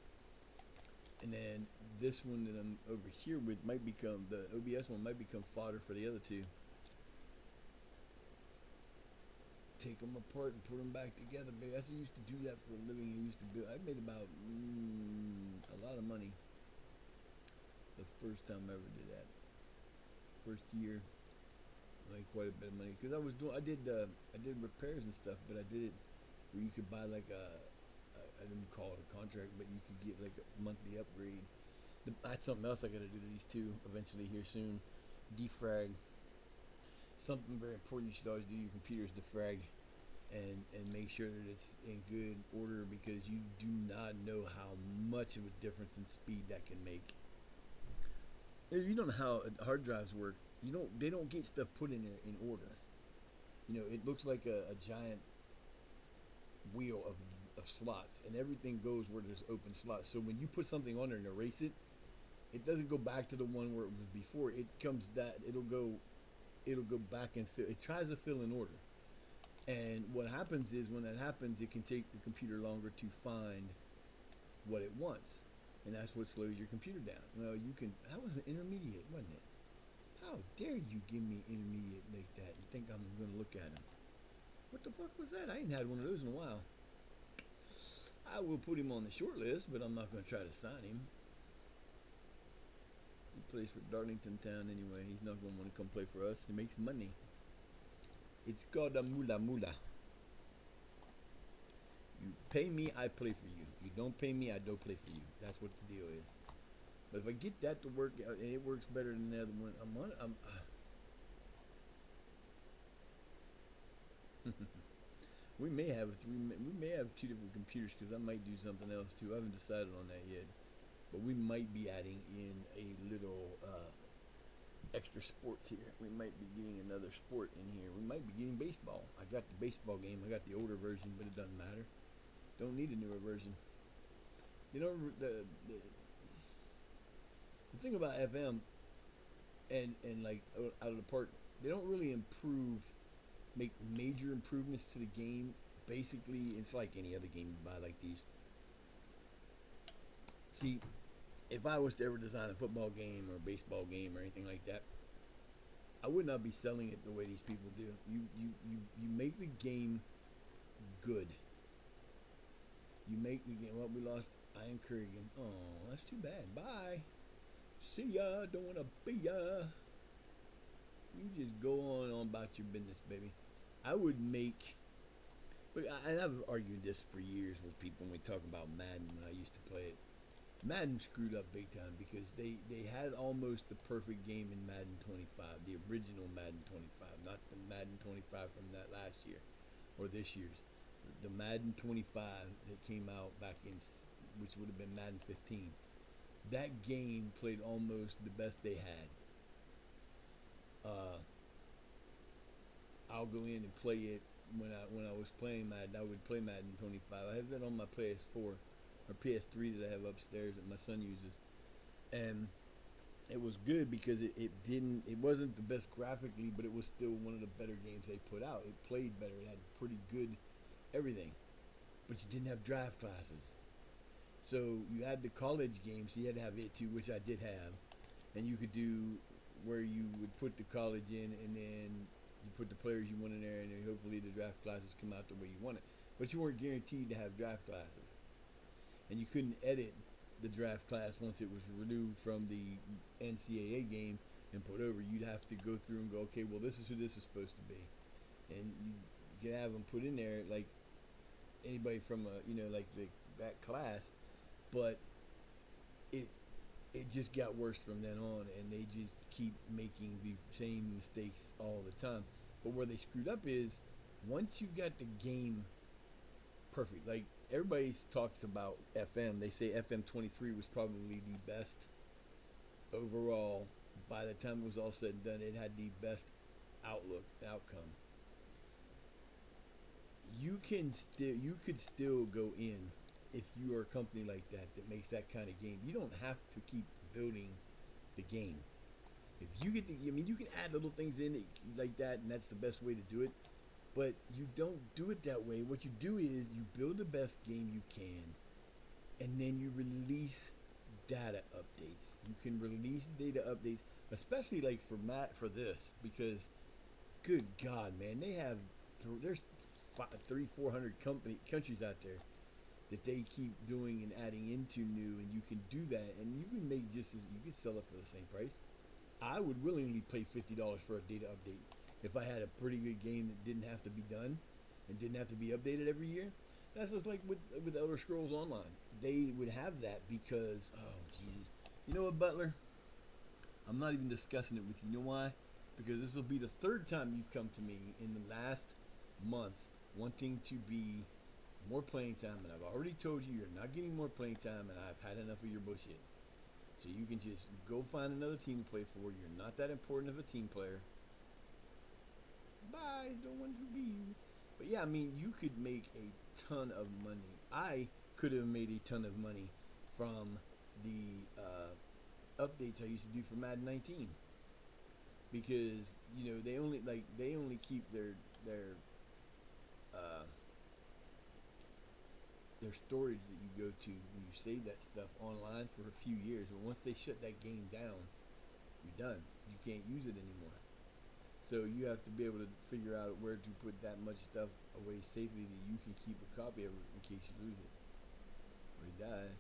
And then this one that I'm over here with might become, the OBS one might become fodder for the other two. Take them apart and put them back together, baby. That's what I used to do that for a living. I used to do. I made about a lot of money the first time I ever did that. First year, like quite a bit of money because I did repairs and stuff, but I did it where you could buy like I didn't call it a contract, but you could get like a monthly upgrade. That's something else I got to do to these two eventually here soon. Defrag. Something very important you should always do to your computer is defrag and make sure that it's in good order because you do not know how much of a difference in speed that can make. You don't know how hard drives work. They don't get stuff put in there in order. It looks like a giant wheel of slots, and everything goes where there's open slots. So when you put something on there and erase it, it doesn't go back to the one where it was before. It'll go back and fill. It tries to fill in order. And what happens is when that happens, it can take the computer longer to find what it wants. And that's what slows your computer down. Well, that was an intermediate, wasn't it? How dare you give me intermediate like that? You think I'm going to look at him? What the fuck was that? I ain't had one of those in a while. I will put him on the short list, but I'm not going to try to sign him. He plays for Darlington Town anyway. He's not going to want to come play for us. He makes money. It's called a mula mula. You pay me, I play for you. You don't pay me, I don't play for you. That's what the deal is. But if I get that to work out, and it works better than the other one, we may have two different computers because I might do something else too. I haven't decided on that yet. But we might be adding in a little extra sports here. We might be getting another sport in here. We might be getting baseball. I got the baseball game. I got the older version, but it doesn't matter. Don't need a newer version. The thing about FM and like out of the park, they don't really make major improvements to the game. Basically, it's like any other game you buy like these. See, if I was to ever design a football game or a baseball game or anything like that, I would not be selling it the way these people do. You make the game good. You make the game. Well, we lost Ian Kerrigan. Oh, that's too bad. Bye. See ya. Don't want to be ya. You just go on about your business, baby. I would make... But I've argued this for years with people when we talk about Madden when I used to play it. Madden screwed up big time because they had almost the perfect game in Madden 25, the original Madden 25, not the Madden 25 from that last year or this year's. The Madden 25 that came out back in, which would have been Madden 15. That game played almost the best they had. I'll go in and play it when I was playing Madden. I would play Madden 25. I have that on my PS4 or PS3 that I have upstairs that my son uses, and it was good because it wasn't the best graphically, but it was still one of the better games they put out. It played better. It had pretty good everything, but you didn't have draft classes. So you had the college games, so you had to have it too, which I did have, and you could do where you would put the college in, and then you put the players you want in there, and then hopefully the draft classes come out the way you want it. But you weren't guaranteed to have draft classes, and you couldn't edit the draft class once it was removed from the NCAA game and put over. You'd have to go through and go, okay, well, this is who this is supposed to be, and you could have them put in there like anybody from like that class, but it just got worse from then on, and they just keep making the same mistakes all the time. But where they screwed up is once you got the game perfect, like everybody talks about FM, they say FM 23 was probably the best overall. By the time it was all said and done, it had the best outcome. You could still go in if you are a company like that makes that kind of game. You don't have to keep building the game. If you get you can add little things in it like that, and that's the best way to do it. But you don't do it that way. What you do is you build the best game you can, and then you release data updates. You can release data updates, especially like for this, because good God, man, they have there's 300-400 countries out there that they keep doing and adding into new, and you can do that, and you can make you can sell it for the same price. I would willingly pay $50 for a data update if I had a pretty good game that didn't have to be done and didn't have to be updated every year. That's just like with Elder Scrolls Online. They would have that because, oh Jesus, you know what, Butler? I'm not even discussing it with you. You know why? Because this will be the third time you've come to me in the last month wanting to be more playing time, and I've already told you you're not getting more playing time, and I've had enough of your bullshit. So you can just go find another team to play for. You're not that important of a team player. Bye, don't want to be you. But yeah, I mean, you could make a ton of money. I could have made a ton of money from the updates I used to do for Madden 19, because they only keep their storage that you go to when you save that stuff online for a few years. But once they shut that game down, you're done. You can't use it anymore. So you have to be able to figure out where to put that much stuff away safely that you can keep a copy of it in case you lose it or you die.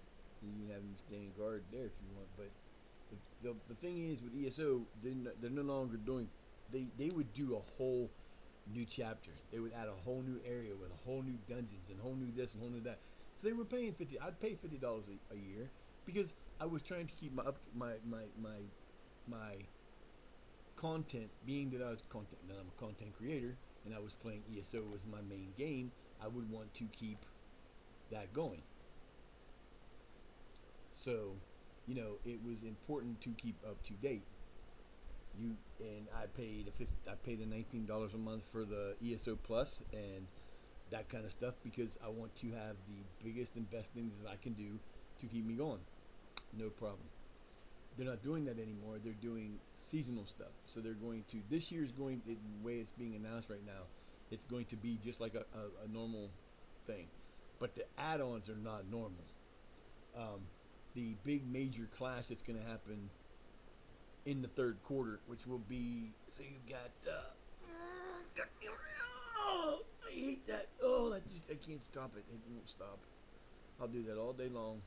You can have them stand guard there if you want. But the thing is with ESO, they're no longer doing. They would do a whole new chapter. They would add a whole new area with a whole new dungeons and whole new this and whole new that. So they were paying I'd pay $50 a year because I was trying to keep my content, being that I'm a content creator and I was playing ESO as my main game. I would want to keep that going. So, it was important to keep up to date. I pay the $19 a month for the ESO Plus and that kind of stuff because I want to have the biggest and best things that I can do to keep me going. No problem. They're not doing that anymore. They're doing seasonal stuff. So they're going to, this year's going, the way it's being announced right now, it's going to be just like a normal thing. But the add-ons are not normal. The big major clash that's going to happen in the third quarter, which will be, so you've got, I hate that. Oh, I can't stop it. It won't stop. I'll do that all day long.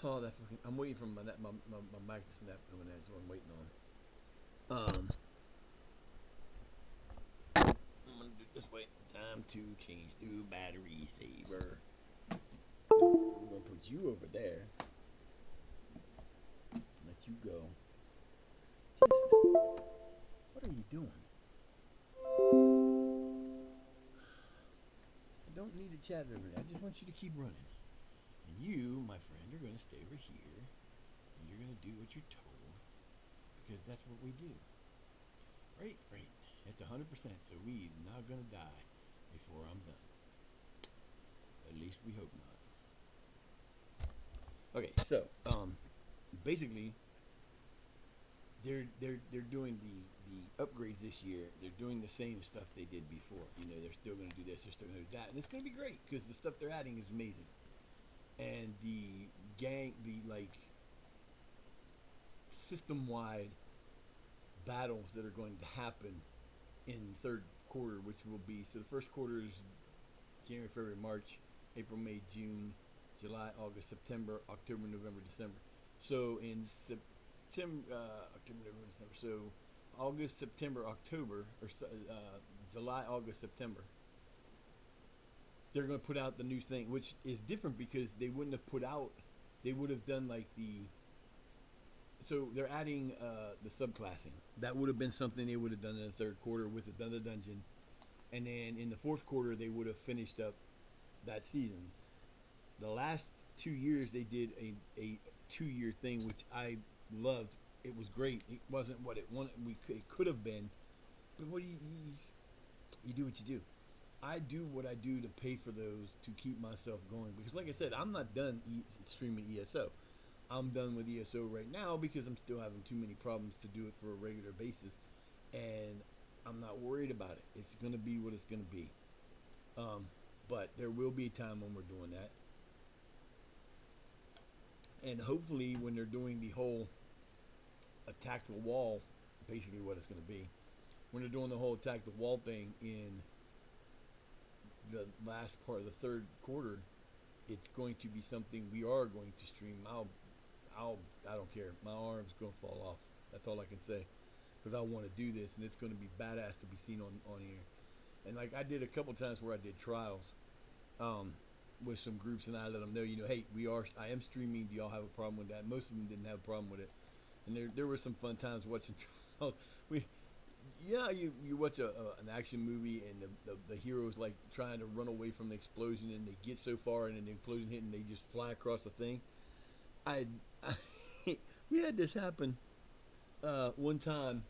Oh, that fucking, I'm waiting for my mic to snap doing that. That's what I'm waiting on. I'm gonna do it this way. Time to change to battery saver. Nope. We're gonna put you over there. Let you go. Just, what are you doing? I don't need to chat over there. I just want you to keep running. And you, my friend, are going to stay over here. And you're going to do what you're told. Because that's what we do. Right? Right. It's 100%. So we're not going to die before I'm done. At least we hope not. Okay, so basically they're doing the upgrades this year. They're doing the same stuff they did before. You know, they're still going to do this. They're still going to do that, and it's going to be great because the stuff they're adding is amazing. And the like system-wide battles that are going to happen in third quarter, which will be, so the first quarter is January, February, March, April, May, June, July, August, September, October, November, December. So in September, October, November, December. So August, September, October, or July, August, September. They're going to put out the new thing, which is different because they wouldn't have put out. They would have done like so they're adding the subclassing. That would have been something they would have done in the third quarter with another dungeon, and then in the fourth quarter they would have finished up that season. The last 2 years they did a 2-year thing, which I loved. It was great. It wasn't what it wanted. It could have been, but what do you do what you do. I do what I do to pay for those to keep myself going because, like I said, I'm not done streaming ESO. I'm done with ESO right now because I'm still having too many problems to do it for a regular basis, and I'm not worried about it. It's going to be what it's going to be. But there will be a time when we're doing that. And hopefully when they're doing the whole attack the wall, basically what it's going to be, when they're doing the whole attack the wall thing in the last part of the third quarter, it's going to be something we are going to stream. I don't care. My arm's going to fall off. That's all I can say. Because I want to do this, and it's going to be badass to be seen on here. And like I did a couple times where I did trials with some groups, and I let them know, hey, I am streaming. Do y'all have a problem with that? Most of them didn't have a problem with it. And there were some fun times watching trials. You watch an action movie, and the hero's like trying to run away from the explosion, and they get so far, and then the explosion hit, and they just fly across the thing. We had this happen one time.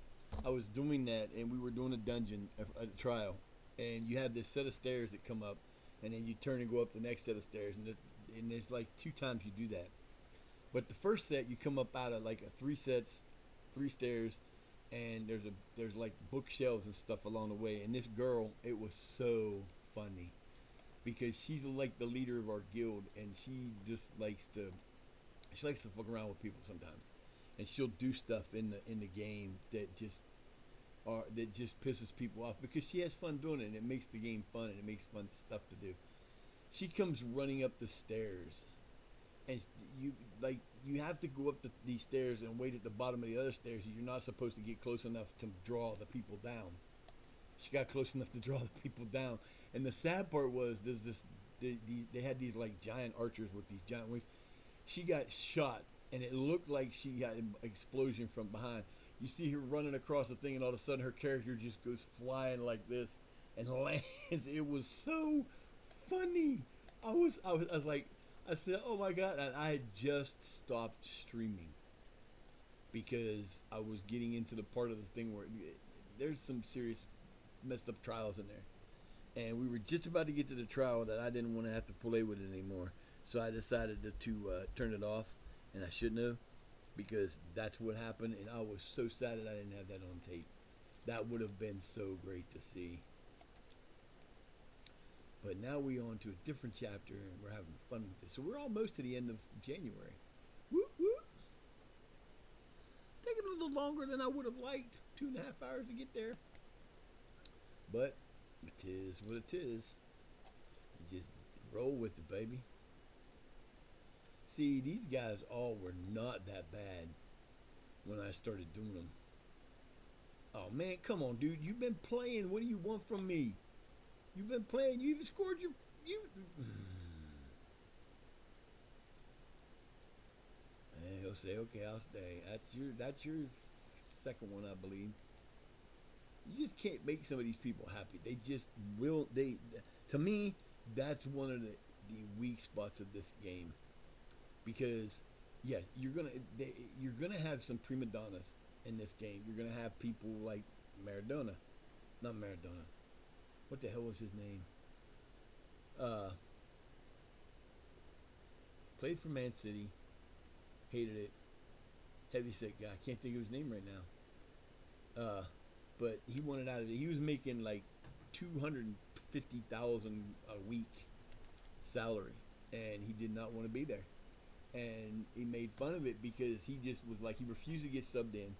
I was doing that, and we were doing a dungeon, a trial, and you have this set of stairs that come up, and then you turn and go up the next set of stairs, and there's like 2 times you do that. But the first set, you come up out of like 3 stairs, and there's like bookshelves and stuff along the way. And this girl, it was so funny because she's like the leader of our guild, and she likes to fuck around with people sometimes, and she'll do stuff in the game that just pisses people off because she has fun doing it, and it makes the game fun, and it makes fun stuff to do. She comes running up the stairs, and you have to go up these stairs and wait at the bottom of the other stairs. You're not supposed to get close enough to draw the people down. She got close enough to draw the people down, and the sad part was they had these like giant archers with these giant wings. She got shot, and it looked like she got an explosion from behind. You see her running across the thing, and all of a sudden her character just goes flying like this and lands. It was so funny. I was like, I said, oh my God. And I had just stopped streaming because I was getting into the part of the thing where there's some serious messed up trials in there. And we were just about to get to the trial that I didn't want to have to play with it anymore. So I decided to turn it off, and I shouldn't have, because that's what happened, and I was so sad that I didn't have that on tape. That would have been so great to see. But now we're on to a different chapter, and we're having fun with this. So we're almost to the end of January. Whoop, whoop. Taking a little longer than I would have liked. 2.5 hours to get there. But it is what it is. You just roll with it, baby. See, these guys all were not that bad when I started doing them. Oh, man, come on, dude. You've been playing. What do you want from me? You've been playing. You even scored your... they'll say, okay, I'll stay. That's your second one, I believe. You just can't make some of these people happy. They just will. To me, that's one of the weak spots of this game because yes, you're gonna have some prima donnas in this game. You're gonna have people like Maradona, not Maradona. What the hell was his name? Uh, Played for Man City, hated it. Heavyset guy. I can't think of his name right now. But he wanted out of it. He was making like 250,000 a week salary, and he did not want to be there. And he made fun of it because he just was like he refused to get subbed in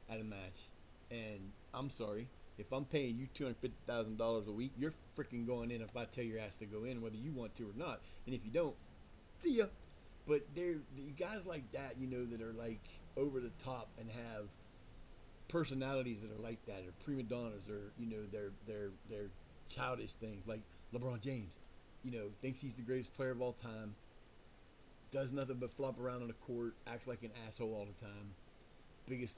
at a match. And I'm sorry, if I'm paying you $250,000 a week, you're freaking going in if I tell your ass to go in, whether you want to or not. And if you don't, see ya. But they're guys like that, that are like over the top and have personalities that are like that, or prima donnas, or they're childish things like LeBron James. Thinks he's the greatest player of all time. Does nothing but flop around on the court, acts like an asshole all the time. Biggest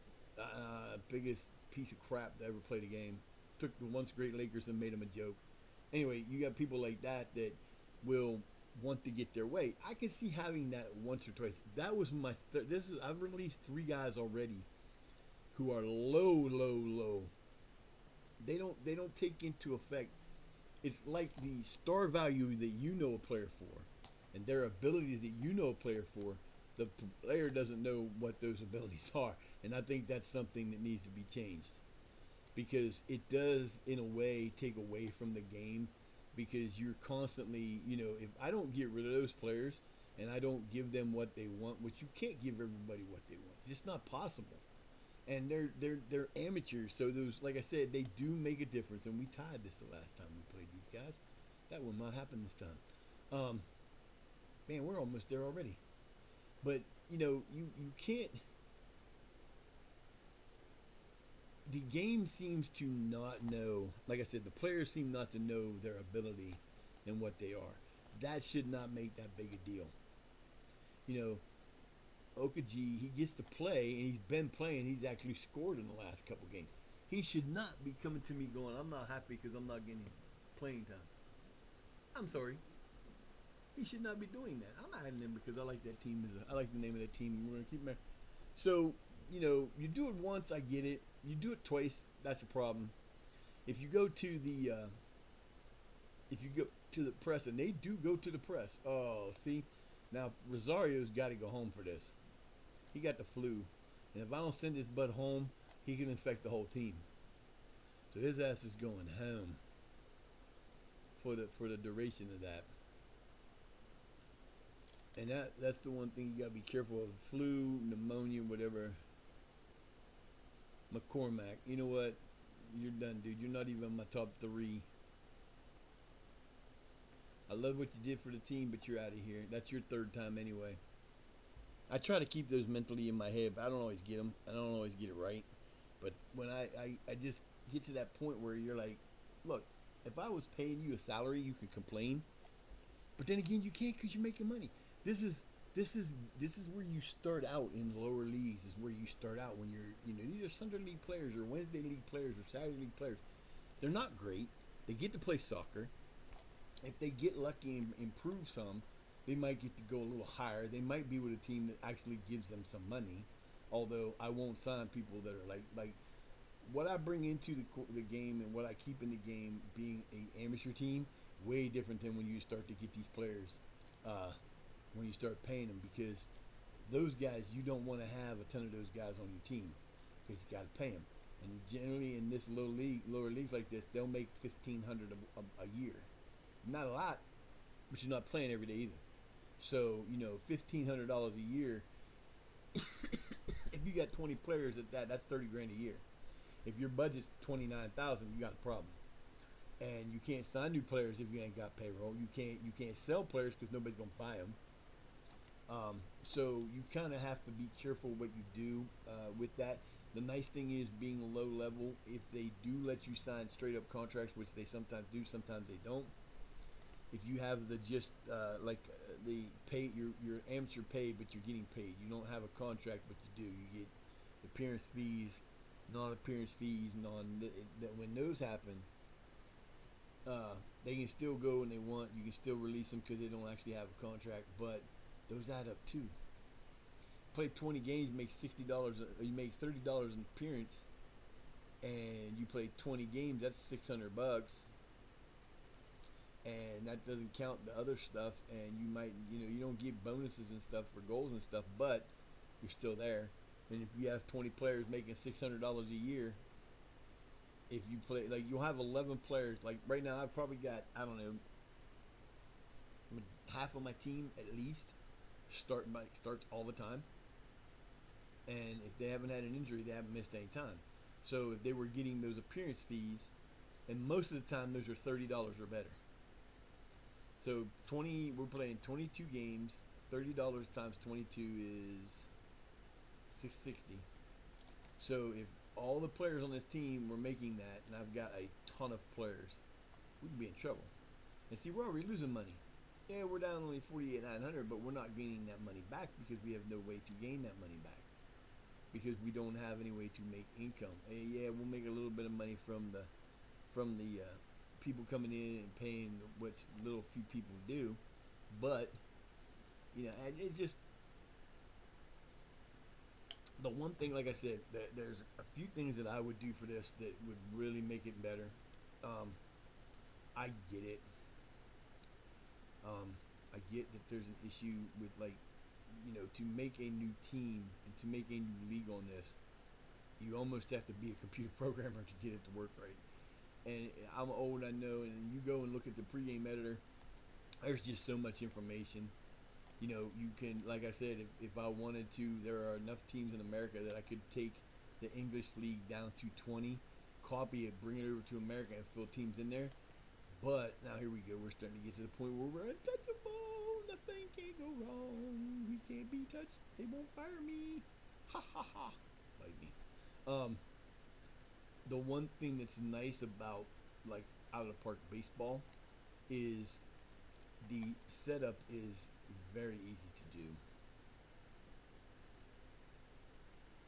piece of crap that ever played a game. Took the once great Lakers and made them a joke. Anyway, you got people like that will want to get their way. I can see having that once or twice. That was my I've released 3 guys already who are low. They don't take into effect. It's like the star value that you know a player for, and their abilities that you know a player for. The player doesn't know what those abilities are, and I think that's something that needs to be changed because it does, in a way, take away from the game. Because you're constantly, if I don't get rid of those players and I don't give them what they want, which you can't give everybody what they want. It's just not possible. And they're amateurs, so those, like I said, they do make a difference. And we tied this the last time we played these guys. That will not happen this time. Man, we're almost there already. But you can't. The game seems to not know, like I said, the players seem not to know their ability and what they are. That should not make that big a deal. Okaji, he gets to play, and he's been playing. He's actually scored in the last couple games. He should not be coming to me going, I'm not happy because I'm not getting playing time. I'm sorry. He should not be doing that. I'm adding him because I like that team. I like the name of that team. We're going to keep him there. So, you do it once, I get it. You do it twice, that's a problem. If you go to the press, and they do go to the press. Oh, see, now Rosario's got to go home for this. He got the flu, and if I don't send his butt home, he can infect the whole team. So his ass is going home for the duration of that. And that's the one thing you got to be careful of: flu, pneumonia, whatever. McCormack, you know what? You're done, dude. You're not even in my top 3. I love what you did for the team, but you're out of here. That's your 3rd time anyway. I try to keep those mentally in my head, but I don't always get them. I don't always get it right. But when I just get to that point where you're like, look, if I was paying you a salary, you could complain. But then again, you can't because you're making money. This is where you start out in the lower leagues. Is where you start out when you're, these are Sunday league players or Wednesday league players or Saturday league players. They're not great. They get to play soccer. If they get lucky and improve some, they might get to go a little higher. They might be with a team that actually gives them some money. Although I won't sign people that are like what I bring into the game and what I keep in the game being an amateur team, way different than when you start to get these players. When you start paying them, because those guys, you don't want to have a ton of those guys on your team because you got to pay them. And generally in this lower leagues like this, they'll make $1,500 a year. Not a lot, but you're not playing every day either. So $1,500 a year. If you got 20 players at that's $30,000 a year. If your budget's $29,000, you got a problem. And you can't sign new players if you ain't got payroll. You can't sell players because nobody's gonna buy them. So you kind of have to be careful what you do with that. The nice thing is being low level. If they do let you sign straight up contracts, which they sometimes do, sometimes they don't. if you have the just the pay, your amateur pay, but you're getting paid. You don't have a contract, but you do. You get appearance fees, non-appearance fees, when those happen, they can still go when they want. You can still release them because they don't actually have a contract, but those add up too. Play 20 games, you make $60. You make $30 an appearance, and you play 20 games. That's $600, and that doesn't count the other stuff. And you might, you don't get bonuses and stuff for goals and stuff, but you're still there. And if you have 20 players making $600 a year, if you play, like, you'll have 11 players. Like right now, I've probably got, I don't know, half of my team at least starts all the time. And if they haven't had an injury, they haven't missed any time. So if they were getting those appearance fees, and most of the time those are $30 or better. So we're playing 22 games. $30 times 22 is $660. So if all the players on this team were making that, and I've got a ton of players, we could be in trouble. And see, we're already losing money. Yeah, we're down only $48,900, but we're not gaining that money back because we have no way to gain that money back, because we don't have any way to make income. And yeah, we'll make a little bit of money from the people coming in and paying what little few people do, but it's just the one thing. Like I said, there's a few things that I would do for this that would really make it better. I get it. I get that there's an issue with, like, to make a new team and to make a new league on this, you almost have to be a computer programmer to get it to work right. And I'm old, I know, and you go and look at the pregame editor, there's just so much information. You can, like I said, if I wanted to, there are enough teams in America that I could take the English league down to 20, copy it, bring it over to America, and fill teams in there. But now here we go. We're starting to get to the point where we're untouchable. Nothing can go wrong. We can't be touched. They won't fire me. Ha ha ha. Like me. The one thing that's nice about, like, out of the park baseball is the setup is very easy to do.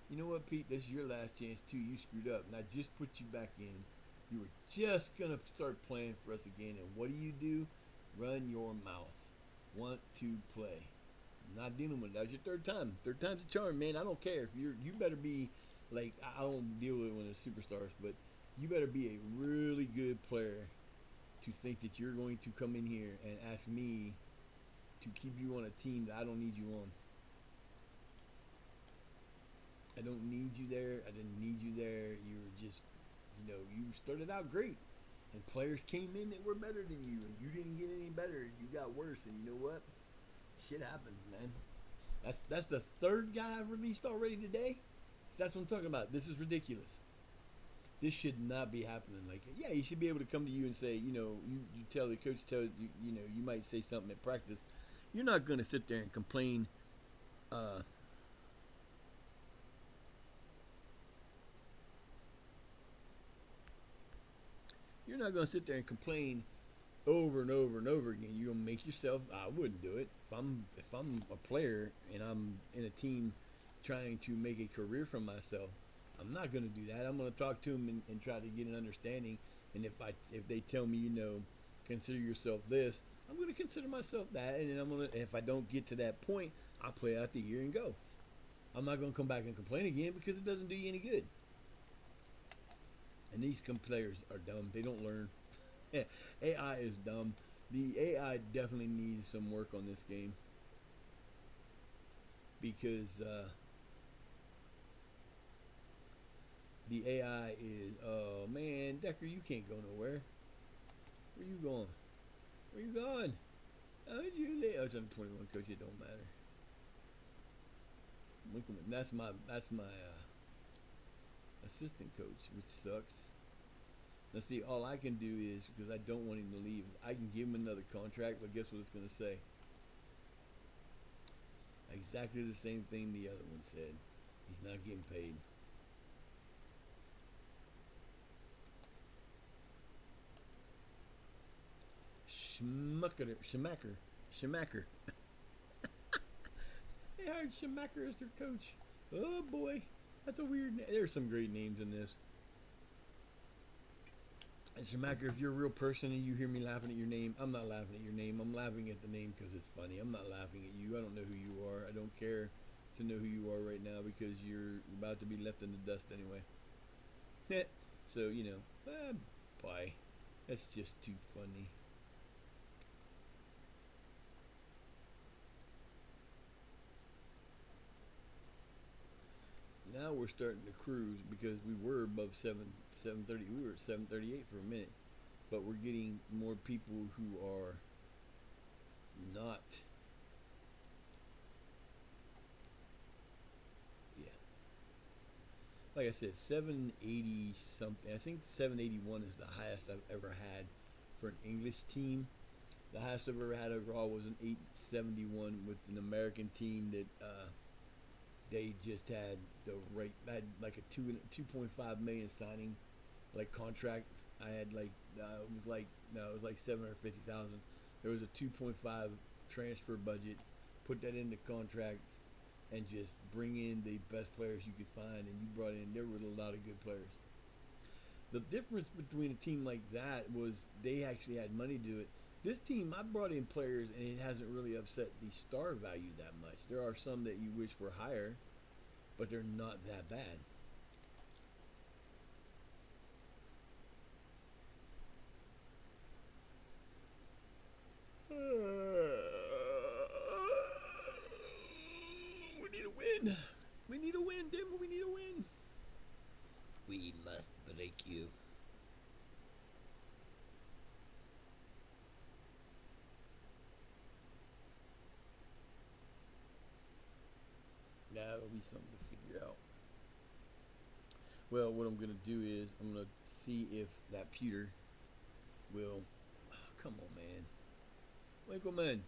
You know what, Pete? This is your last chance too. You screwed up, and I just put you back in. You were just going to start playing for us again, and what do? Run your mouth. Want to play. Not dealing with it. That was your third time. Third time's a charm, man. I don't care. If you better be, like, I don't deal with it when they're superstars, but you better be a really good player to think that you're going to come in here and ask me to keep you on a team that I don't need you on. I don't need you there. I didn't need you there. You were just, you started out great, and players came in that were better than you, and you didn't get any better. You got worse, and you know what? Shit happens, man. That's the third guy I've released already today. That's what I'm talking about. This is ridiculous. This should not be happening. Like, yeah, he should be able to come to you and say, you tell the coach, you might say something at practice. You're not going to sit there and complain. You're not going to sit there and complain over and over and over again. You're going to make yourself. I wouldn't do it. If I'm a player and I'm in a team trying to make a career for myself, I'm not going to do that. I'm going to talk to them and try to get an understanding. And if they tell me, consider yourself this, I'm going to consider myself that. And then if I don't get to that point, I'll play out the year and go. I'm not going to come back and complain again because it doesn't do you any good. And these players are dumb. They don't learn. AI is dumb. The AI definitely needs some work on this game. Because the AI is, oh man, Decker, you can't go nowhere. Where you going? Where you going? How did you live? Oh, I'm 21, coach. It don't matter. That's my assistant coach, which sucks. Now see, all I can do is, because I don't want him to leave, I can give him another contract, but guess what it's going to say? Exactly the same thing the other one said. He's not getting paid. Schumacher. They hired Schumacher as their coach. Oh boy, that's a weird name. There's some great names in this. And Schumacher, if you're a real person and you hear me laughing at your name, I'm not laughing at your name. I'm laughing at the name because it's funny. I'm not laughing at you. I don't know who you are. I don't care to know who you are right now because you're about to be left in the dust anyway. So, you know, bye. That's just too funny. Now we're starting to cruise because we were above 730. We were at 738 for a minute, but we're getting more people who are not. Yeah, like I said, 780 something. I think 781 is the highest I've ever had for an English team. The highest I've ever had overall was an 871 with an American team that they just had had like a 2.5 million signing, like contracts. I had like it was like 750,000. There was a 2.5 transfer budget. Put that into contracts, and just bring in the best players you could find. And you brought in, there were a lot of good players. The difference between a team like that was they actually had money to do it. This team, I brought in players, and it hasn't really upset the star value that much. There are some that you wish were higher, but they're not that bad. We need a win. We need a win, Denver. We need a win. We must break you. That'll be something to figure out. Well, what I'm going to do is I'm going to see if that pewter will. Oh, come on, man. Winkleman.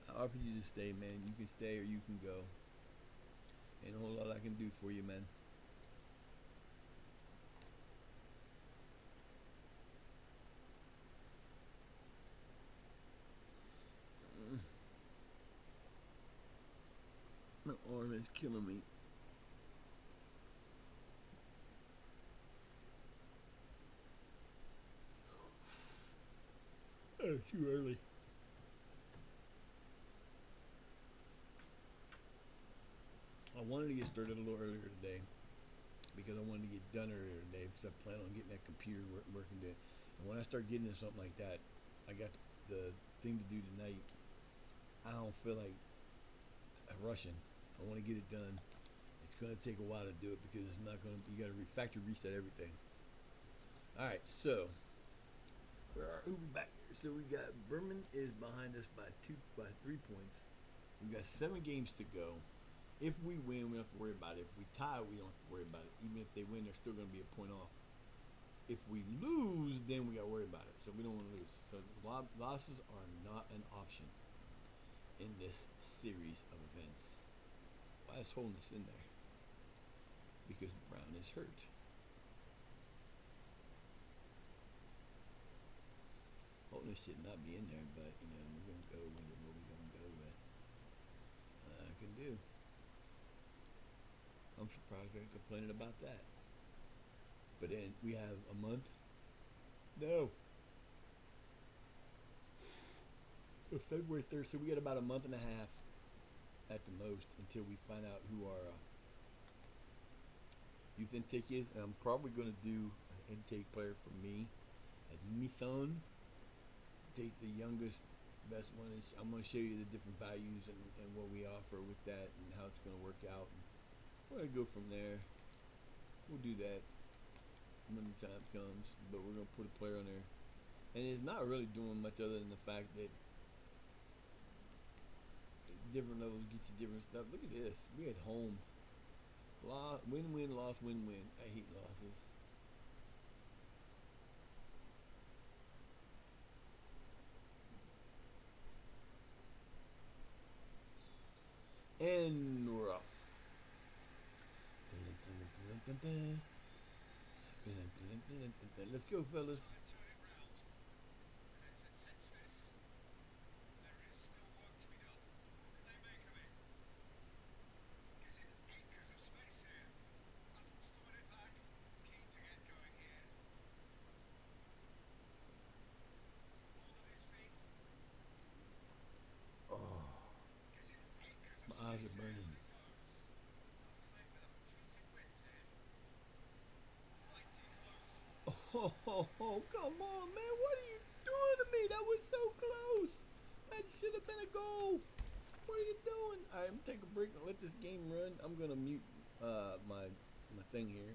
I offer you to stay, man. You can stay or you can go. Ain't a whole lot I can do for you, man. My arm is killing me. Oh, too early. I wanted to get started a little earlier today because I wanted to get done earlier today because I plan on getting that computer working today. And when I start getting into something like that, I got the thing to do tonight. I don't feel like rushing. I want to get it done. It's going to take a while to do it because it's not going to. You got to factory reset everything. All right, so who we back here? So we got Berman is behind us by 3 points. We've got 7 games to go. If we win, we don't have to worry about it. If we tie, we don't have to worry about it. Even if they win, they're still going to be a point off. If we lose, then we got to worry about it. So we don't want to lose. So losses are not an option in this series of events. Why is Holness in there? Because Brown is hurt. Holness should not be in there, but you know we're gonna go with what we're gonna go with. I can do. I'm surprised they're complaining about that. But then we have a month. No. February 3rd, so we got about a month and a half at the most until we find out who our youth intake is. And I'm probably going to do an intake player for me as Mithon. Take the youngest, best one. I'm going to show you the different values and what we offer with that and how it's going to work out. And we're going to go from there. We'll do that when the time comes. But we're going to put a player on there. And it's not really doing much other than the fact that different levels get you different stuff. Look at this. We at home. Win-win, loss, win-win. I hate losses. And we're off. Let's go, fellas. Oh, come on, man. What are you doing to me? That was so close. That should have been a goal. What are you doing? All right, I'm gonna take a break and let this game run. I'm gonna mute my thing here,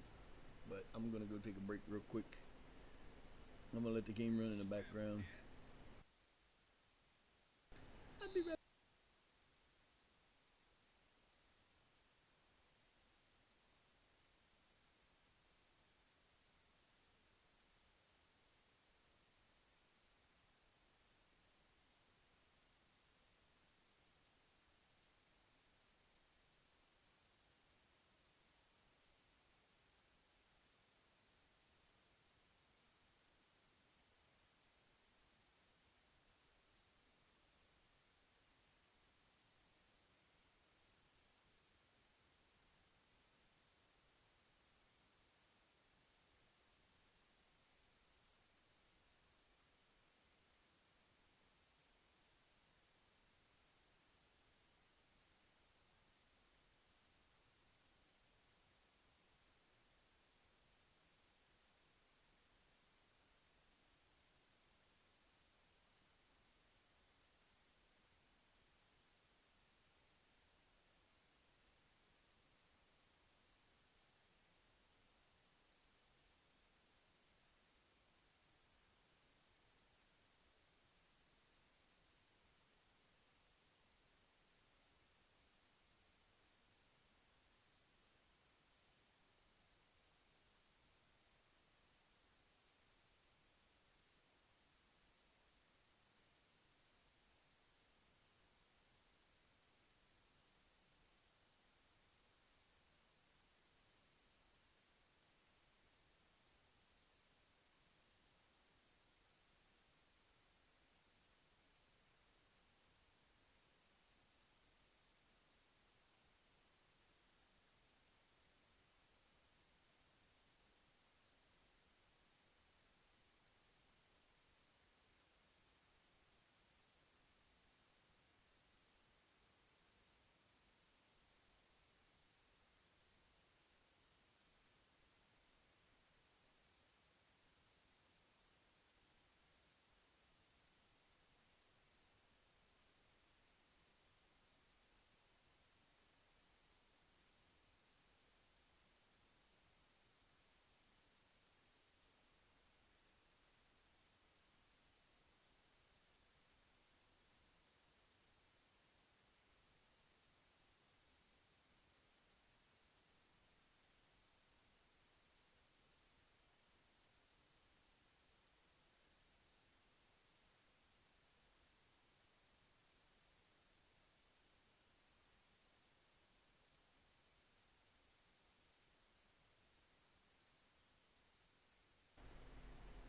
but I'm gonna go take a break real quick. I'm gonna let the game run in the background. I'll be right.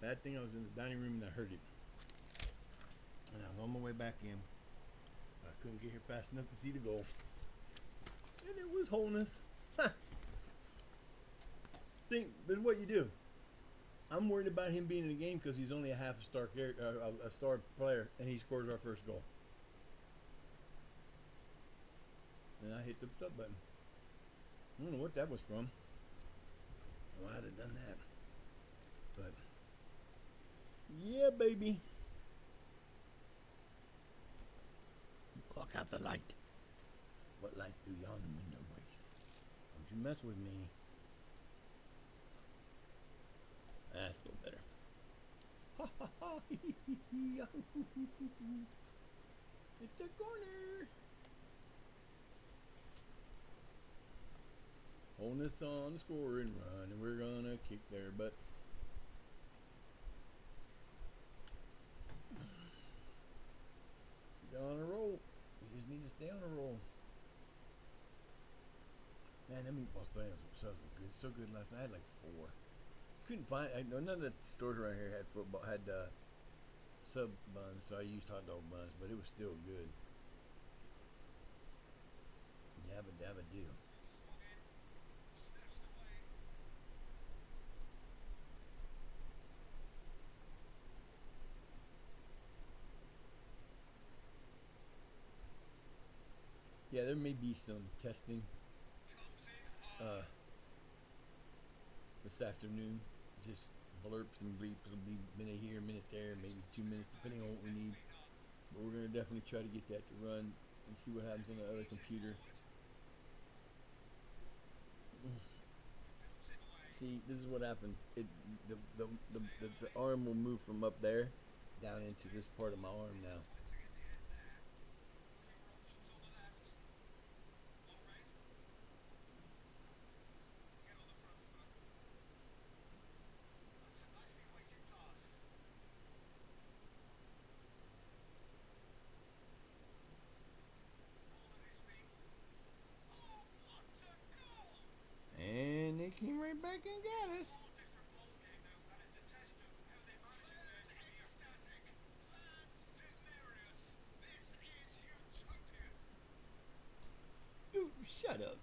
Bad thing I was in the dining room and I heard it. And I was on my way back in. I couldn't get here fast enough to see the goal. And it was wholeness. Think, this is what you do. I'm worried about him being in the game because he's only a half a star a star player, and he scores our first goal. And I hit the stop button. I don't know what that was from. Why I'd have done that. But yeah, baby. Block out the light. What light do yon window breaks? Don't you mess with me. That's a little better. Ha ha ha! It's a corner. Holding us on the scoring run, and we're gonna kick their butts. Get on a roll. We just need to stay on a roll. Man, that meatball sandwich was good. So good last night. I had like 4. Couldn't find. None of the stores around here had sub buns, so I used hot dog buns, but it was still good. Yabba dabba do. Yeah, there may be some testing uh, this afternoon. Just blurps and bleeps. It'll be a minute here, a minute there, maybe 2 minutes, depending on what we need. But we're gonna definitely try to get that to run and see what happens on the other computer. See, this is what happens. The arm will move from up there down into this part of my arm now. And they came right back and got us. Dude, shut up.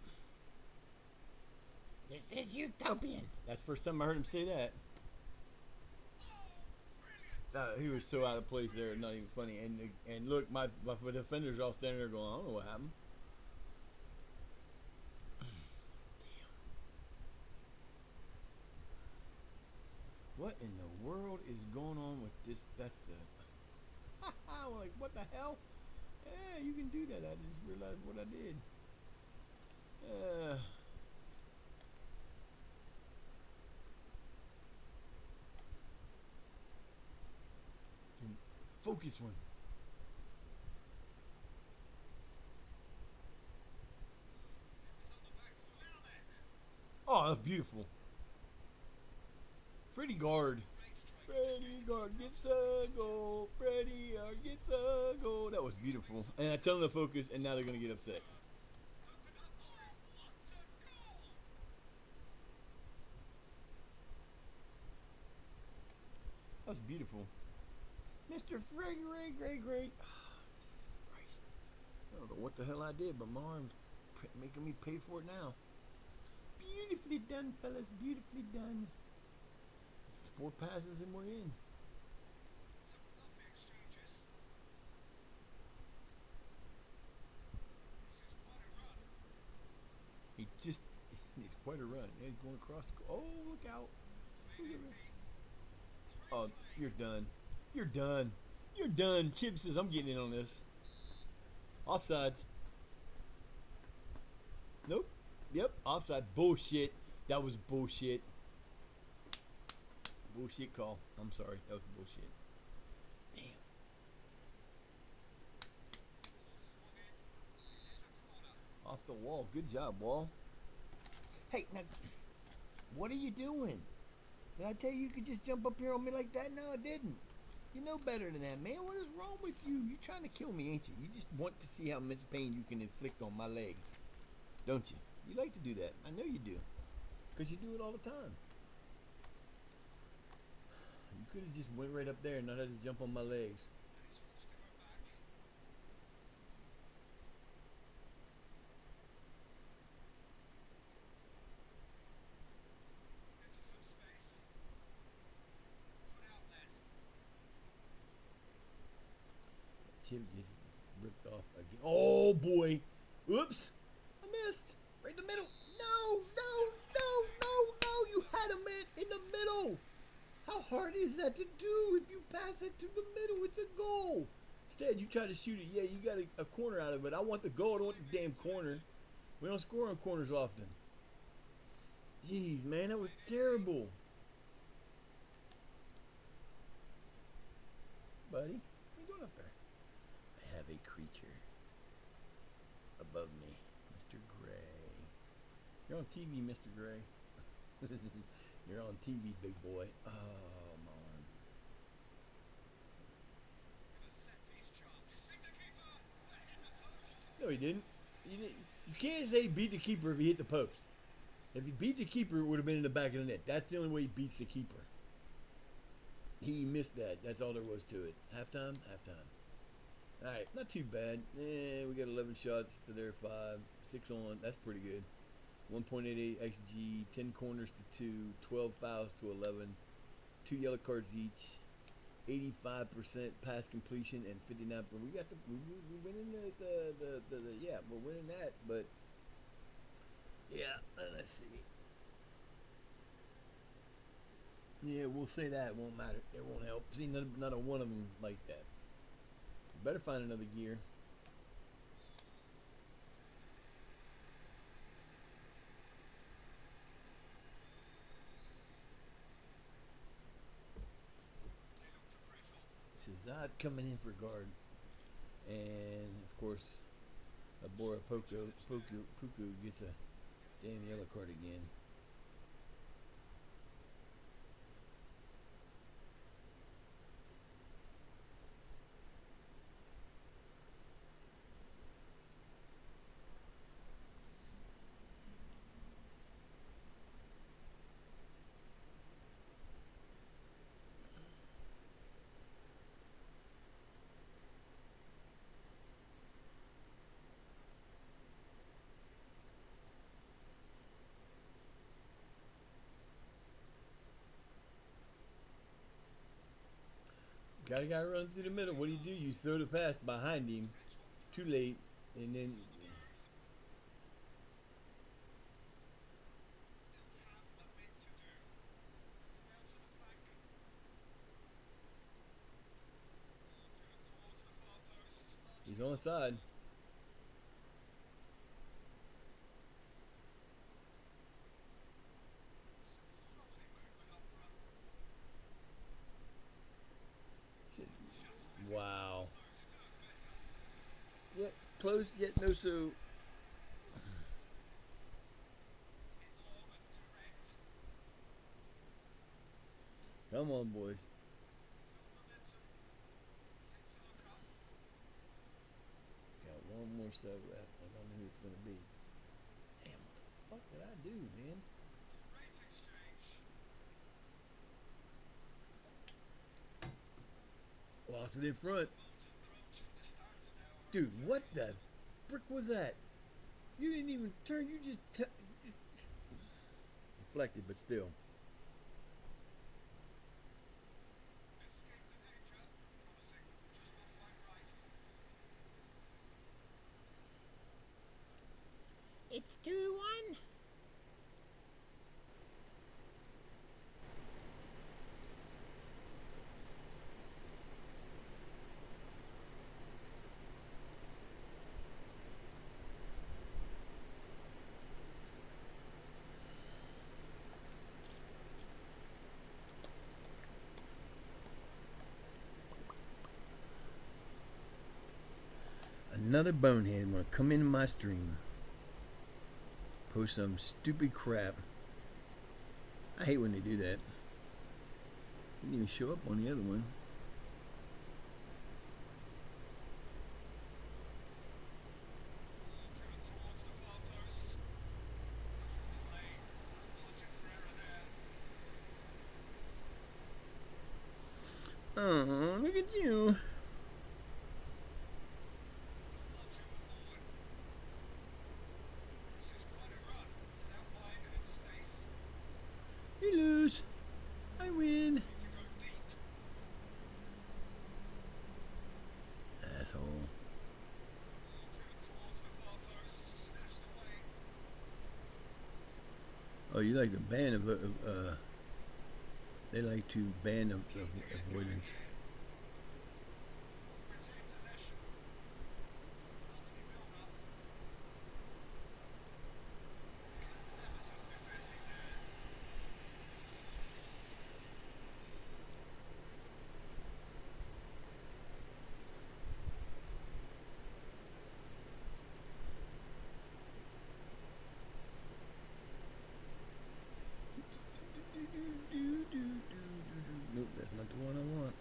This is utopian. That's the first time I heard him say that. He was so out of place there, not even funny. And look, my defenders are all standing there going, I don't know what happened. What in the world is going on with this? That's the. Like, what the hell? Yeah, you can do that. I just realized what I did. Focus one. Oh, that's beautiful. Freddie Guard. Freddie Guard gets a goal. Freddie Guard gets a goal. That was beautiful. And I tell them to focus, and now they're going to get upset. That was beautiful. Mr. Great. Oh, Jesus Christ. I don't know what the hell I did, but my arm's making me pay for it now. Beautifully done, fellas. Beautifully done. 4 passes and we're in. He's quite a run. He's going across. Oh, look out. Oh, you're done. You're done. You're done. Chip says I'm getting in on this. Offsides. Nope. Yep. Offside. Bullshit. That was bullshit. Bullshit call. I'm sorry. That was bullshit. Damn. Off the wall. Good job, Wall. Hey, now, what are you doing? Did I tell you could just jump up here on me like that? No, I didn't. You know better than that, man. What is wrong with you? You're trying to kill me, ain't you? You just want to see how much pain you can inflict on my legs. Don't you? You like to do that. I know you do. Because you do it all the time. You could have just went right up there and not had to jump on my legs. Chip gets ripped off again. Oh boy. Oops. I missed. Right in the middle. No. You had him in the middle. How hard is that to do? If you pass it to the middle, it's a goal. Instead, you try to shoot it. Yeah, you got a corner out of it. I want the goal. I don't want the damn corner. We don't score on corners often. Jeez, man, that was terrible. Buddy, what are you doing up there? I have a creature above me, Mr. Gray. You're on TV, Mr. Gray. You're on TV, big boy. Oh, my arm. No, he didn't. You can't say beat the keeper if he hit the post. If he beat the keeper, it would have been in the back of the net. That's the only way he beats the keeper. He missed that. That's all there was to it. Halftime? Halftime. All right, not too bad. We got 11 shots to their 5. 6 on. That's pretty good. 1.88 XG, 10 corners to 2, 12 fouls to 11, 2 yellow cards each, 85% pass completion, and 59. But we got we're winning yeah, we're winning that. But yeah, let's see. Yeah, we'll say that. It won't matter. It won't help. See, not a one of them like that. Better find another gear. Shazad coming in for guard. And, of course, Abora Puku gets a damn yellow card again. Got a guy running through the middle. What do? You throw the pass behind him. Too late. And then he's on the side. Wow. Yet close, yet no so. Come on, boys. Got one more sub rep. I don't know who it's gonna be. Damn, what the fuck did I do, man? Lost it in front. Dude, what the frick was that? You didn't even turn. You just deflected, but still. It's 2-1. Another bonehead want to come into my stream, post some stupid crap. I hate when they do that. Didn't even show up on the other one. Oh, look at you. You lose. I win. Asshole. Oh, you like the ban of they like to ban avoidance. Nope, that's not the one I want.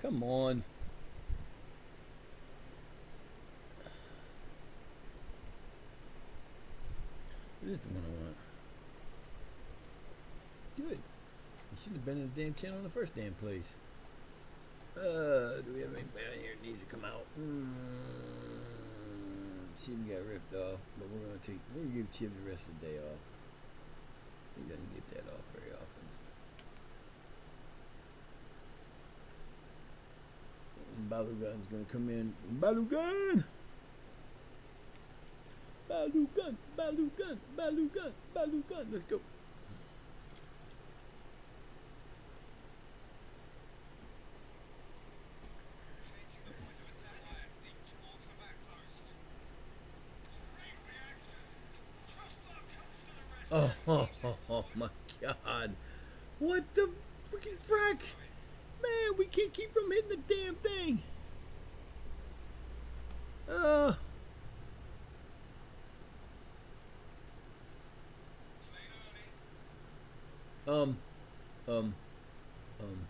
Come on. This is the one I want. Good. You shouldn't have been in the damn channel in the first damn place. Do we have anybody out here that needs to come out? Chim got ripped off, but we're gonna give Chim the rest of the day off. He doesn't get that off very often. Balugun's gonna come in. Balugun! Balugun! Balugun! Balugun! Balugun! Let's go. Oh my God. What the freaking frack? Man, we can't keep from hitting the damn thing. Um, um, um.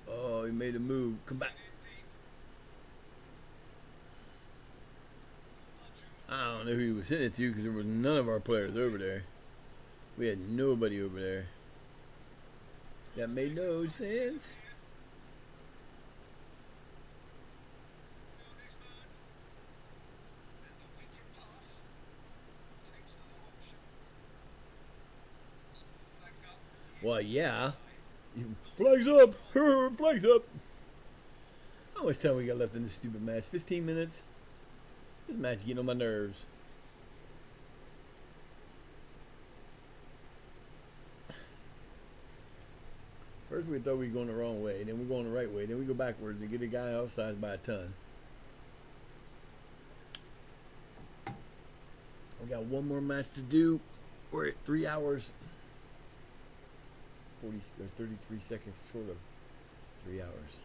Oh, he made a move. Come back. I don't know who he was sending it to because there was none of our players over there. We had nobody over there. That made no sense. Well, yeah. Flags up! Flags up! How much time we got left in this stupid match? 15 minutes? This match is getting on my nerves. First we thought we were going the wrong way, then we're going the right way, then we go backwards and get a guy offside by a ton. We got one more match to do. We're at 3 hours 40 or 33 seconds short of 3 hours.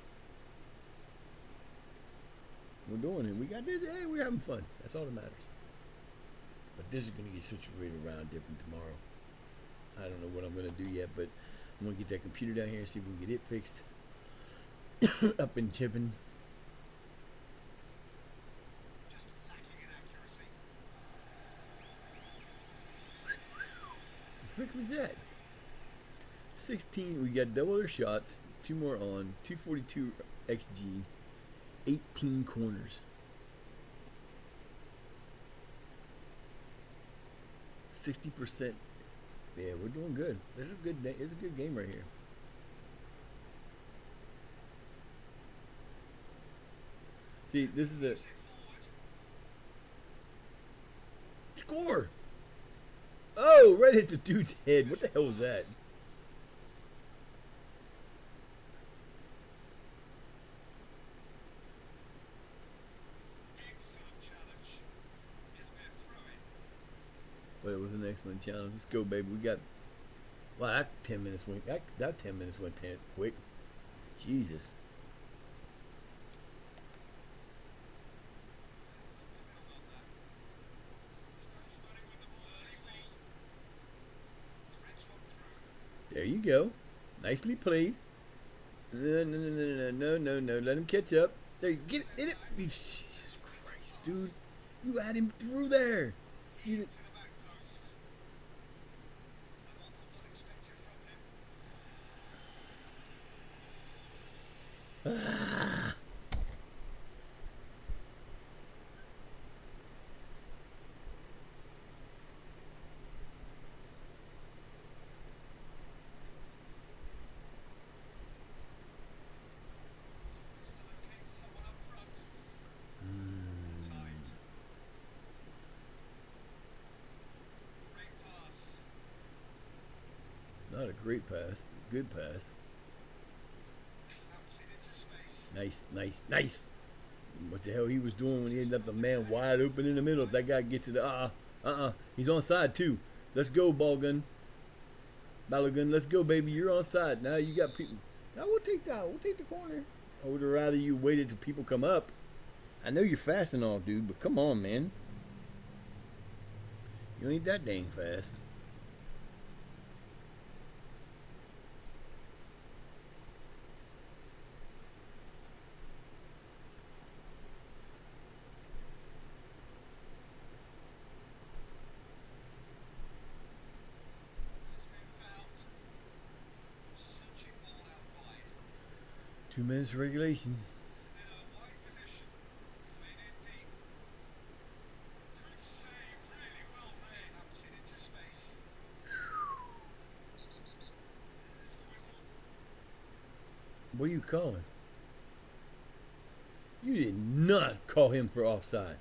We're doing it. We got this. Hey, we're having fun. That's all that matters. But this is going to get situated around different tomorrow. I don't know what I'm going to do yet, but I'm going to get that computer down here and see if we can get it fixed. Up and chipping. Just lacking in accuracy. What the frick was that? 16. We got double their shots. 2 more on. 242 XG. 18 corners. 60%. Yeah, we're doing good. This is a good day. It's a good game right here. See, this is the score. Oh, right hit the dude's head. What the hell was that? But it was an excellent challenge. Let's go, baby. We got. Wow, that 10 minutes went. That 10 minutes went quick. Jesus. There you go. Nicely played. No. Let him catch up. There you get it. Jesus Christ, dude. You had him through there. You, Not a great pass. Good pass. Nice. What the hell he was doing when he ended up the man wide open in the middle? If that guy gets it, he's on side too. Let's go, Balogun. Let's go, baby. You're on side. Now you got people. Now we'll take that. We'll take the corner. I would rather you waited till people come up. I know you're fast and all, dude, but come on, man. You ain't that dang fast. Two minutes regulation. What are you calling? You did not call him for offsides.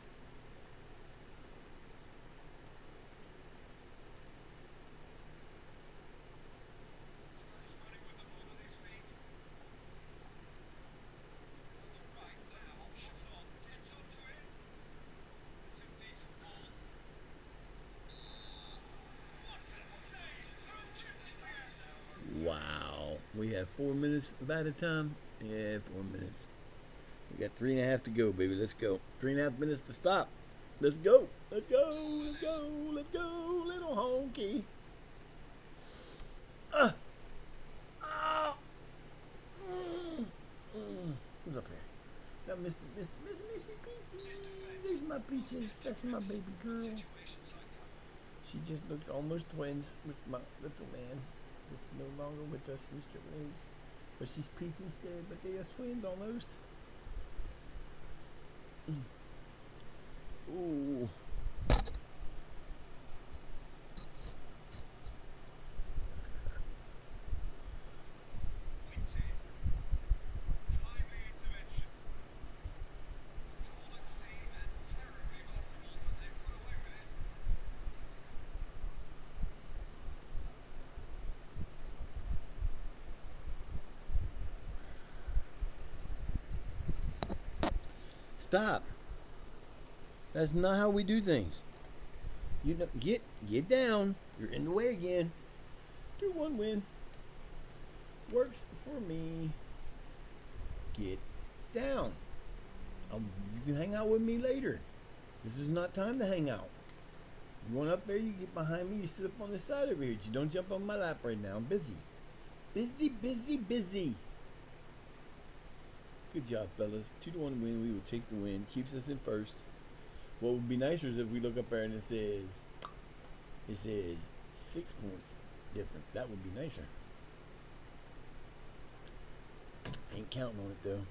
Wow. We have 4 minutes by the time? Yeah, 4 minutes. We got 3.5 to go, baby. Let's go. 3.5 minutes to stop. Let's go. Let's go. Let's go. Let's go. Little honky. Uh, uh, Who's up here? Is that Mr. Missy Peachy? There's my peaches. That's my baby girl. She just looks almost twins with my little man. Just no longer with us, Mr. Rose. But she's Peach instead, but they are twins almost. Ooh. Stop. That's not how we do things. You know, get down. You're in the way again. Do one win. Works for me. Get down. You can hang out with me later. This is not time to hang out. You want up there, you get behind me, you sit up on the side over here. You don't jump on my lap right now. I'm busy. Busy. Good job, fellas. 2-1 win. We would take the win. Keeps us in first. What would be nicer is if we look up there and it says 6 points difference. That would be nicer. Ain't counting on it though.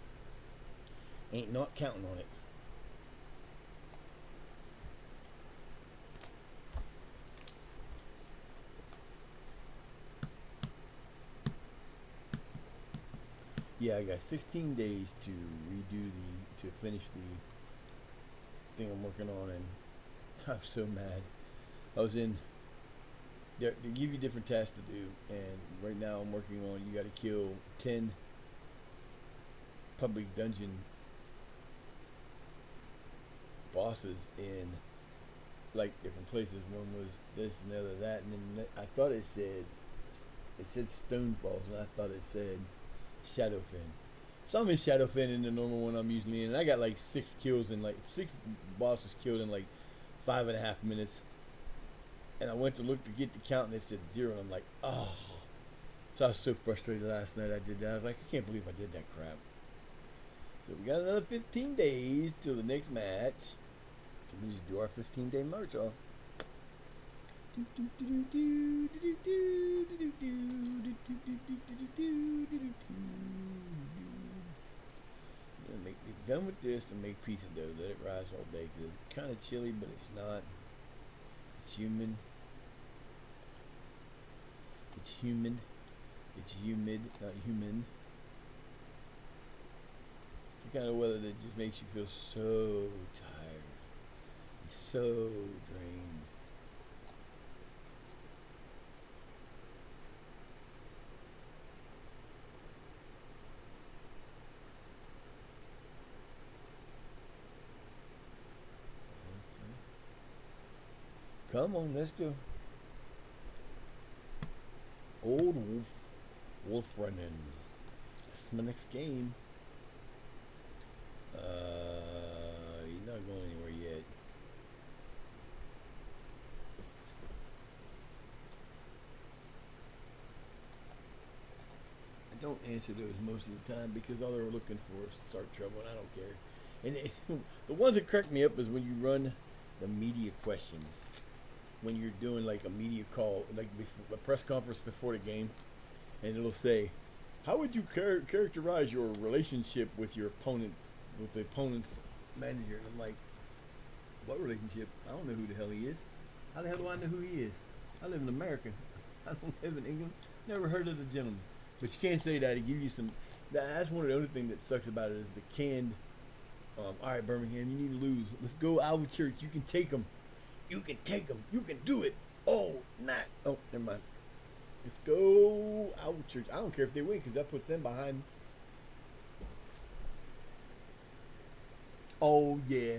Ain't not counting on it. Yeah, I got 16 days to finish the thing I'm working on, and I'm so mad. I was in they give you different tasks to do, and right now I'm working on, you got to kill 10 public dungeon bosses in like different places. One was this and the other that, and then I thought it said Stone Falls, and I thought it said Shadowfen. So I'm in Shadowfen in the normal one I'm usually in, and I got like 6 kills and like 6 bosses killed in like 5.5 minutes. And I went to look to get the count, and it said 0, and I'm like, oh. So I was so frustrated last night I did that. I was like, I can't believe I did that crap. So we got another 15 days till the next match. So we just do our 15-day march off. Get done with this and make pizza dough. Let it rise all day because it's kind of chilly, but it's not. It's humid. It's humid. It's humid, not human. It's the kind of weather that just makes you feel so tired. And so drained. Come on, let's go. Old Wolf Runnings. That's my next game. He's not going anywhere yet. I don't answer those most of the time because all they're looking for is start trouble, and I don't care. And the ones that crack me up is when you run the media questions. When you're doing like a media call, like a press conference before the game, and it'll say, how would you characterize your relationship with your opponent, with the opponent's manager? And I'm like, what relationship? I don't know who the hell he is. How the hell do I know who he is? I live in America. I don't live in England. Never heard of the gentleman. But you can't say that. He gives you some, That's one of the other things that sucks about it is the canned. All right, Birmingham, you need to lose. Let's go, Iowa Church. You can take them. You can take them. You can do it. Oh, not. Oh, never mind. Let's go, Iowa Church. I don't care if they win because that puts them behind. Oh yeah,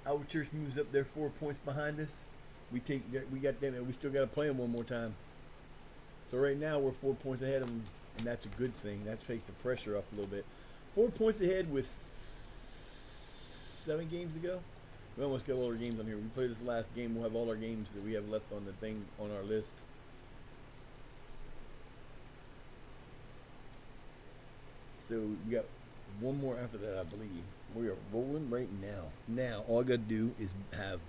Iowa Church moves up there 4 points behind us. We got them, and we still got to play them one more time. So right now we're 4 points ahead of them, and that's a good thing. That takes the pressure off a little bit. 4 points ahead with 7 games to go. We almost got all our games on here. We play this last game. We'll have all our games that we have left on the thing on our list. So we got one more after that, I believe. We are rolling right now. Now all I gotta do is have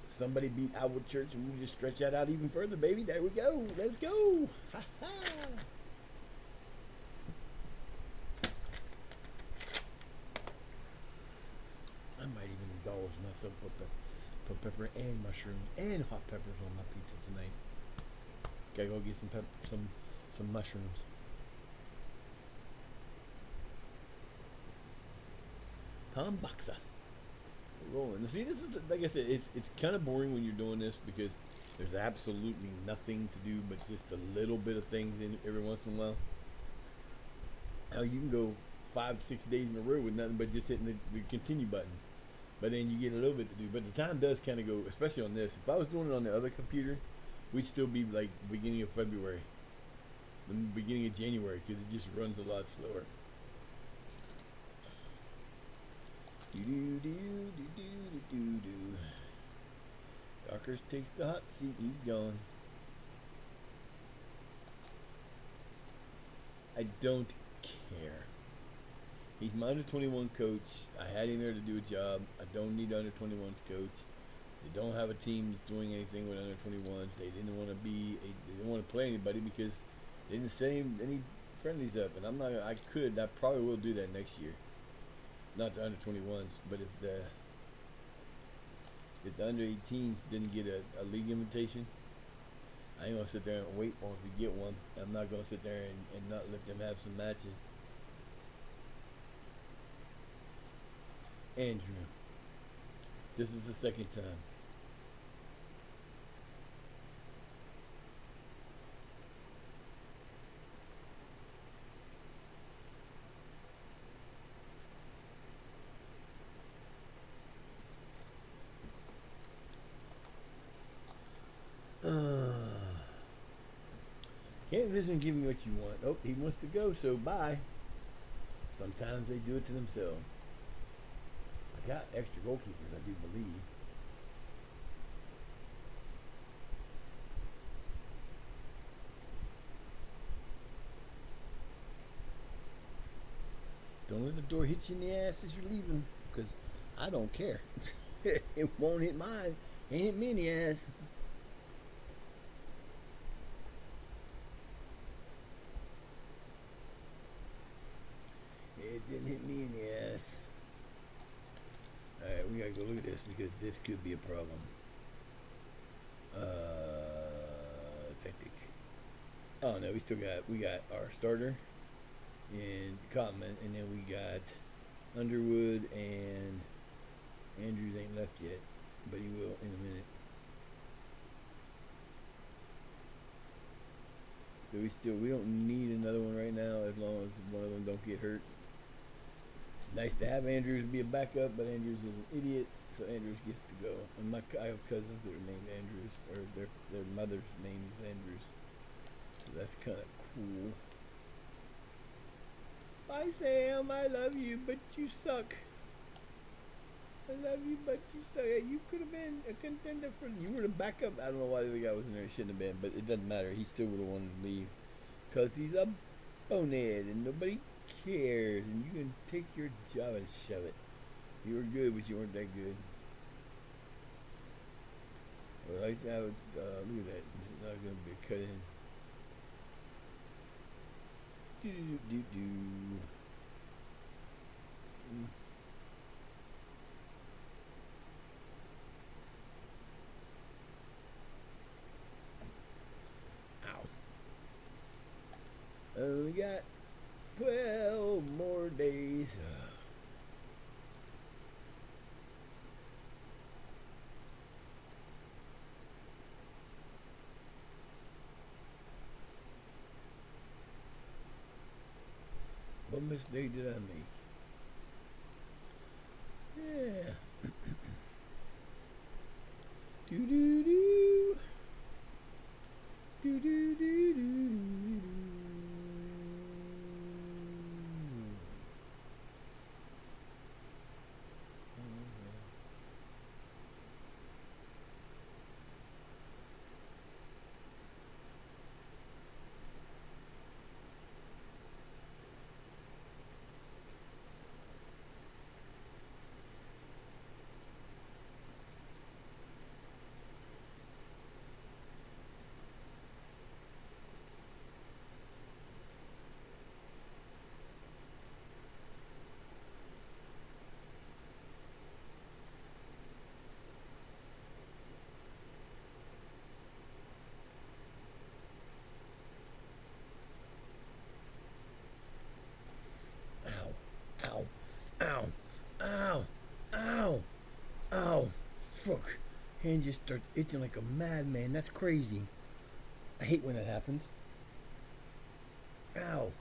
somebody beat Iowa Church, and we just stretch that out even further, baby. There we go. Let's go. Ha ha. I might even indulge myself with put pepper and mushrooms and hot peppers on my pizza tonight. Gotta go get some mushrooms. Tom Boxer. We're rolling. See, this is like I said, it's kind of boring when you're doing this because there's absolutely nothing to do but just a little bit of things in every once in a while. How you can go 5-6 days in a row with nothing but just hitting the continue button. But then you get a little bit to do. But the time does kind of go, especially on this. If I was doing it on the other computer, we'd still be like beginning of February, the beginning of January, because it just runs a lot slower. Dockers takes the hot seat. He's gone. I don't care. He's my under 21 coach. I had him there to do a job. I don't need under 21's coach. They don't have a team that's doing anything with under 21s. They didn't want to they didn't want to play anybody because they didn't set any friendlies up. And I'm not. I probably will do that next year. Not the under 21s, but if the under 18s didn't get a league invitation, I ain't gonna sit there and wait for them to get one. I'm not gonna sit there and not let them have some matches. Andrew, this is the second time. Can't vision give me what you want. Oh, he wants to go, so bye. Sometimes they do it to themselves. I got extra goalkeepers, I do believe. Don't let the door hit you in the ass as you're leaving, because I don't care. It won't hit mine. It hit me in the ass. It didn't hit me in the ass. Alright, we gotta go look at this because this could be a problem. Tactic. Oh no, we got our starter in Cotman, and then we got Underwood, and Andrews ain't left yet, but he will in a minute. So we don't need another one right now as long as one of them don't get hurt. Nice to have Andrews be a backup, but Andrews is an idiot, so Andrews gets to go. And I have cousins that are named Andrews, or their mother's name is Andrews. So that's kind of cool. Bye, Sam. I love you, but you suck. I love you, but you suck. You could have been a contender for. You were the backup. I don't know why the other guy was in there. He shouldn't have been, but it doesn't matter. He still would have wanted to leave, cause he's a bonehead and nobody cares, and you can take your job and shove it. You were good, but you weren't that good. Well, I used to have look at that. This is not going to be a cut in. Do. Ow. We got 12. mistake did I make? Yeah. Do do do. Do do do do. Ow, ow, ow, ow, ow, fuck. Hand just starts itching like a madman. That's crazy. I hate when that happens. Ow.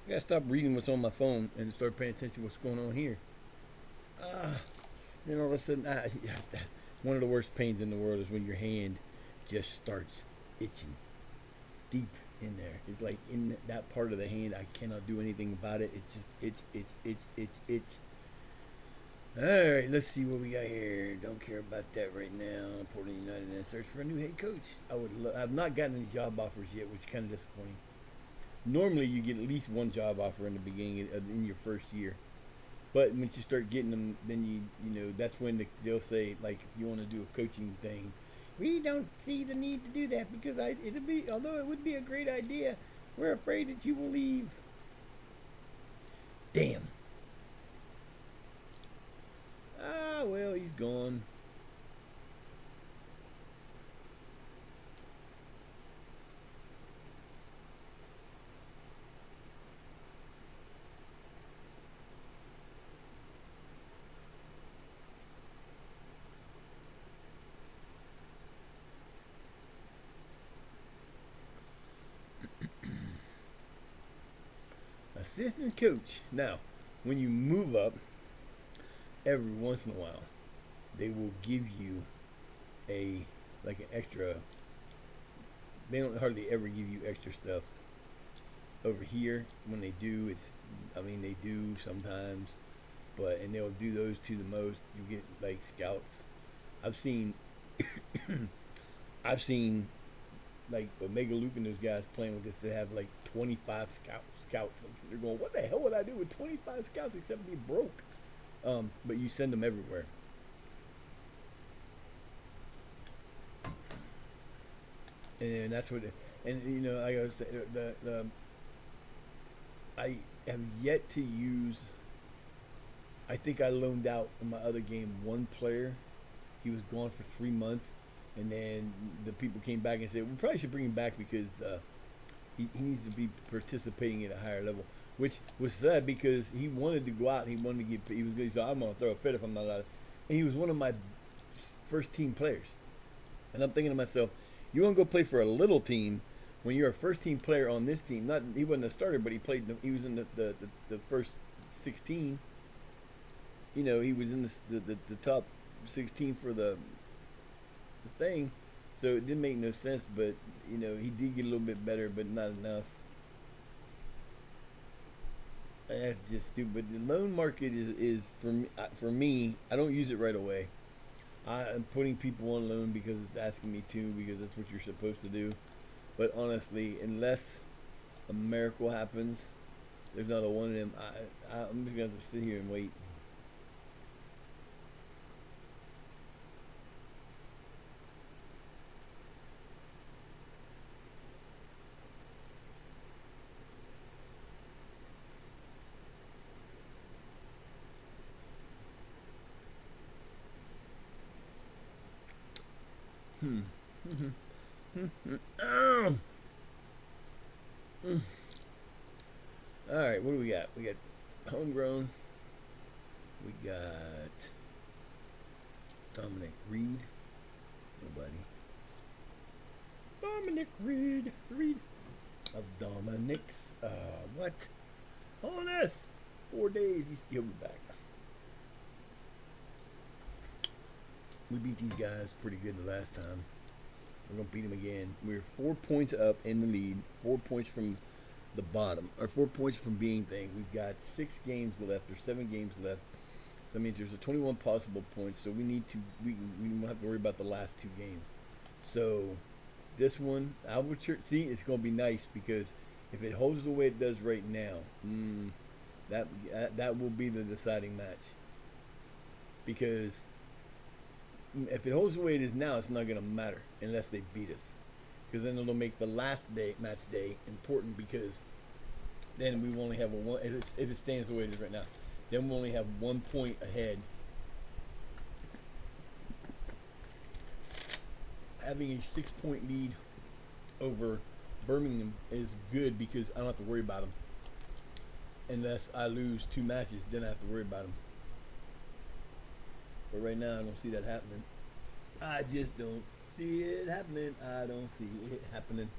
I gotta stop reading what's on my phone and start paying attention to what's going on here. Ah. Then all of a sudden, one of the worst pains in the world is when your hand just starts itching deep in there. It's like in that part of the hand, I cannot do anything about it. It's just itch. All right, let's see what we got here. Don't care about that right now. Portland United in search for a new head coach. I've not gotten any job offers yet, which is kind of disappointing. Normally, you get at least one job offer in the beginning in your first year. But once you start getting them, then you know that's when they'll say, like, if you want to do a coaching thing, we don't see the need to do that because although it would be a great idea, we're afraid that you will leave. Damn. Ah, well, he's gone. Assistant coach. Now, when you move up, every once in a while, they will give you an extra. They don't hardly ever give you extra stuff over here. When they do, they do sometimes, and they'll do those two the most. You get like scouts. I've seen, I've seen like Omega Luke and those guys playing with this. They have like 25 scouts. I'm sitting there going, what the hell would I do with 25 scouts except be broke? But you send them everywhere. And that's what, and you know, like I was saying, I have yet to use. I think I loaned out in my other game one player. He was gone for 3 months, and then the people came back and said we probably should bring him back because he needs to be participating at a higher level. Which was sad because he wanted to go out. He wanted to get. He was going to say, "I'm going to throw a fit if I'm not allowed." And he was one of my first team players. And I'm thinking to myself, you want to go play for a little team when you're a first team player on this team? Not he wasn't a starter, but he played. He was in the first 16. You know, he was in the top 16 for the thing. So it didn't make no sense. But you know, he did get a little bit better, but not enough. That's just stupid. The loan market is for me. I don't use it right away. I'm putting people on loan because it's asking me to, because that's what you're supposed to do. But honestly, unless a miracle happens, there's not a one of them. I'm just gonna have to sit here and wait. Oh. All right, what do we got? We got homegrown. We got Dominic Reed. Nobody. Dominic Reed. of Dominic's. What? On us. 4 days. He'll be back. We beat these guys pretty good the last time. We're going to beat them again. We're 4 points up in the lead. 4 points from the bottom. Or 4 points from being thing. We've got 6 games left or 7 games left. So that means there's a 21 possible points. So we need to, we don't have to worry about the last 2 games. So this one, I would see, it's going to be nice because if it holds the way it does right now, that will be the deciding match. Because if it holds the way it is now, it's not going to matter unless they beat us. Because then it'll make the last match day important because then we will only have if it stands the way it is right now, then we'll only have 1 point ahead. Having a 6-point lead over Birmingham is good because I don't have to worry about them. Unless I lose 2 matches, then I have to worry about them. But right now, I don't see that happening. I just don't see it happening. I don't see it happening.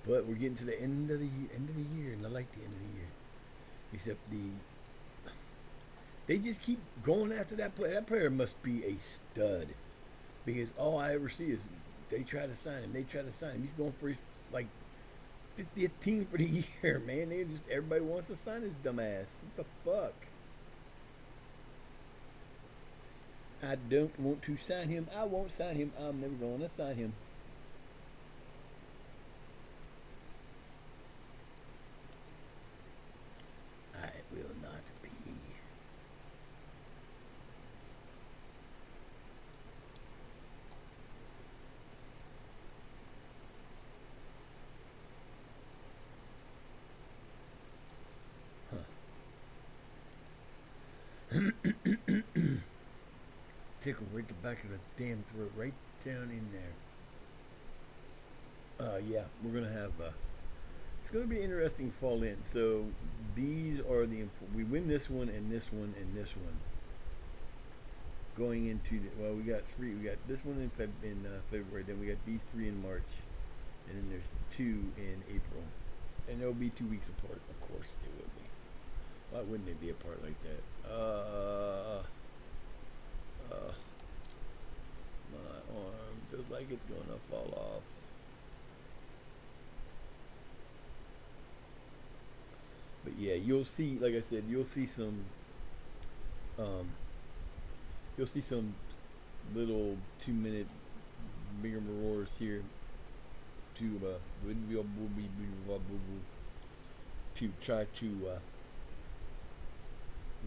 But we're getting to the end of the year, and I like the end of the year. Except they just keep going after that player. That player must be a stud, because all I ever see is they try to sign him. They try to sign him. He's going for his like 50th team for the year, man. Everybody wants to sign his dumb ass. What the fuck? I don't want to sign him. I won't sign him. I'm never going to sign him. I will not be. Tickle right the back of the damn throat, right down in there. Yeah, we're gonna have. It's gonna be interesting fall in. So these are we win this one and this one and this one. Going into we got 3. We got this one in February. Then we got these 3 in March, and then there's 2 in April, and they'll be 2 weeks apart. Of course they will be. Why wouldn't they be apart like that? My arm feels like it's gonna fall off. But yeah, you'll see. Like I said, you'll see some. You'll see some little 2-minute bigger roars here to try to.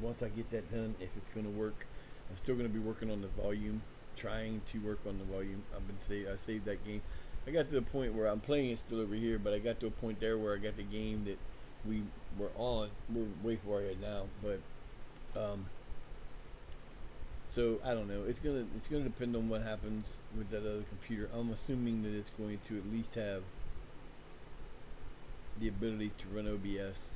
Once I get that done, if it's gonna work. I'm still going to be working on the volume, trying to work on the volume. I saved that game. I got to the point where I'm playing it still over here, but I got to a point there where I got the game that we were on. We're way far ahead now, but so I don't know. It's gonna depend on what happens with that other computer. I'm assuming that it's going to at least have the ability to run OBS.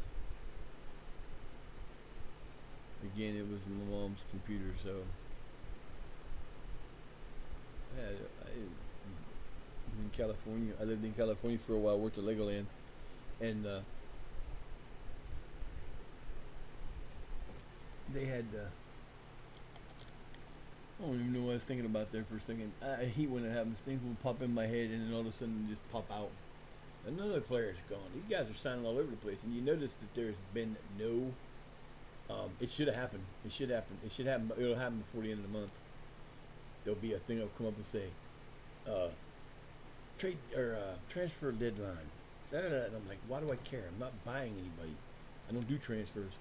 Again, it was my mom's computer, so yeah, I was in California. I lived in California for a while. Worked at Legoland, and they had. I don't even know what I was thinking about there for a second. I hate when it happens. Things will pop in my head, and then all of a sudden just pop out. Another player's gone. These guys are signing all over the place, and you notice that there's been no. It should have happened. It should happen. It should happen. It'll happen before the end of the month. There'll be a thing that'll come up and say, trade or transfer deadline. And I'm like, why do I care? I'm not buying anybody. I don't do transfers.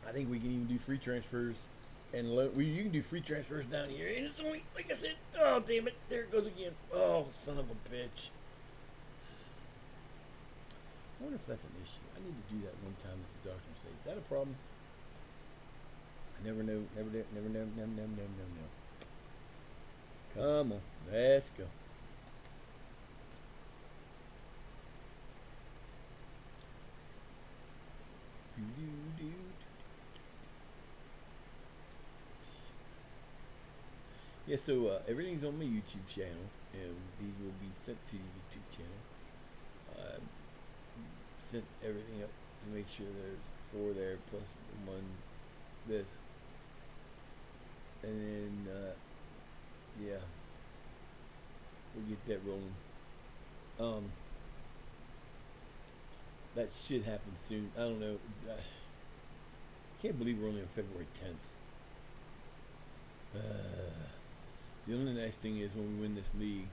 I think we can even do free transfers, and you can do free transfers down here. And it's only, like I said, oh damn it, there it goes again. Oh, son of a bitch. I wonder if that's an issue. I need to do that one time with the doctor and say, is that a problem? I never know. Never know. Come on. Let's go. Yeah, so everything's on my YouTube channel, and these will be sent to the YouTube channel. Uh, Sent everything up to make sure there's 4 there plus the one this, and then yeah, we'll get that rolling. Um, that should happen soon. I don't know. I can't believe we're only on February 10th. The only nice thing is when we win this league,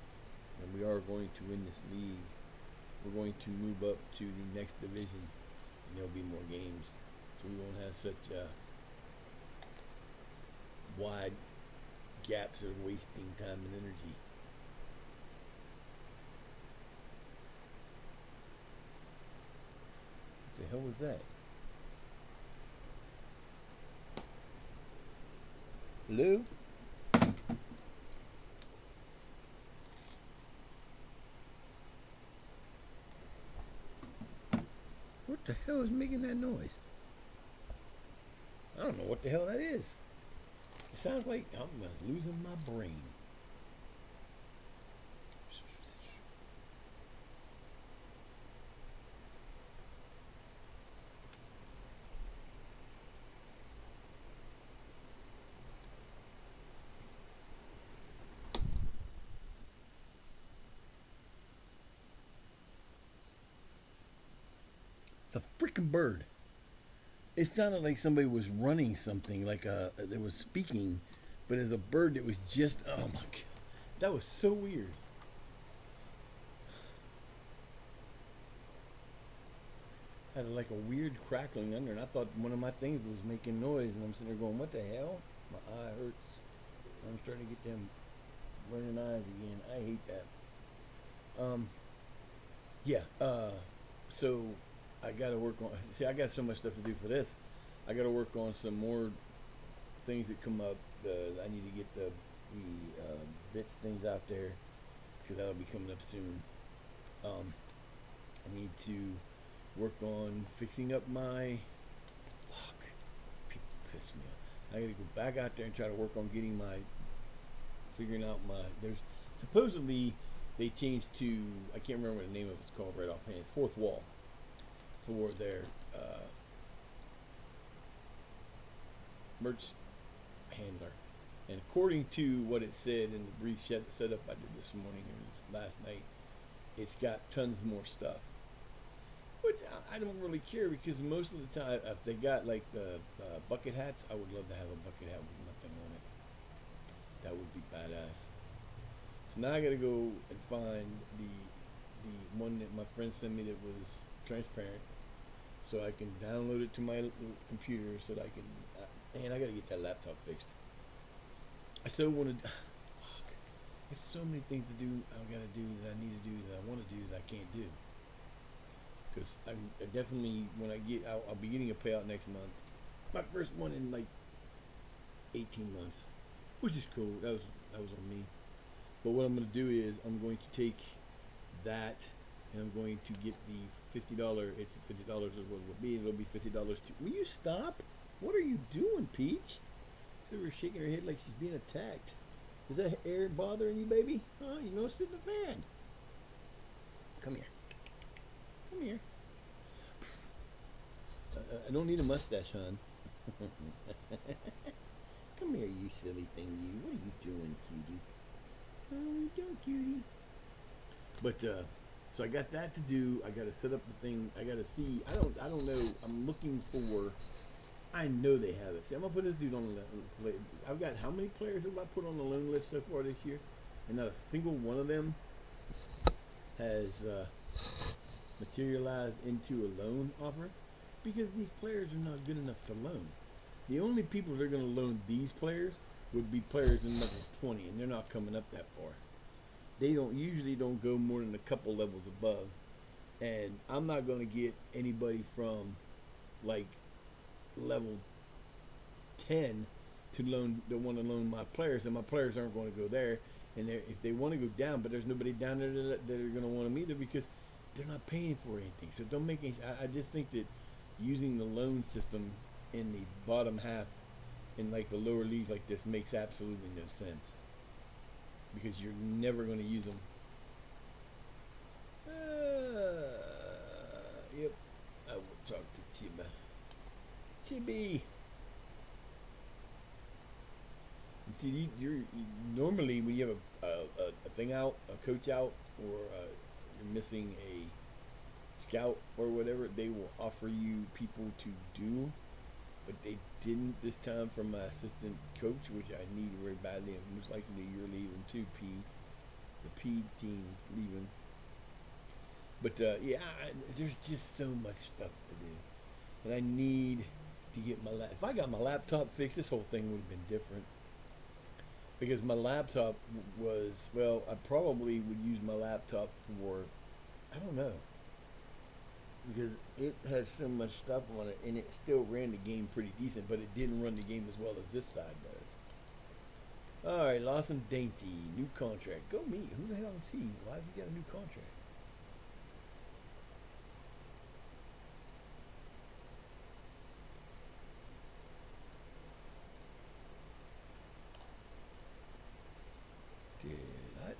and we are going to win this league, we're going to move up to the next division, and there'll be more games, so we won't have such wide gaps of wasting time and energy. What the hell was that? Hello? What the hell is making that noise? I don't know what the hell that is. It sounds like I'm losing my brain. It's a freaking bird. It sounded like somebody was running something, like they was speaking, but as a bird that was just, oh my god, that was so weird. Had like a weird crackling under, and I thought one of my things was making noise, and I'm sitting there going, "What the hell?" My eye hurts. I'm starting to get them burning eyes again. I hate that. Yeah. So I got to work on. See, I got so much stuff to do for this. I got to work on some more things that come up. I need to get the bits things out there because that'll be coming up soon. I need to work on fixing up my. Fuck. People piss me off. I got to go back out there and try to work on getting my. Figuring out my. There's supposedly they changed to. I can't remember what the name of it's called right offhand. Fourth wall for their merch handler. And according to what it said in the brief setup I did this morning or last night, it's got tons more stuff. Which I don't really care because most of the time, if they got like the bucket hats, I would love to have a bucket hat with nothing on it. That would be badass. So now I gotta go and find the one that my friend sent me that was transparent, so I can download it to my computer so that I can. Man, I gotta get that laptop fixed. I so want to. Fuck. There's so many things to do. I gotta do that I need to do that I want to do that I can't do. Because I definitely when I get, I'll be getting a payout next month. My first one in like 18 months, which is cool. That was on me. But what I'm gonna do is I'm going to take that and I'm going to get the $50. It's $50 is what it will be. It'll be $50 too. Will you stop? What are you doing, Peach? So we're shaking her head like she's being attacked. Is that air bothering you, baby? Oh, you know, sit in the fan. Come here. Come here. I don't need a mustache, hon. Come here, you silly thing, you. What are you doing, cutie? What are you doing, cutie? But so I got that to do. I got to set up the thing. I got to see. I don't know. I'm looking for. I know they have it. See, I'm gonna put this dude on the. I've got how many players have I put on the loan list so far this year, and not a single one of them has materialized into a loan offer because these players are not good enough to loan. The only people that are going to loan these players would be players in level 20, and they're not coming up that far. They usually don't go more than a couple levels above, and I'm not going to get anybody from like level 10 to loan that want to loan my players, and my players aren't going to go there. And if they want to go down, but there's nobody down there that are going to want them either because they're not paying for anything. So don't make any. I just think that using the loan system in the bottom half in like the lower leagues like this makes absolutely no sense. because you're never going to use them. Yep, I will talk to Chiba. Chibi. See, you normally when you have a thing out, a coach out, or you're missing a scout or whatever, they will offer you people to do, but they didn't this time for my assistant coach, which I need very badly, and most likely you're leaving too, the P team leaving. But yeah, there's just so much stuff to do, and I need to get my if I got my laptop fixed, this whole thing would have been different. Because my laptop was, well, I probably would use my laptop for, I don't know, because it had so much stuff on it, and it still ran the game pretty decent, but it didn't run the game as well as this side does. All right, Lawson Dainty, new contract. Go me. Who the hell is he? Why has he got a new contract?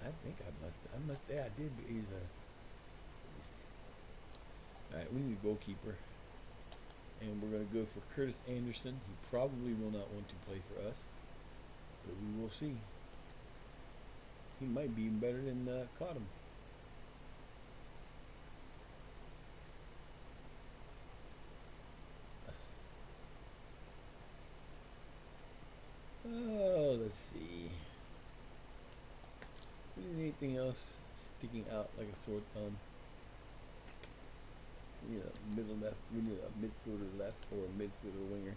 I think yeah, I did. He's all right, we need a goalkeeper. And we're going to go for Curtis Anderson. He probably will not want to play for us, but we will see. He might be even better than Cottam. Oh, let's see. We need anything else sticking out like a sore thumb? We need a middle left. We need a midfielder left or a midfielder winger.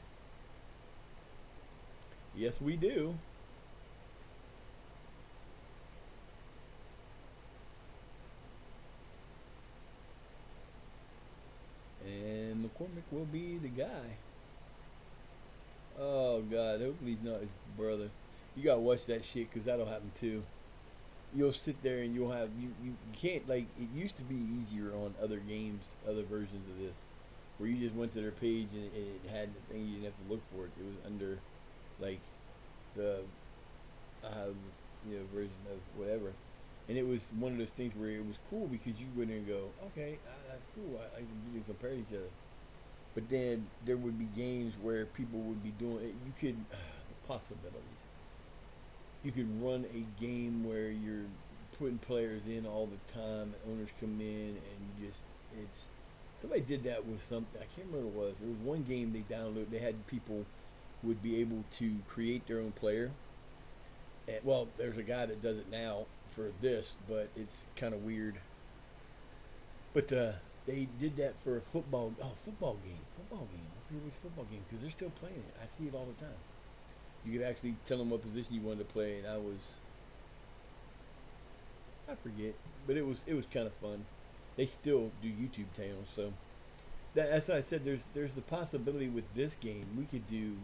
Yes, we do. And McCormick will be the guy. Oh, God. Hopefully he's not his brother. You got to watch that shit because that'll happen too. You'll sit there and you'll have you can't, like, it used to be easier on other games, other versions of this, where you just went to their page and it had the thing, you didn't have to look for it. It was under, like, the version of whatever, and it was one of those things where it was cool because you go in there and go, okay, that's cool, I can really compare each other. But then there would be games where people would be doing it. You could the possibilities. You could run a game where you're putting players in all the time, and owners come in, and you just, it's, somebody did that with something, I can't remember what it was. There was one game they downloaded, they had people would be able to create their own player. And, well, there's a guy that does it now for this, but it's kind of weird. But they did that for a football game. I forget which football game, because they're still playing it. I see it all the time. You could actually tell them what position you wanted to play, and I forget, but it was kind of fun. They still do YouTube channels, so that's why I said there's the possibility with this game we could do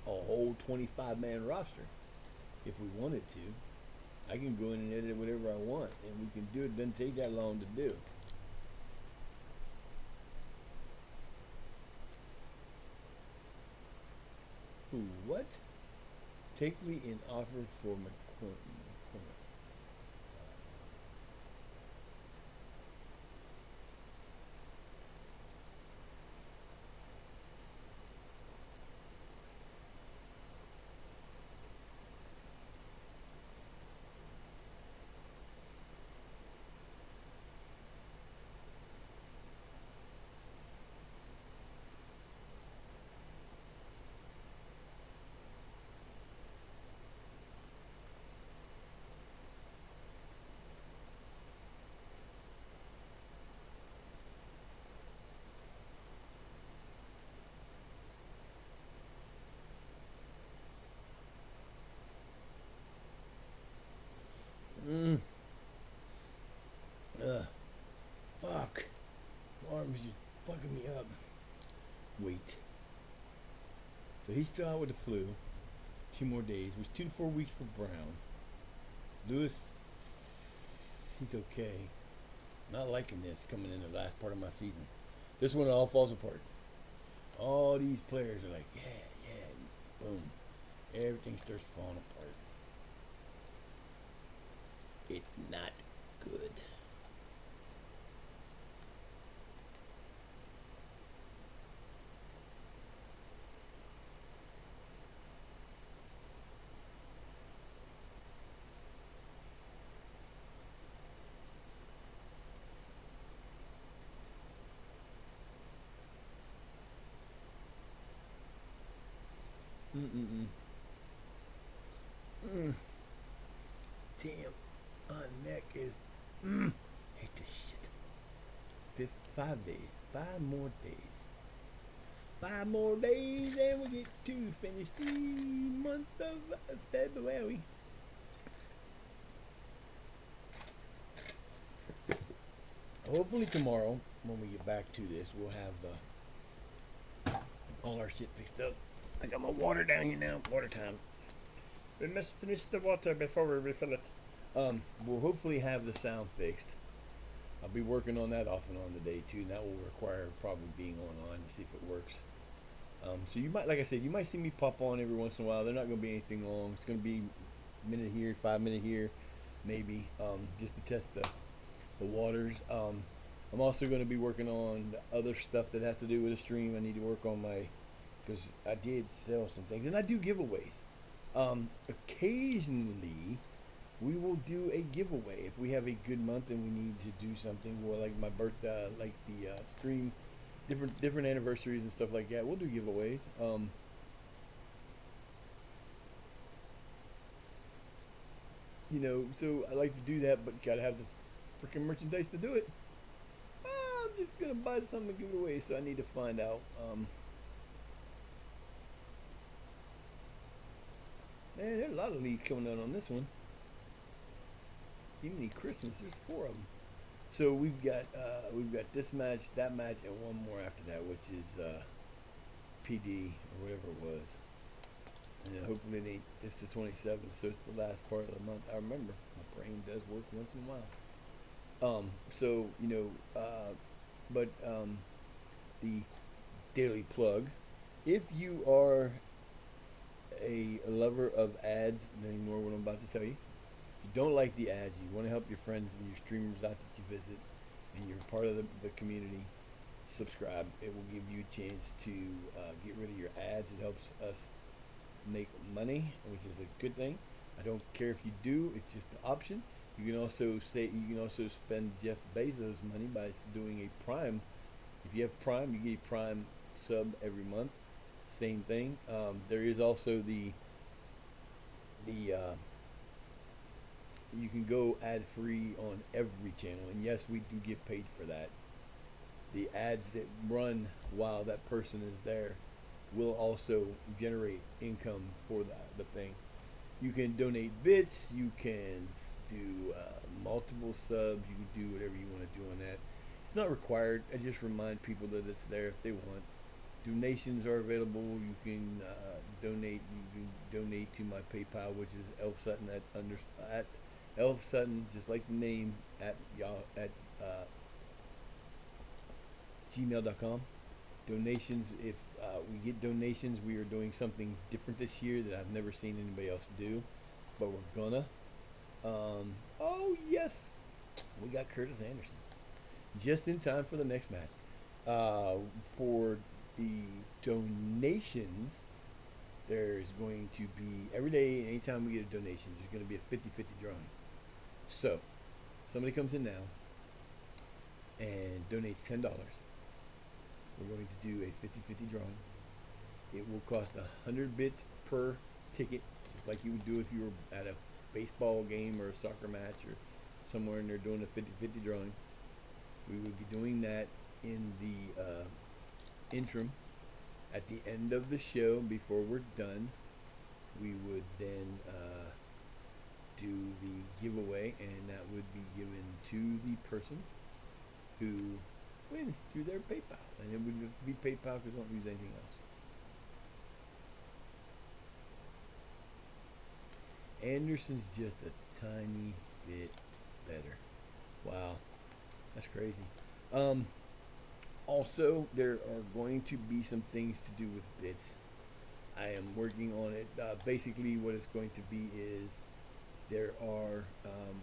a whole 25-man roster if we wanted to. I can go in and edit whatever I want, and we can do it. It doesn't take that long to do. Who? What? Takely in offer for McCormick. Fuck. My arm is just fucking me up. Wait. So he's still out with the flu. 2 more days. It was 2 to 4 weeks for Brown. Lewis, he's okay. Not liking this coming in the last part of my season. This one all falls apart. All these players are like, yeah, and boom. Everything starts falling apart. It's not good. Mm-mm-mm. Mm. Damn, my neck is. Hate this shit. 5 days. 5 more days. 5 more days, and we get to finish the month of February. Hopefully tomorrow, when we get back to this, we'll have all our shit fixed up. I got my water down here now. Water time. We must finish the water before we refill it. We'll hopefully have the sound fixed. I'll be working on that off and on today too. And that will require probably being online to see if it works. So you might, like I said, you might see me pop on every once in a while. They're not going to be anything long. It's going to be a minute here, 5 minute here, maybe, just to test the waters. I'm also going to be working on the other stuff that has to do with the stream. I need to work on because I did sell some things, and I do giveaways. Occasionally, we will do a giveaway if we have a good month and we need to do something. Well, like my birthday, like the stream, different anniversaries and stuff like that. We'll do giveaways. So I like to do that, but you gotta have the freaking merchandise to do it. I'm just gonna buy something and give it away, so I need to find out. Man, there are a lot of leads coming out on this one. Even Christmas, there's 4 of them. So we've got this match, that match, and one more after that, which is PD or whatever it was. And then hopefully it's the 27th, so it's the last part of the month. I remember my brain does work once in a while. The daily plug. If you are a lover of ads, then ignore what I'm about to tell you. If you don't like the ads, you want to help your friends and your streamers out that you visit, and you're part of the community, subscribe. It will give you a chance to get rid of your ads. It helps us make money, which is a good thing. I don't care if you do; it's just an option. You can also spend Jeff Bezos' money by doing a Prime. If you have Prime, you get a Prime sub every month. Same thing. There is also the you can go ad free on every channel, and yes, we do get paid for that. The ads that run while that person is there will also generate income for the thing. You can donate bits. You can do multiple subs. You can do whatever you want to do on that. It's not required. I just remind people that it's there if they want. Donations are available. You can donate. You can donate to my PayPal, which is Elf Sutton at Elf Sutton, just like the name, at y'all at gmail.com. Donations. If we get donations, we are doing something different this year that I've never seen anybody else do, but we're gonna. Oh yes, we got Curtis Anderson just in time for the next match. For the donations, there's going to be every day, anytime we get a donation, there's going to be a 50-50 drawing. So, somebody comes in now and donates $10. We're going to do a 50-50 drawing. It will cost 100 bits per ticket, just like you would do if you were at a baseball game or a soccer match or somewhere and they're doing a 50-50 drawing. We would be doing that in the interim. At the end of the show, before we're done, we would then do the giveaway, and that would be given to the person who wins through their PayPal. And it would be PayPal because I don't use anything else. Anderson's just a tiny bit better. Wow. That's crazy. Also, there are going to be some things to do with bits. I am working on it. Basically, what it's going to be is There are,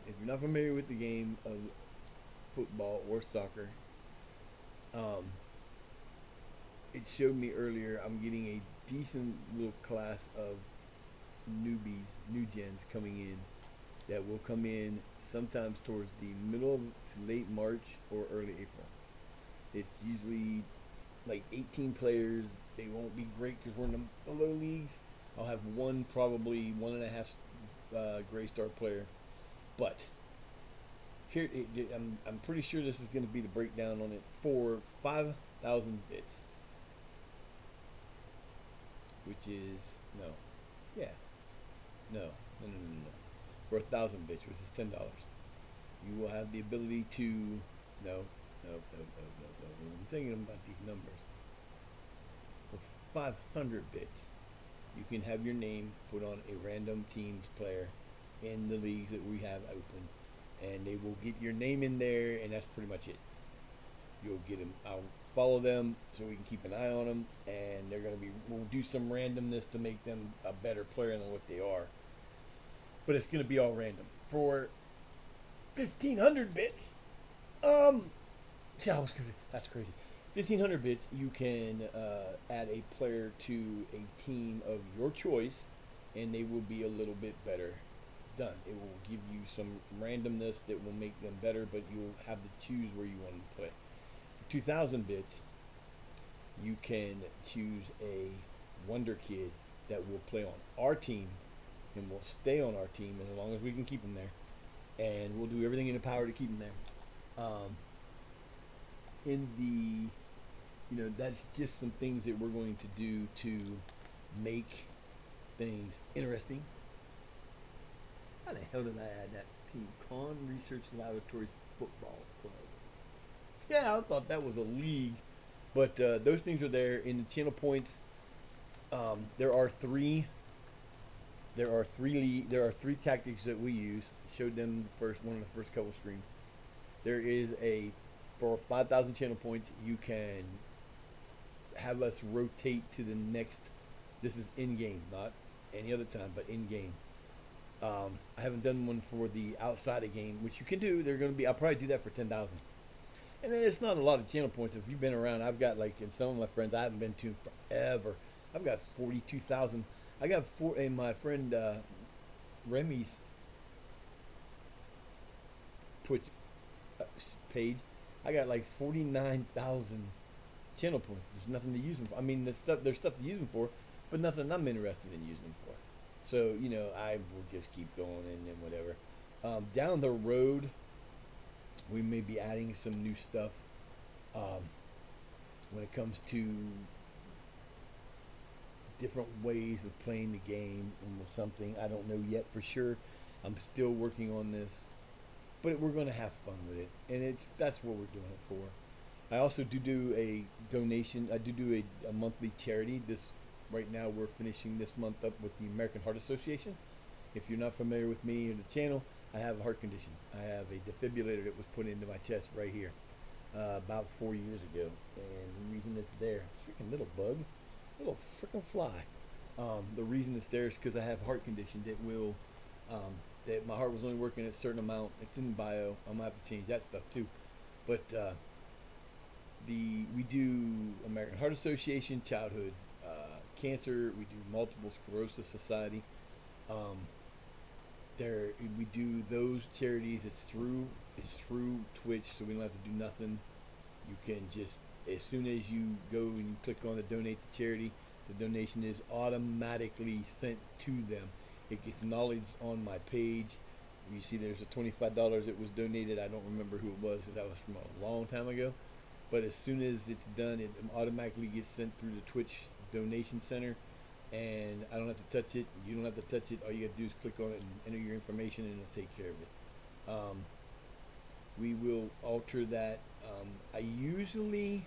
if you're not familiar with the game of football or soccer, um, it showed me earlier I'm getting a decent little class of newbies, new gens coming in that will come in sometimes towards the middle to late March or early April. It's usually like 18 players. They won't be great because we're in the low leagues. I'll have one, probably 1.5 gray star player. But here, I'm pretty sure this is going to be the breakdown on it for 5,000 bits, which is yeah, no. For 1,000 bits, which is $10. You will have the ability to no. I'm thinking about these numbers. For 500 bits, you can have your name put on a random team's player in the leagues that we have open, and they will get your name in there, and that's pretty much it. You'll get them. I'll follow them so we can keep an eye on them, and they're going to be. We'll do some randomness to make them a better player than what they are, but it's going to be all random for 1,500 bits. Yeah, that's crazy. 1,500 bits, you can add a player to a team of your choice, and they will be a little bit better done. It will give you some randomness that will make them better, but you'll have to choose where you want them to play. For 2,000 bits, you can choose a wonder kid that will play on our team and will stay on our team as long as we can keep them there, and we'll do everything in the power to keep them there. That's just some things that we're going to do to make things interesting. How the hell did I add that team? Con Research Laboratories Football Club. Yeah, I thought that was a league, but those things are there in the channel points. There are three tactics that we use. I showed them one of the first couple screens. There is for 5,000 channel points, you can have us rotate to the next. This is in game, not any other time, but in game. I haven't done one for the outside of game, which you can do. I'll probably do that for 10,000. And then it's not a lot of channel points. If you've been around, I've got and some of my friends I haven't been to forever. I've got 42,000. I got in my friend Remy's Twitch page. I got 49,000 channel points. There's nothing to use them for. I mean, there's stuff to use them for, but nothing I'm interested in using them for. So, I will just keep going and then whatever. Down the road, we may be adding some new stuff when it comes to different ways of playing the game or something. I don't know yet for sure. I'm still working on this, but we're going to have fun with it, and that's what we're doing it for. I also do a donation. I do a monthly charity. Right now we're finishing this month up with the American Heart Association. If you're not familiar with me or the channel, I have a heart condition. I have a defibrillator that was put into my chest right here about 4 years ago, and the reason it's there, freaking little bug, little freaking fly. The reason it's there is because I have a heart condition that my heart was only working at a certain amount. It's in the bio. I'm gonna have to change that stuff too. But we do American Heart Association, childhood cancer. We do Multiple Sclerosis Society. We do those charities. It's through Twitch, so we don't have to do nothing. You can just, as soon as you go and you click on the donate to charity, the donation is automatically sent to them. It gets acknowledged on my page. You see there's a $25 that was donated. I don't remember who it was. That was from a long time ago. But as soon as it's done, it automatically gets sent through the Twitch donation center, and I don't have to touch it. You don't have to touch it. All you got to do is click on it and enter your information, and it'll take care of it. We will alter that. I usually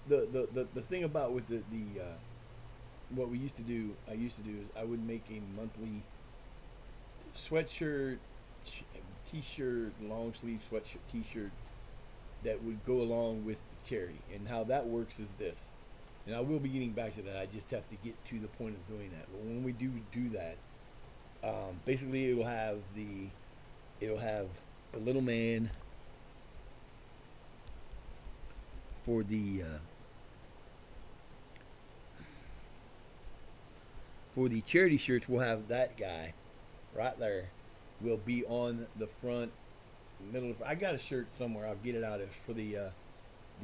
the thing about with the what we used to do is I would make a monthly sweatshirt, t-shirt, long sleeve sweatshirt, t-shirt that would go along with the charity. And how that works is this, and I will be getting back to that. I just have to get to the point of doing that. But when we do that, Basically, it'll have a little man for the charity shirts. We'll have that guy right there. Will be on the front middle of. I got a shirt somewhere. I'll get it out. It's for the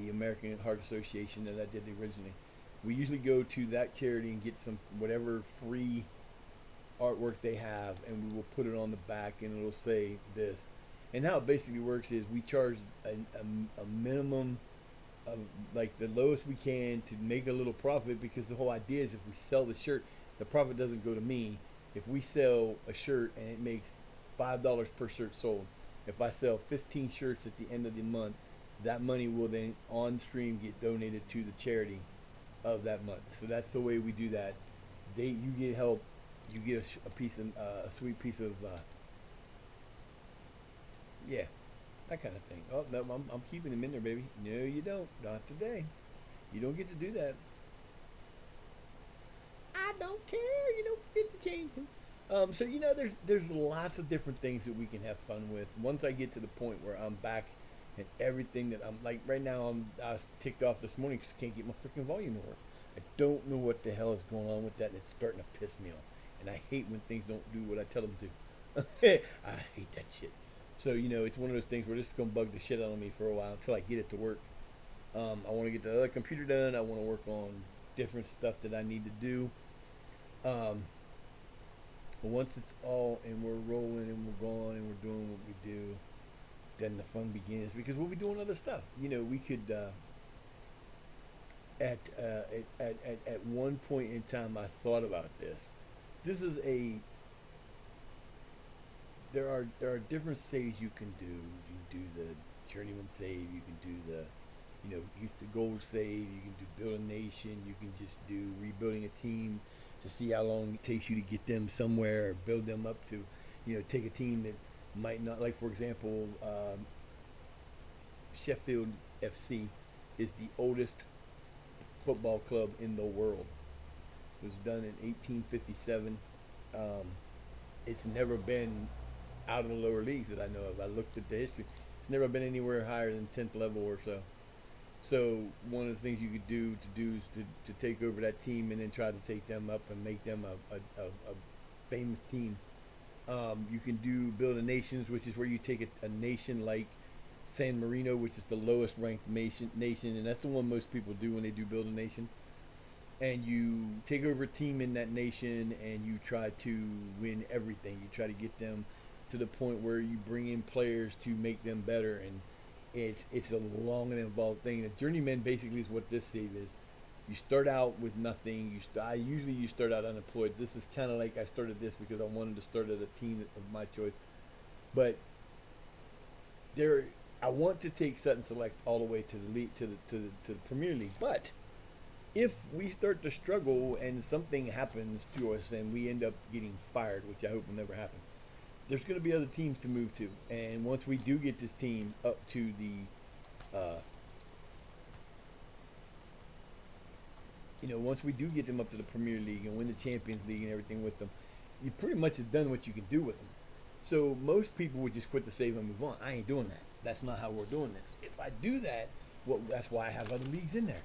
American Heart Association that I did originally. We usually go to that charity and get some whatever free artwork they have, and we will put it on the back, and it'll say this. And how it basically works is we charge a minimum of like the lowest we can to make a little profit, because the whole idea is if we sell the shirt, the profit doesn't go to me. If we sell a shirt and it makes $5 per shirt sold, if I sell 15 shirts at the end of the month, that money will then on stream get donated to the charity of that month. So that's the way we do that. You get help, you get a piece of a sweet piece of yeah, that kind of thing. Oh no, I'm keeping them in there, baby. No, you don't. Not today. You don't get to do that. I don't care. You don't get to change them. So there's lots of different things that we can have fun with. Once I get to the point where I'm back and everything that I'm like right now, I was ticked off this morning because I can't get my freaking volume to work. I don't know what the hell is going on with that, and it's starting to piss me off. And I hate when things don't do what I tell them to. I hate that shit. So it's one of those things where this is gonna bug the shit out of me for a while until I get it to work. I want to get the other computer done. I want to work on different stuff that I need to do. But once it's all and we're rolling and we're going and we're doing what we do, then the fun begins, because we'll be doing other stuff. We could at one point in time I thought about this. This is there are different saves you can do. You can do the journeyman save. You can do the youth to gold save. You can do build a nation. You can just do rebuilding a team to see how long it takes you to get them somewhere, or build them up to take a team that might not, like for example, Sheffield FC is the oldest football club in the world. It was done in 1857. It's never been out of the lower leagues that I know of. I looked at the history. It's never been anywhere higher than 10th level or so. So one of the things you could do is to take over that team and then try to take them up and make them a famous team. You can do build a nations, which is where you take a nation like San Marino, which is the lowest ranked nation, and that's the one most people do when they do build a nation. And you take over a team in that nation and you try to win everything. You try to get them to the point where you bring in players to make them better, and it's a long and involved thing. The journeyman basically is what this save is. You start out with nothing. You start out unemployed. This is kind of like I started this because I wanted to start at a team of my choice, but I want to take Sutton Select all the way to the league, to the Premier League. But if we start to struggle and something happens to us and we end up getting fired, which I hope will never happen, there's going to be other teams to move to. And once we do get this team up to once we do get them up to the Premier League and win the Champions League and everything with them, you pretty much have done what you can do with them. So most people would just quit the save and move on. I ain't doing that. That's not how we're doing this. If I do that, that's why I have other leagues in there.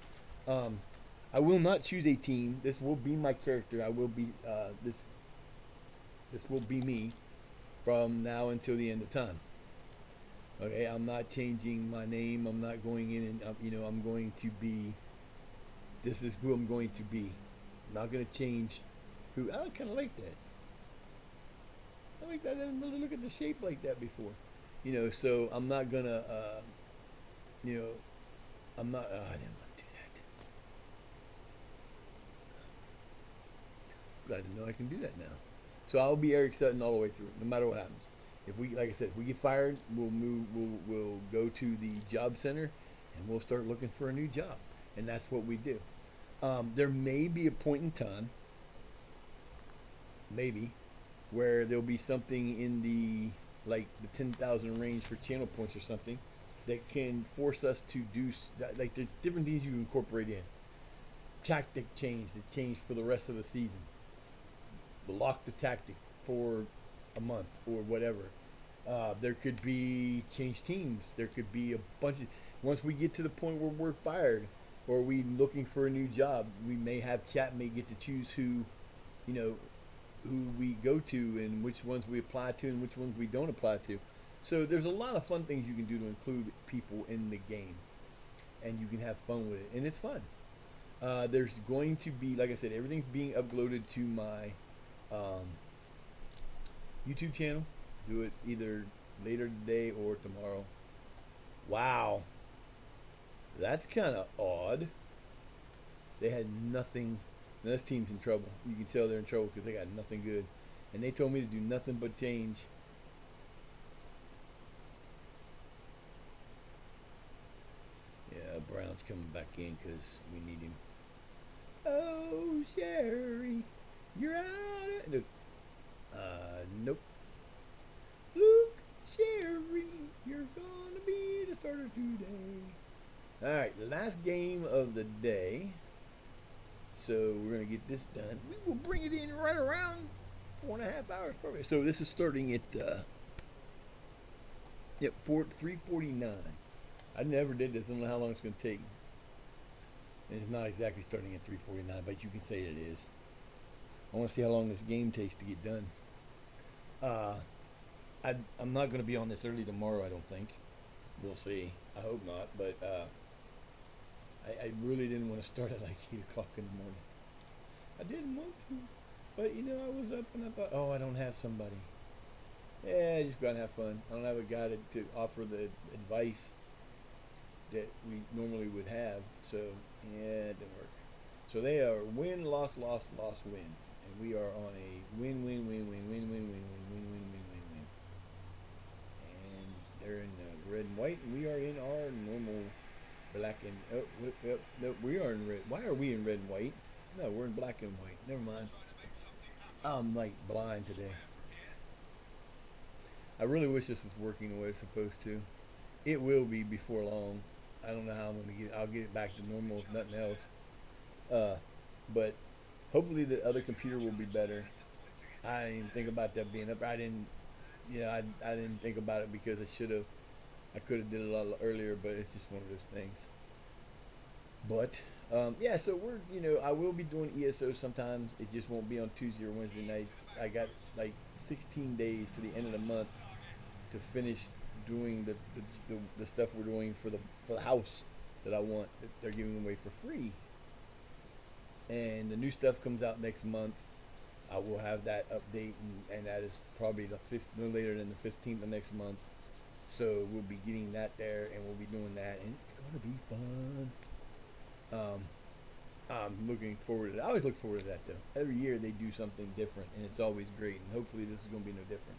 I will not choose a team. This will be my character. I will be this will be me from now until the end of time. Okay, I'm not changing my name. I'm not going in and I'm going to be. This is who I'm going to be. I'm not going to change who. I kind of like that. I like that. I didn't really look at the shape like that before. So I'm not gonna. I'm not. I didn't want to do that. Glad to know I can do that now. So I'll be Eric Sutton all the way through, no matter what happens. If like I said, if we get fired, we'll move. We'll go to the job center, and we'll start looking for a new job, and that's what we do. There may be a point in time, maybe, where there'll be something in the 10,000 range for channel points or something that can force us to do like there's different things you can incorporate in. Tactic change for the rest of the season. Lock the tactic for a month or whatever. There could be change teams. There could be a bunch of. Once we get to the point where we're fired or we looking for a new job, we may have chat may get to choose who, you know, who we go to and which ones we apply to and which ones we don't apply to. So there's a lot of fun things you can do to include people in the game, and you can have fun with it, and it's fun. There's going to be, like I said, everything's being uploaded to my um, YouTube channel. Do it either later today or tomorrow. Wow, that's kind of odd. They had nothing. Now this team's in trouble. You can tell they're in trouble because they got nothing good, and they told me to do nothing but change. Yeah, Brown's coming back in because we need him. Oh, Sherry, you're out of... Look. Nope. Look, Sherry, you're gonna be the starter today. Alright, the last game of the day. So we're gonna get this done. We will bring it in right around 4.5 hours probably. So this is starting at 3:49. I never did this. I don't know how long it's gonna take. And it's not exactly starting at 3:49, but you can say it is. I want to see how long this game takes to get done. I'm not going to be on this early tomorrow, I don't think. We'll see. I hope not, but I really didn't want to start at like 8 o'clock in the morning. I didn't want to, but you know, I was up and I thought, oh, I don't have somebody. Yeah, just go out and have fun. I don't have a guy to offer the advice that we normally would have, so yeah, it didn't work. So they are win, loss, loss, loss, win, and we are on a win, win, win, win, win, win, win, win, win, win, win, win, win. And they're in red and white, and we are in our normal black and no, we are in red. Why are we in red and white? No, we're in black and white. Never mind. I'm like blind today. I really wish this was working the way it's supposed to. It will be before long. I don't know how I'm gonna get it. I'll get it back to normal if nothing else. But hopefully the other computer will be better. I didn't even think about that being up. I didn't think about it because I should have. I could have did it a lot earlier, but it's just one of those things. But yeah, so I will be doing ESO sometimes. It just won't be on Tuesday or Wednesday nights. I got like 16 days to the end of the month to finish doing the stuff we're doing for the house that I want, that they're giving away for free. And the new stuff comes out next month. I will have that update, and that is probably no later than the 15th of next month. So we'll be getting that there, and we'll be doing that, and it's gonna be fun. I'm looking forward to it. I always look forward to that though. Every year they do something different, and it's always great. And hopefully this is gonna be no different.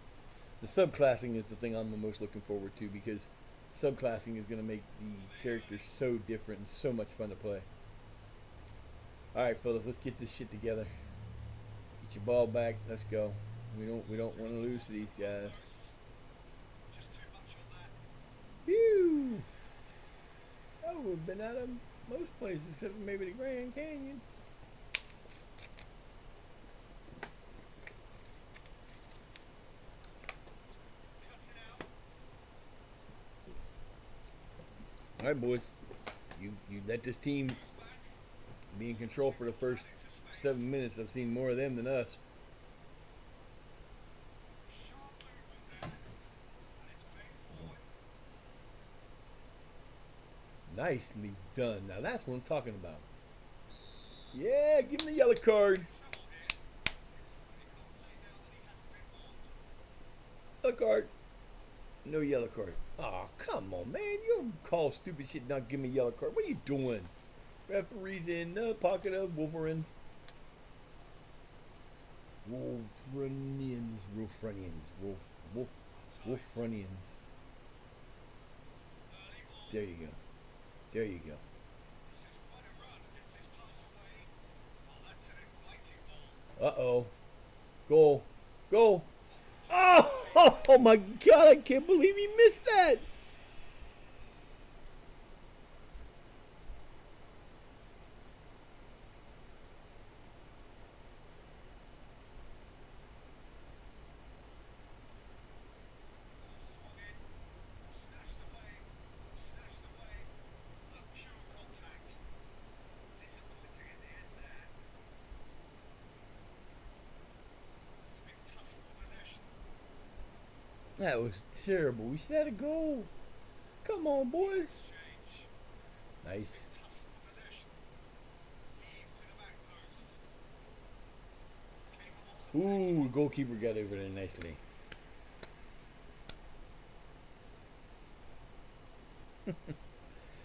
The subclassing is the thing I'm the most looking forward to, because subclassing is going to make the characters so different and so much fun to play. Alright fellas, let's get this shit together. Get your ball back, let's go. We don't want to lose to these guys. Phew! Oh, we've been out of most places except for maybe the Grand Canyon. All right, boys. You let this team be in control for the first 7 minutes. I've seen more of them than us. Nicely done. Now that's what I'm talking about. Yeah, give him the yellow card. Yellow card. No yellow card. Oh, come on, man. You don't call stupid shit not give me a yellow card. What are you doing? Referees in the pocket of Wolverines. Wolfrunians. Wolfrunians. There you go. There you go. Uh-oh. Goal. Goal. Oh my God, I can't believe he missed that. That was terrible. We should have had a goal. Come on, boys. Nice. Ooh, goalkeeper got over there nicely.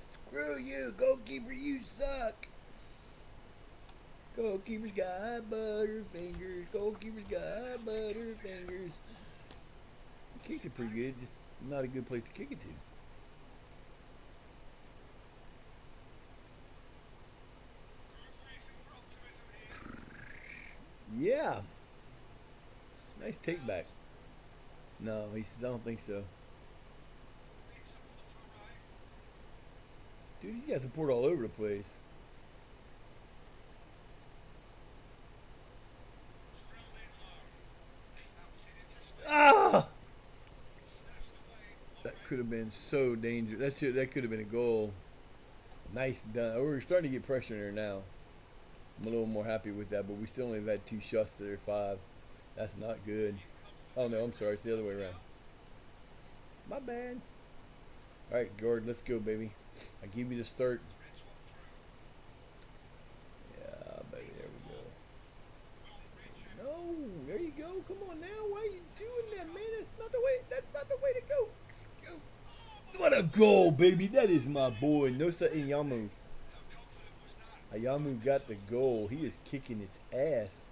Screw you, goalkeeper, you suck. Goalkeeper's got butterfingers. Goalkeeper's got butterfingers. Kicked it pretty good, just not a good place to kick it to. Yeah. Nice take back. No, he says, I don't think so. Dude, he's got support all over the place. Ah! That could have been so dangerous. That could have been a goal. Nice done. We're starting to get pressure in there now. I'm a little more happy with that, but we still only have had 2 shots to their 5. That's not good. Oh no, I'm sorry. It's the other way around. My bad. All right, Gord, let's go, baby. I give you the start. Yeah, baby, there we go. No, there you go. Come on now. Why are you doing that, man? That's not the way. That's not the way to go. What a goal, baby. That is my boy, Nosa Inyamu. Ayamu got the goal. He is kicking its ass.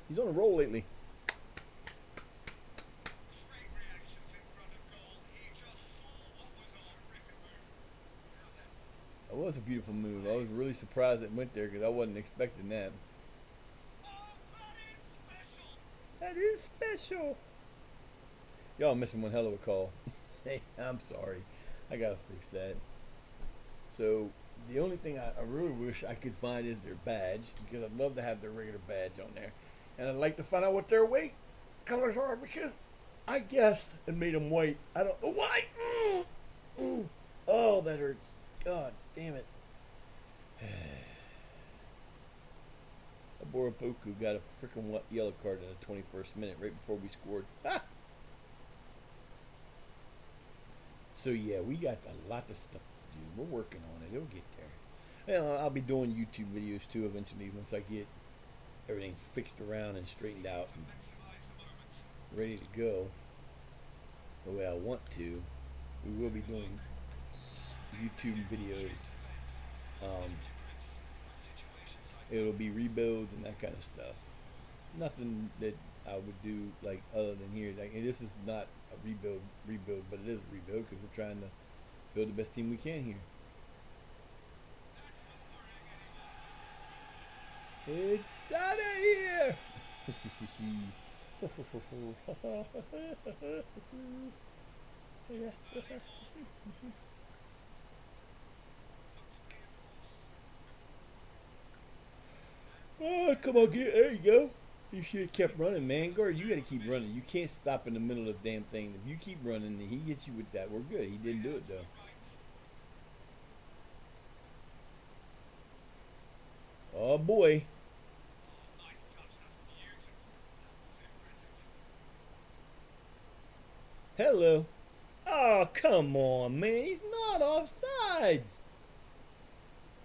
He's on a roll lately. It was a beautiful move. I was really surprised it went there because I wasn't expecting that. That is special. Y'all missing one hell of a call. Hey, I'm sorry. I gotta fix that. So the only thing I really wish I could find is their badge, because I'd love to have their regular badge on there, and I'd like to find out what their weight colors are, because I guessed and made them white. I don't know why. Oh, that hurts. God damn it. Boropoku got a freaking yellow card in the 21st minute right before we scored. Ha! So yeah, we got a lot of stuff to do. We're working on it. It'll get there. You know, I'll be doing YouTube videos too eventually once I get everything fixed around and straightened out and ready to go the way I want to. We will be doing YouTube videos. It'll be rebuilds and that kind of stuff. Nothing that I would do like other than here. Like, and this is not a rebuild, but it is a rebuild because we're trying to build the best team we can here. It's out of here! Oh, come on, there you go. You should have kept running, man. Guard, you got to keep running. You can't stop in the middle of the damn thing. If you keep running, he gets you with that. We're good. He didn't do it, though. Oh, boy. Hello. Oh, come on, man. He's not offsides.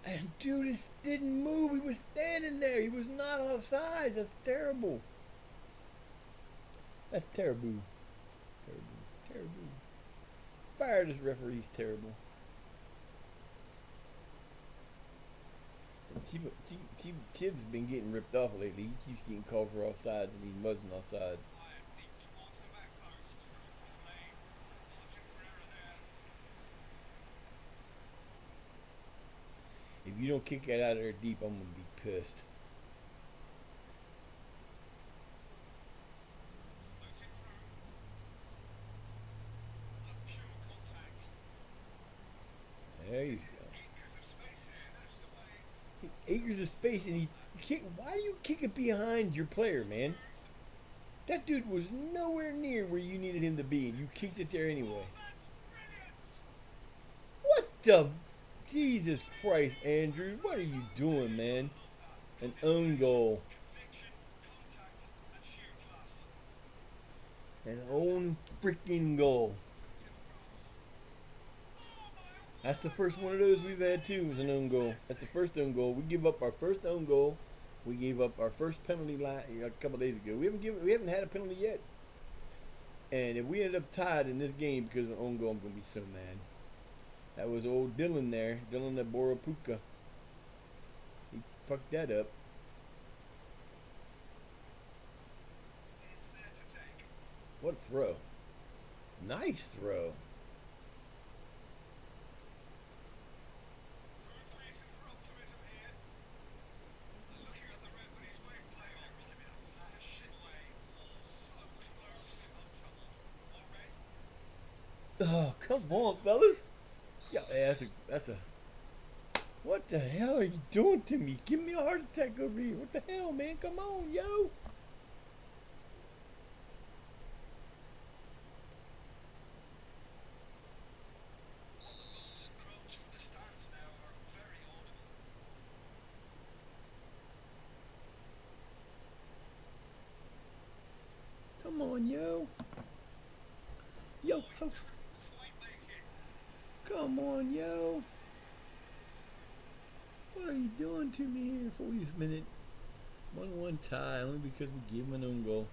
And dude, this didn't move. He was standing there. He was not offsides. That's terrible. That's terrible. Terrible. Fire this referee. He's terrible. Chib's been getting ripped off lately. He keeps getting called for offsides and he wasn't offsides. If you don't kick it out of there deep, I'm going to be pissed. There you go. Acres of space, and he kick. Why do you kick it behind your player, man? That dude was nowhere near where you needed him to be, and you kicked it there anyway. What the... Jesus Christ, Andrew. What are you doing, man? An own goal. An own freaking goal. That's the first one of those we've had too, is an own goal. That's the first own goal. We give up our first own goal. We gave up our first penalty a couple days ago. We haven't had a penalty yet. And if we end up tied in this game because of an own goal, I'm gonna be so mad. That was old Dylan there, Dylan at Boropuka. He fucked that up. What a throw. Nice throw. Oh, come on, fellas. Yeah, that's a. What the hell are you doing to me? Give me a heart attack over here. What the hell, man? Come on, yo. Come on, yo. Yo, come on, yo. What are you doing to me here? 40th minute. 1-1 tie, only because we gave him an own goal.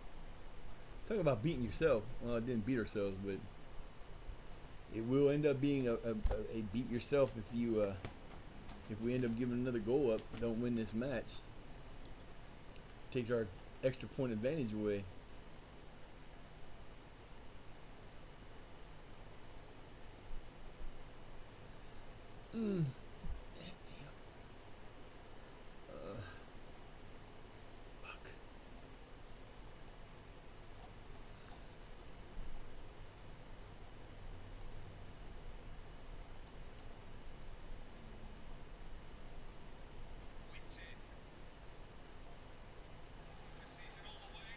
Talk about beating yourself. Well, I didn't beat ourselves, but it will end up being a beat yourself if we end up giving another goal up, don't win this match. Takes our extra point advantage away. Damn. Fuck.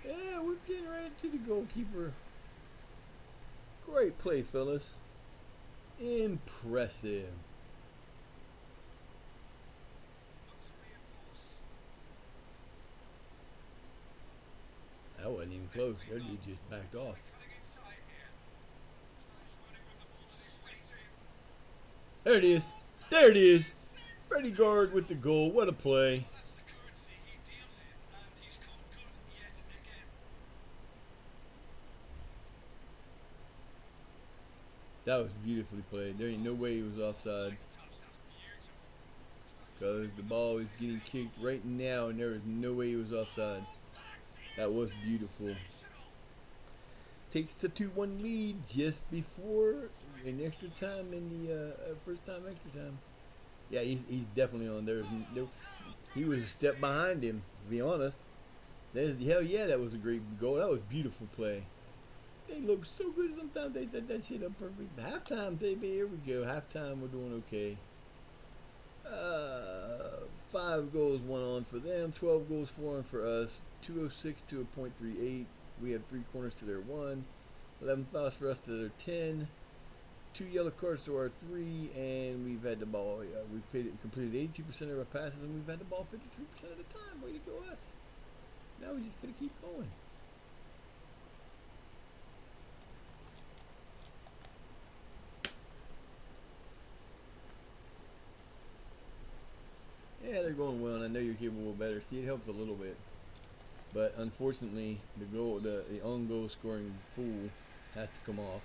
Yeah, we're getting right to the goalkeeper. Great play, fellas. Impressive. That wasn't even close. That dude just backed off. There it is. There it is. Freddie Guard with the goal. What a play. That was beautifully played. There ain't no way he was offside. Because the ball is getting kicked right now and there is no way he was offside. That was beautiful. Takes the 2-1 lead just before an extra time in the first time extra time. Yeah, he's definitely on there. No, he was a step behind him, to be honest. Hell yeah, that was a great goal. That was beautiful play. They look so good sometimes. They set that shit up perfect. Halftime, baby. Here we go. Halftime, we're doing okay. 5 goals, 1 on for them. 12 goals, 4 on for us. 206 to a .38. We had 3 corners to their 1. 11 fouls for us to their 10. 2 yellow cards to our 3. And we've had the ball. We've completed 82% of our passes, and we've had the ball 53% of the time. Way to go, us. Now we just gotta keep going. Yeah, they're going well, and I know you're capable better. See, it helps a little bit. But unfortunately, the own goal scoring fool has to come off.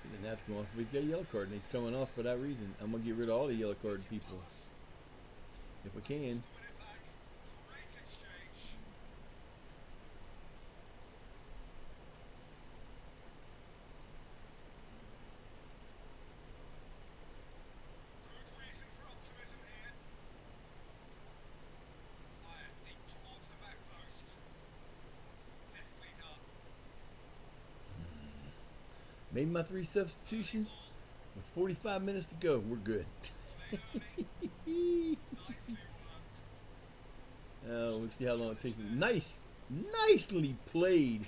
He didn't have to come off, but he's got a yellow card, and he's coming off for that reason. I'm going to get rid of all the yellow card people. If I can. Made my 3 substitutions. With 45 minutes to go, we're good. We'll see how long it takes. Nicely played.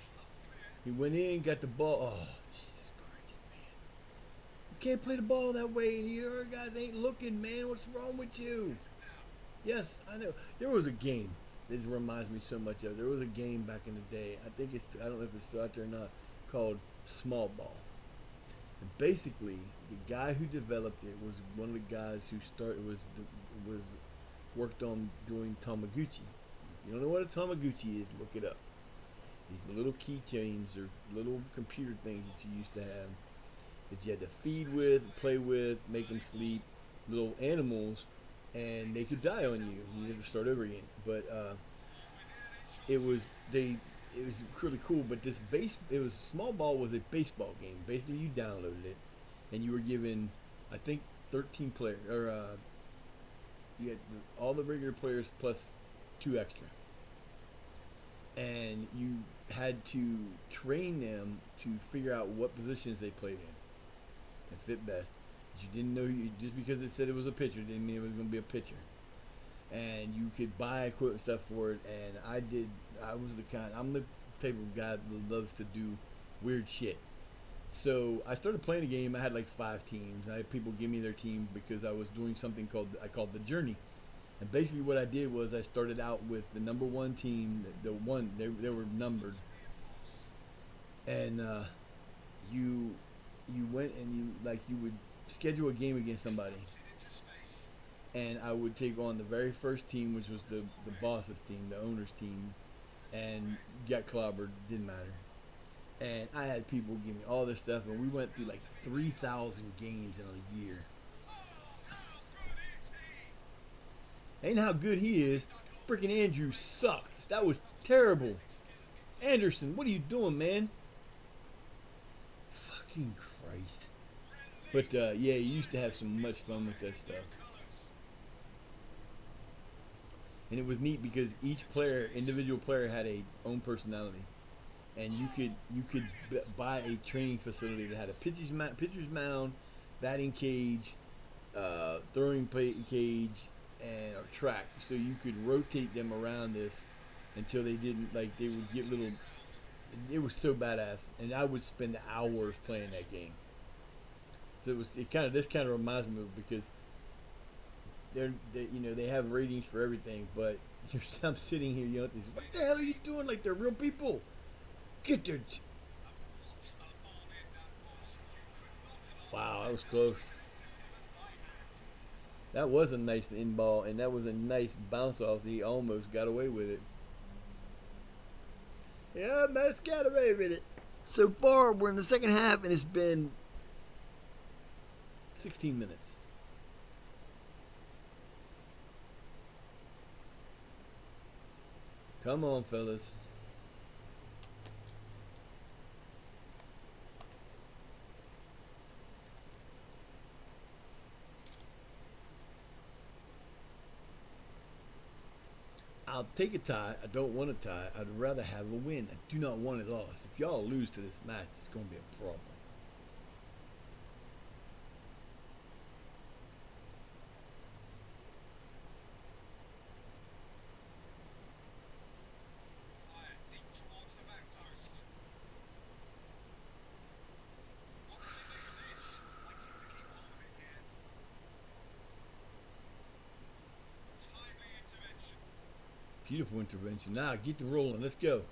He went in, got the ball. Oh, Jesus Christ, man! You can't play the ball that way. Your guys ain't looking, man. What's wrong with you? Yes, I know. There was a game. this reminds me so much of. There was a game back in the day. I don't know if it's still out there or not, called Small Ball. And basically, the guy who developed it was one of the guys who was worked on doing Tamagotchi. You don't know what a Tamagotchi is? Look it up. These little keychains or little computer things that you used to have that you had to feed with, play with, make them sleep. Little animals, and they could die on you. You had to start over again. But it was really cool. But Small Ball was a baseball game. Basically, you downloaded it, and you were given, I think, 13 players, or you had all the regular players plus 2 extra, and you had to train them to figure out what positions they played in and fit best. You didn't know just because it said it was a pitcher didn't mean it was going to be a pitcher. And you could buy equipment stuff for it. And I'm the type of guy that loves to do weird shit. So I started playing a game. I had like 5 teams. I had people give me their team because I was doing something I called the Journey. And basically what I did was I started out with the number 1 team. They were numbered. And you went and you would schedule a game against somebody, and I would take on the very first team, which was the boss's team, the owner's team, and get clobbered. Didn't matter. And I had people give me all this stuff, and we went through like 3,000 games in a year. Ain't how good he is. Freaking Andrew sucks. That was terrible. Anderson, what are you doing, man? Fucking Christ. But yeah, you used to have so much fun with that stuff. And it was neat because each individual player had a own personality. And you could buy a training facility that had a pitcher's mound, batting cage, throwing cage, and a track. So you could rotate them around this until they would get little. It was so badass, and I would spend hours playing that game. So this kind of reminds me of, because they have ratings for everything, but I'm sitting here, what the hell are you doing? Like, they're real people. Get their. Wow, that was close. That was a nice in ball, and that was a nice bounce off. He almost got away with it. Yeah, almost got away with it. So far, we're in the second half, and it's been 16 minutes. Come on, fellas. I'll take a tie. I don't want a tie. I'd rather have a win. I do not want a loss. If y'all lose to this match, it's going to be a problem. Beautiful intervention. Now, get the rolling. Let's go.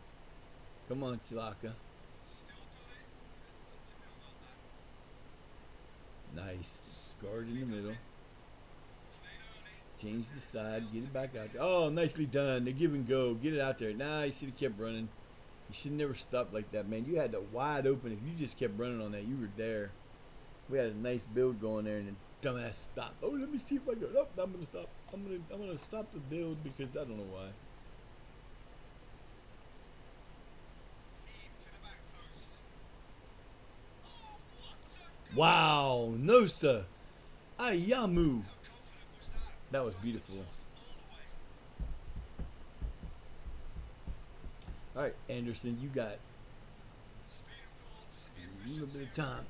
Come on, Chilaka. Nice. Guard in the middle. Change the side. Get it back out there. Oh, nicely done. The give and go. Get it out there. Nah, you should have kept running. You should never stop like that, man. You had the wide open. If you just kept running on that, you were there. We had a nice build going there, and then dumbass stopped. Oh, let me see if I go. Nope, I'm gonna stop. I'm gonna stop the build because I don't know why. Wow, Nosa Ayamu. That was beautiful. All right, Anderson, you got a little bit of time.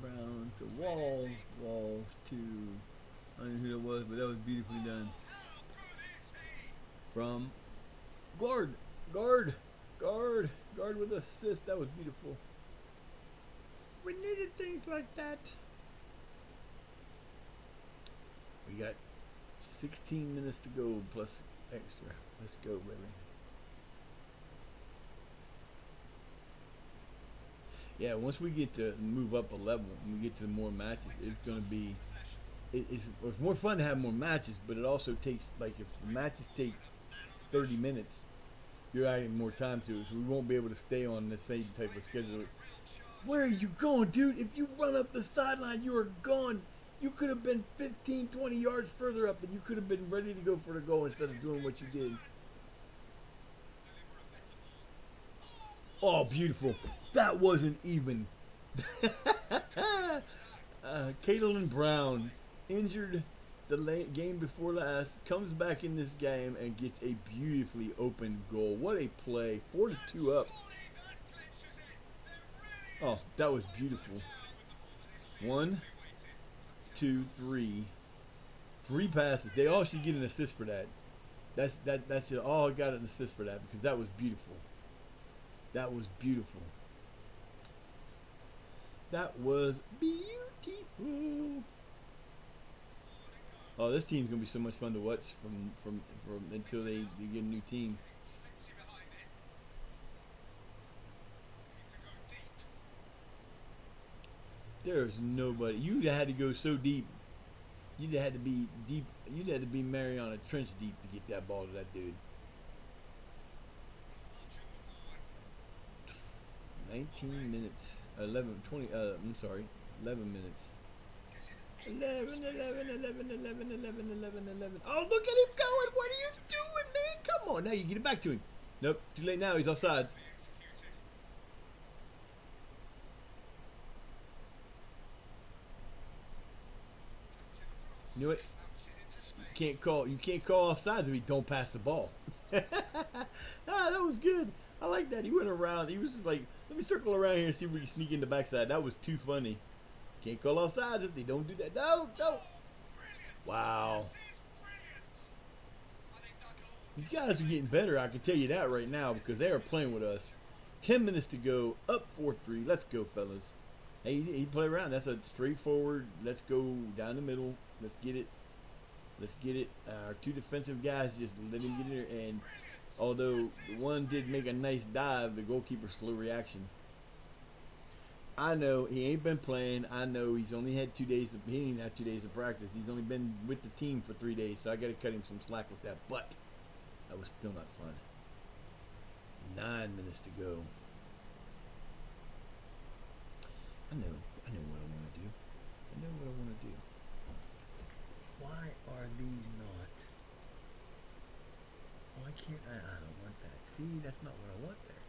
Brown to Wall to, I don't know who that was, but that was beautifully done. From guard with assist. That was beautiful. We needed things like that. We got 16 minutes to go plus extra. Let's go, baby. Yeah, once we get to move up a level and we get to more matches, it's going to be. It's more fun to have more matches, but it also takes, like, if the matches take 30 minutes, you're adding more time to it, so we won't be able to stay on the same type of schedule. Where are you going, dude? If you run up the sideline, you are gone. You could have been 15, 20 yards further up, and you could have been ready to go for the goal instead of doing what you did. Oh, beautiful. That wasn't even. Caitlin Brown, injured the game before last, comes back in this game and gets a beautifully open goal. What a play. 4-2 up. Oh, that was beautiful. 1, 2, 3. 3 passes. They all should get an assist for that. That should all got an assist for that, because that was beautiful. That was beautiful. That was beautiful. Oh, this team's gonna be so much fun to watch from until they get a new team. There's nobody. You had to go so deep. You'd had to be deep. You'd had to be Mariana Trench deep to get that ball to that dude. 19 minutes. 11, 20. I'm sorry. 11 minutes. 11. Oh, look at him going. What are you doing, man? Come on. Now you get it back to him. Nope. Too late now. He's offsides. You know what? You can't call offsides if he don't pass the ball. That was good. I like that. He went around. He was just like, let me circle around here and see if we can sneak in the backside. That was too funny. Can't call offsides if they don't do that. No. Wow. These guys are getting better. I can tell you that right now, because they are playing with us. 10 minutes to go. Up 4-3. Let's go, fellas. Hey, he play around. That's a straightforward. Let's go down the middle. Let's get it. Our 2 defensive guys just let him get in there. And although one did make a nice dive, the goalkeeper slow reaction. I know he ain't been playing. I know he's only had 2 days. He didn't even have 2 days of practice. He's only been with the team for 3 days, so I got to cut him some slack with that. But that was still not fun. 9 minutes to go. I know what I want to do. Why are these not? Why can't I? I don't want that. See, that's not what I want there.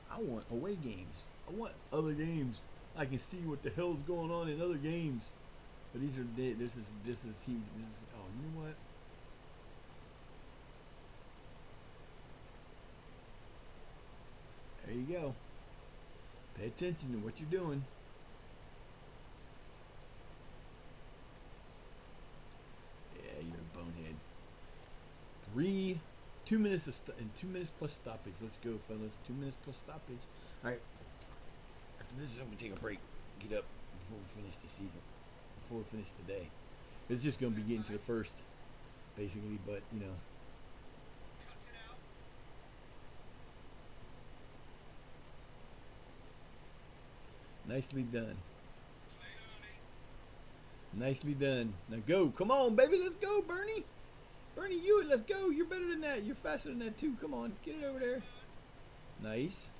I want away games. I want other games. I can see what the hell's going on in other games. But these are this is. Oh, you know what? There you go. Pay attention to what you're doing. Yeah, you're a bonehead. 2 minutes and 2 minutes plus stoppage. Let's go, fellas. 2 minutes plus stoppage. All right. After this, I'm gonna take a break. Get up before we finish the season. Before we finish today. It's just gonna be getting to the first, basically. But you know. Nicely done. Nicely done. Now go. Come on, baby. Let's go, Bernie. Bernie, let's go. You're better than that. You're faster than that, too. Come on. Get it over there. Nice.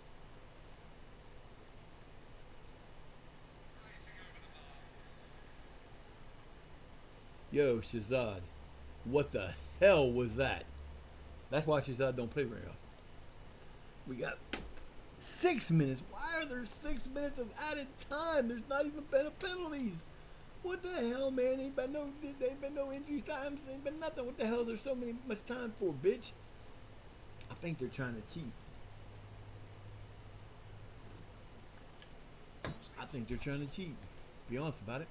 Yo, Shazad. What the hell was that? That's why Shazad don't play very often. We got 6 minutes. Why are there 6 minutes of added time? There's not even been a penalties. What the hell, man? Ain't been no injury times. Ain't been nothing. What the hell is there so much time for, bitch? I think they're trying to cheat. I think they're trying to cheat. Be honest about it.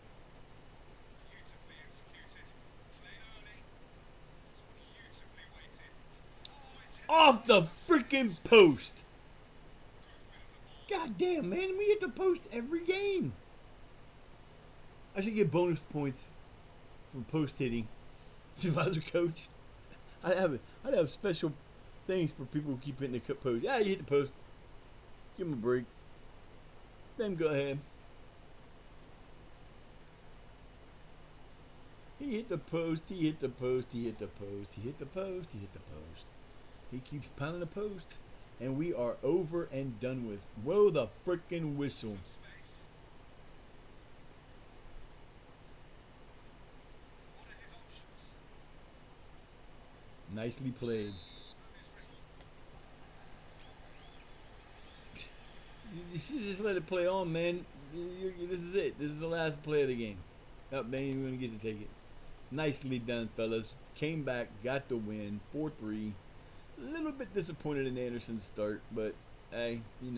Off the freaking post. God damn, man. We hit the post every game. I should get bonus points for post hitting. Supervisor coach. I'd have special things for people who keep hitting the post. Yeah, you hit the post. Give him a break. Then go ahead. He hit the post. He hit the post. He hit the post. He hit the post. He hit the post. He keeps pounding the post, and we are over and done with. Whoa, the frickin' whistle! Nicely played. You should just let it play on, man. This is it. This is the last play of the game. Oh, they ain't even gonna get to take it. Nicely done, fellas. Came back, got the win, 4-3. A little bit disappointed in Anderson's start, but hey, it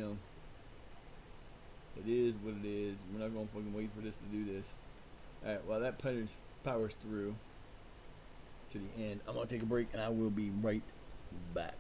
is what it is. We're not gonna fucking wait for this to do this. All right, while that powers through to the end, I'm gonna take a break, and I will be right back.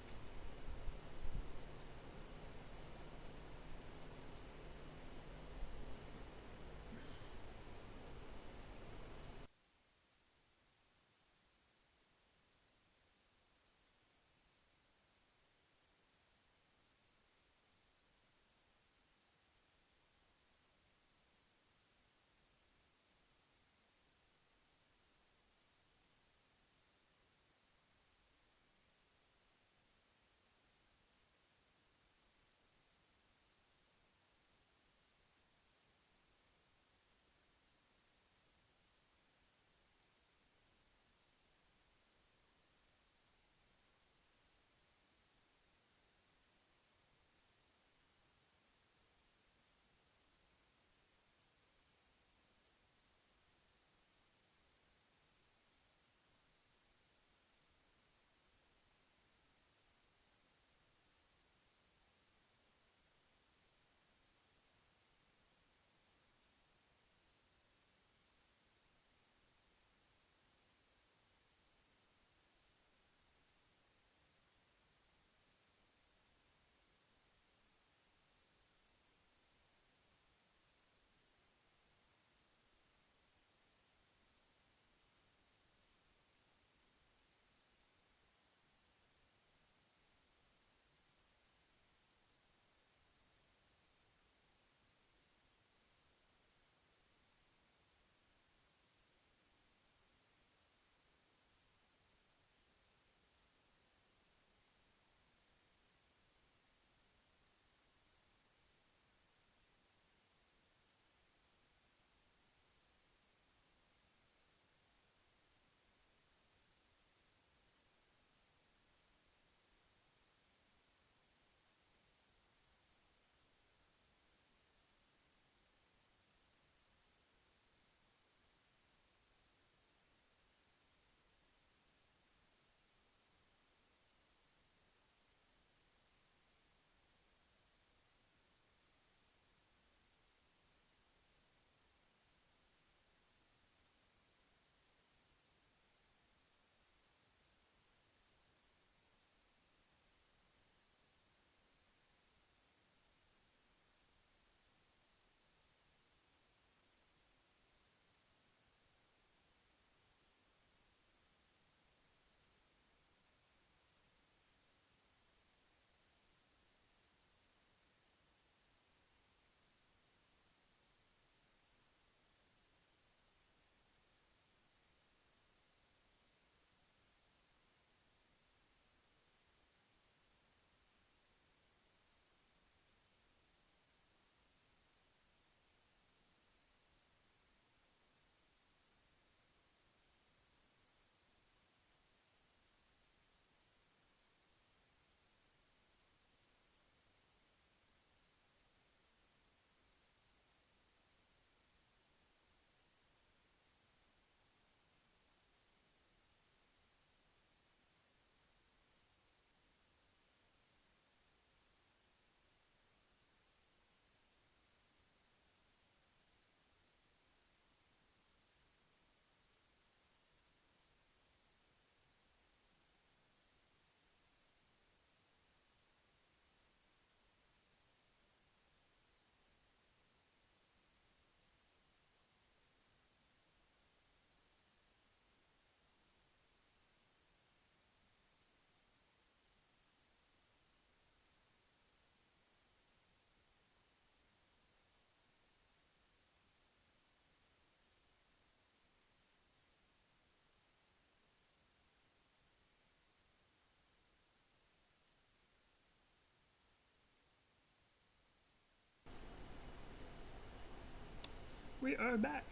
are back.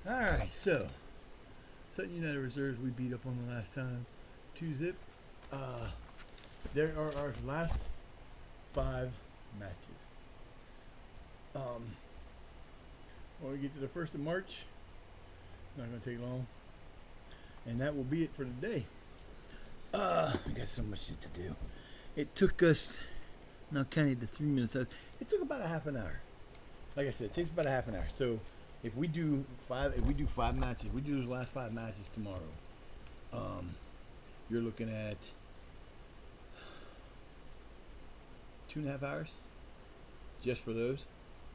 Alright, so Sutton United Reserves we beat up on the last time. 2-zip. There are our last 5 matches. When we get to the 1st of March, not gonna take long. And that will be it for today. I got so much shit to do. It took us, now counting the 3 minutes, it took about a half an hour. Like I said, it takes about a half an hour. So if we do 5 matches, we do those last 5 matches tomorrow. You're looking at 2.5 hours just for those,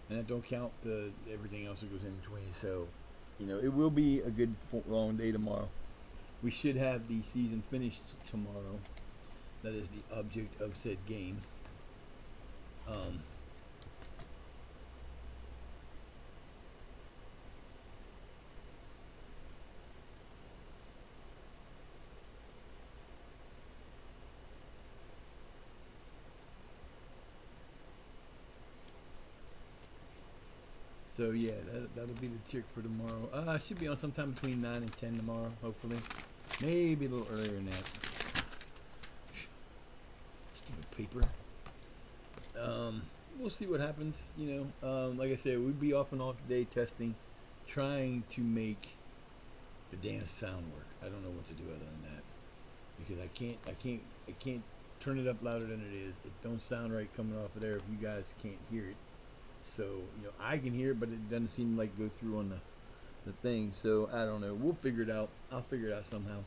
and that don't count the everything else that goes in between. So, it will be a good long day tomorrow. We should have the season finished tomorrow. That is the object of said game. So yeah, that'll be the trick for tomorrow. I should be on sometime between 9 and 10 tomorrow, hopefully. Maybe a little earlier than that. Stupid paper. We'll see what happens, like I said, we'll be off and on today testing, trying to make the damn sound work. I don't know what to do other than that. Because I can't turn it up louder than it is. It don't sound right coming off of there if you guys can't hear it. So, I can hear it, but it doesn't seem like go through on the thing. So, I don't know. We'll figure it out. I'll figure it out somehow.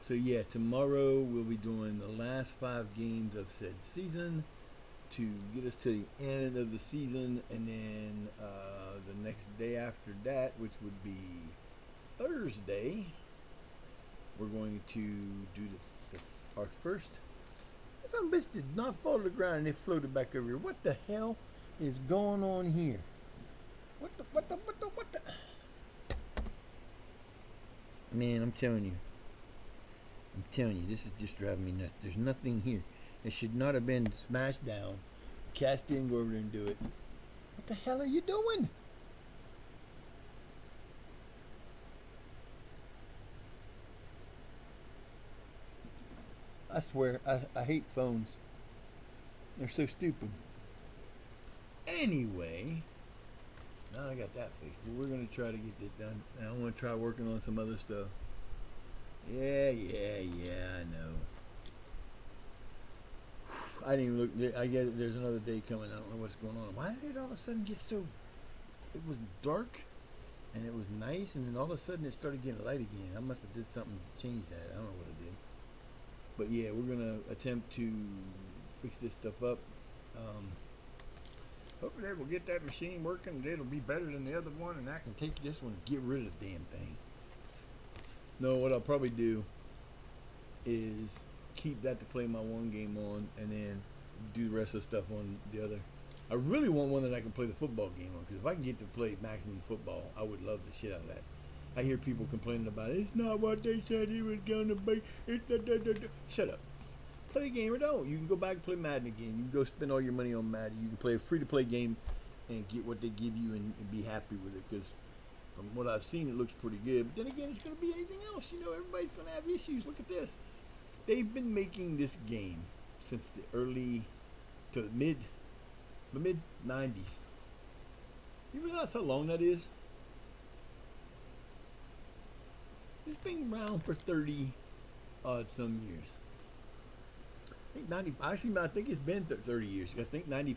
So, yeah, tomorrow we'll be doing the last 5 games of said season to get us to the end of the season. And then the next day after that, which would be Thursday, we're going to do our first... Some bitch did not fall to the ground and it floated back over here. What the hell is going on here? What the? Man, I'm telling you, this is just driving me nuts. There's nothing here. It should not have been smashed down. The cats didn't go over there and do it. What the hell are you doing? I swear, I hate phones. They're so stupid. Anyway, now I got that fixed. But we're going to try to get that done. And I want to try working on some other stuff. Yeah, I know. I didn't even look. I guess there's another day coming. I don't know what's going on. Why did it all of a sudden get so... It was dark, and it was nice, and then all of a sudden it started getting light again. I must have did something to change that. I don't know what it did. But yeah, we're going to attempt to fix this stuff up. Hopefully we'll get that machine working. It'll be better than the other one, and I can Take this one and get rid of the damn thing. No, what I'll probably do is keep that to play my one game on and then do the rest of the stuff on the other. I really want one that I can play the football game on, because if I can get to play maximum football, I would love the shit out of that. I hear people complaining about it. It's not what they said he was going to be. It's Shut up. Play a game or don't. You can go back and play Madden again. You can go spend all your money on Madden. You can play a free-to-play game and get what they give you and be happy with it. Because from what I've seen, it looks pretty good. But then again, it's going to be anything else. Everybody's going to have issues. Look at this. They've been making this game since the early to the mid 90s. You realize how long that is? It's been around for 30 odd some years. I think 90. Actually, I think it's been 30 years. I think 90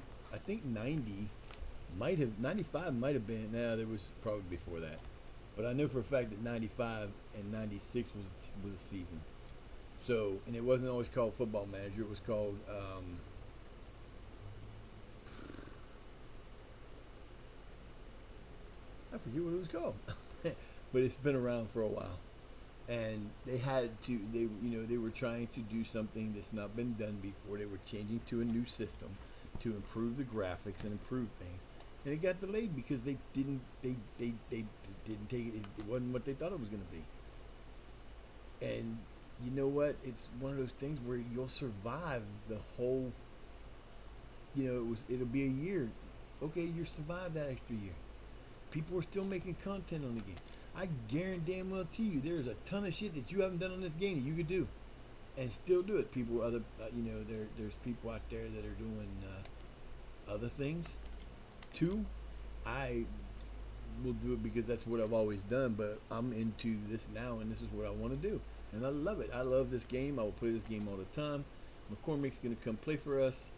might have 95 might have been. Now there was probably before that, but I know for a fact that 95 and 96 was a season. So, and it wasn't always called Football Manager. It was called I forget what it was called, but it's been around for a while. And they were trying to do something that's not been done before. They were changing to a new system to improve the graphics and improve things. And it got delayed because they didn't take it. It wasn't what they thought it was going to be. And you know what? It's one of those things where you'll survive the whole. It'll be a year Okay, you survived that extra year. People are still making content on the game. I guarantee damn well to you, there's a ton of shit that you haven't done on this game that you could do, and still do it. People, there's people out there that are doing other things too. I will do it because that's what I've always done. But I'm into this now, and this is what I want to do, and I love it. I love this game. I will play this game all the time. McCormick's gonna come play for us.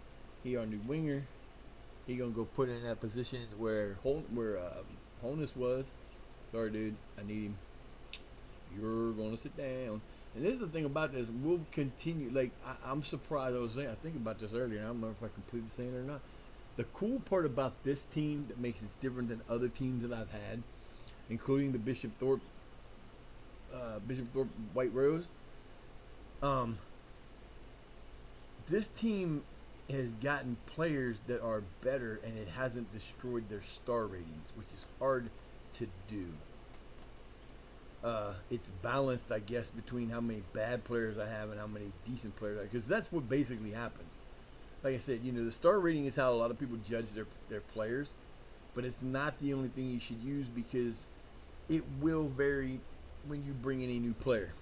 He our new winger. He gonna go put in that position where Honus was. Sorry, dude. I need him. You're gonna sit down. And this is the thing about this. We'll continue. Like I'm surprised. I think about this earlier. And I don't know if I completely saying it or not. The cool part about this team that makes it different than other teams that I've had, including the Bishop Thorpe White Rose. This team has gotten players that are better, and it hasn't destroyed their star ratings, which is hard to do. It's balanced, I guess, between how many bad players I have and how many decent players I have, because that's what basically happens. Like I said, the star rating is how a lot of people judge their players, but it's not the only thing you should use because it will vary when you bring in a new player.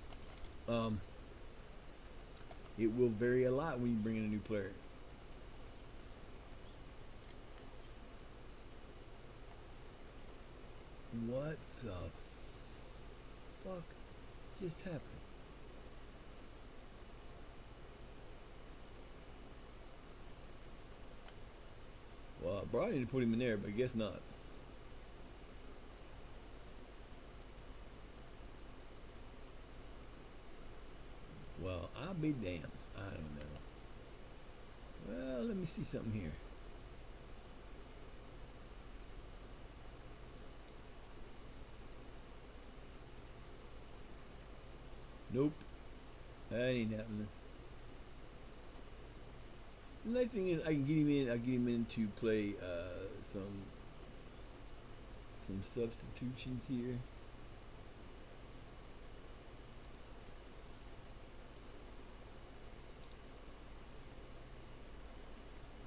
It will vary a lot when you bring in a new player. What the fuck just happened? Well, I probably need to put him in there, but I guess not. Well, I'll be damned. I don't know. Well, let me see something here. Nope. That ain't happening. The nice thing is I can get him in. I get him in to play some substitutions here.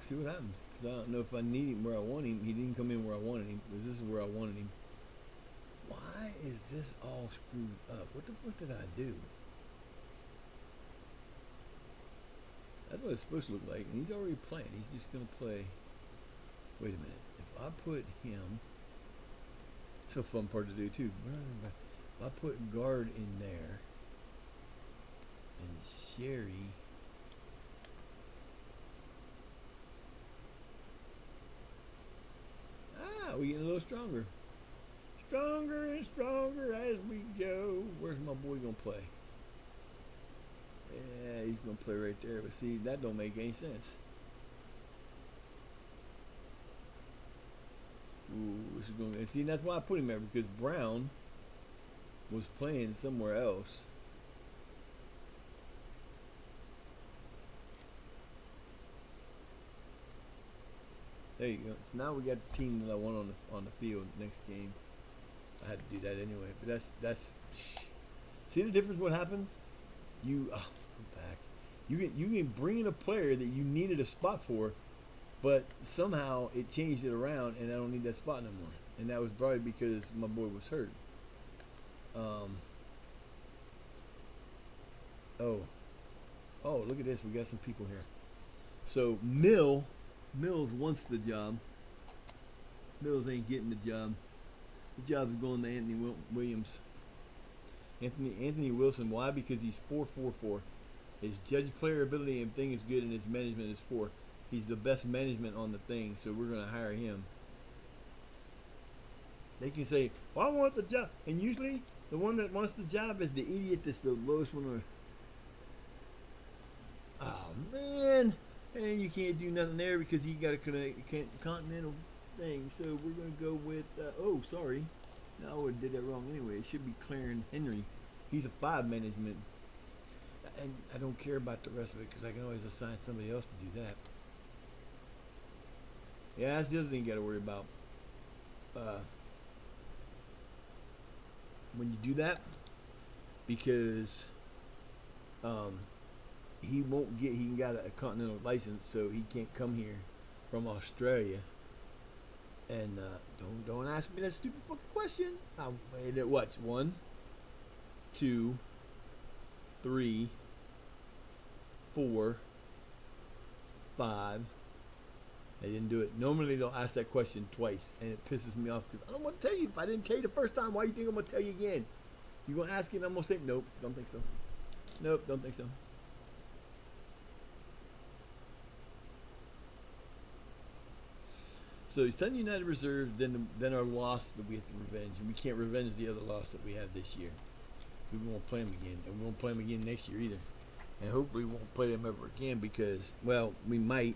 See what happens. Because I don't know if I need him where I want him. He didn't come in where I wanted him. Because this is where I wanted him. Why is this all screwed up? What the fuck did I do? That's what it's supposed to look like. And he's already playing. He's just going to play. Wait a minute. If I put him. It's a fun part to do too. If I put guard in there. And Sherry. We getting a little stronger. Stronger and stronger as we go. Where's my boy gonna play? Yeah, he's gonna play right there. But see, that don't make any sense. Ooh, this is gonna. See, that's why I put him there because Brown was playing somewhere else. There you go. So now we got the team that I want on the field next game. I had to do that anyway, but that's. See the difference? What happens? I'm back. You can bring in a player that you needed a spot for, but somehow it changed it around, and I don't need that spot no more. And that was probably because my boy was hurt. Oh, look at this. We got some people here. So Mills wants the job. Mills ain't getting the job. The job is going to Anthony Williams. Anthony Wilson. Why? Because he's 4.44. His judge player ability and thing is good, and his management is 4. He's the best management on the thing, so we're going to hire him. They can say, well, I want the job. And usually, the one that wants the job is the idiot that's the lowest one. Oh, man. And you can't do nothing there because you got a continental thing. So we're going to go with, sorry. No, I would have did that wrong anyway. It should be Clarence Henry. He's a 5 management. And I don't care about the rest of it because I can always assign somebody else to do that. Yeah, that's the other thing you got to worry about. When you do that, because he got a continental license, so he can't come here from Australia. And don't ask me that stupid fucking question. I made it what's 1, 2, 3, 4, 5. They didn't do it. Normally they'll ask that question twice, and it pisses me off because I don't want to tell you. If I didn't tell you the first time, why do you think I'm gonna tell you again? You gonna ask it, and I'm gonna say nope, don't think so. Nope, don't think so. So Sutton United reserve, then our loss that we have to revenge, and we can't revenge the other loss that we had this year. We won't play them again, and we won't play them again next year either. And hopefully we won't play them ever again because, well, we might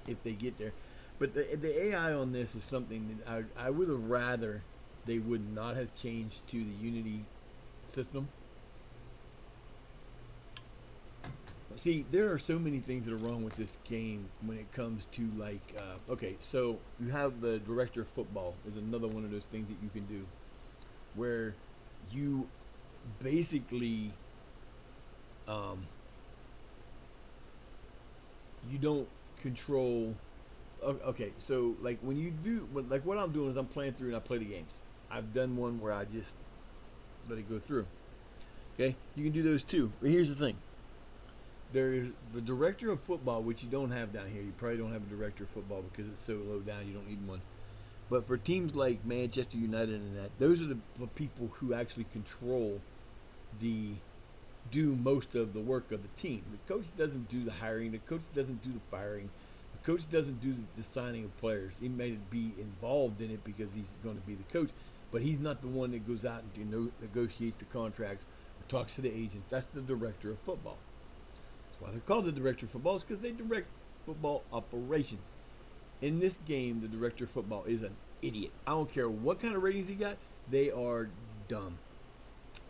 if they get there. But the AI on this is something that I would have rather they would not have changed to the Unity system. See, there are so many things that are wrong with this game when it comes to like, okay, so you have the director of football is another one of those things that you can do where you basically, you don't control. Okay, so like when you do, like what I'm doing is I'm playing through and I play the games. I've done one where I just let it go through. Okay, you can do those too. But here's the thing. There's the director of football, which you don't have down here. You probably don't have a director of football because it's so low down. You don't need one. But for teams like Manchester United and that, those are the people who actually control do most of the work of the team. The coach doesn't do the hiring. The coach doesn't do the firing. The coach doesn't do the signing of players. He may be involved in it because he's going to be the coach, but he's not the one that goes out and negotiates the contracts or talks to the agents. That's the director of football. That's why they're called the director of football, is because they direct football operations. In this game, the director of football is an idiot. I don't care what kind of ratings he got. They are dumb.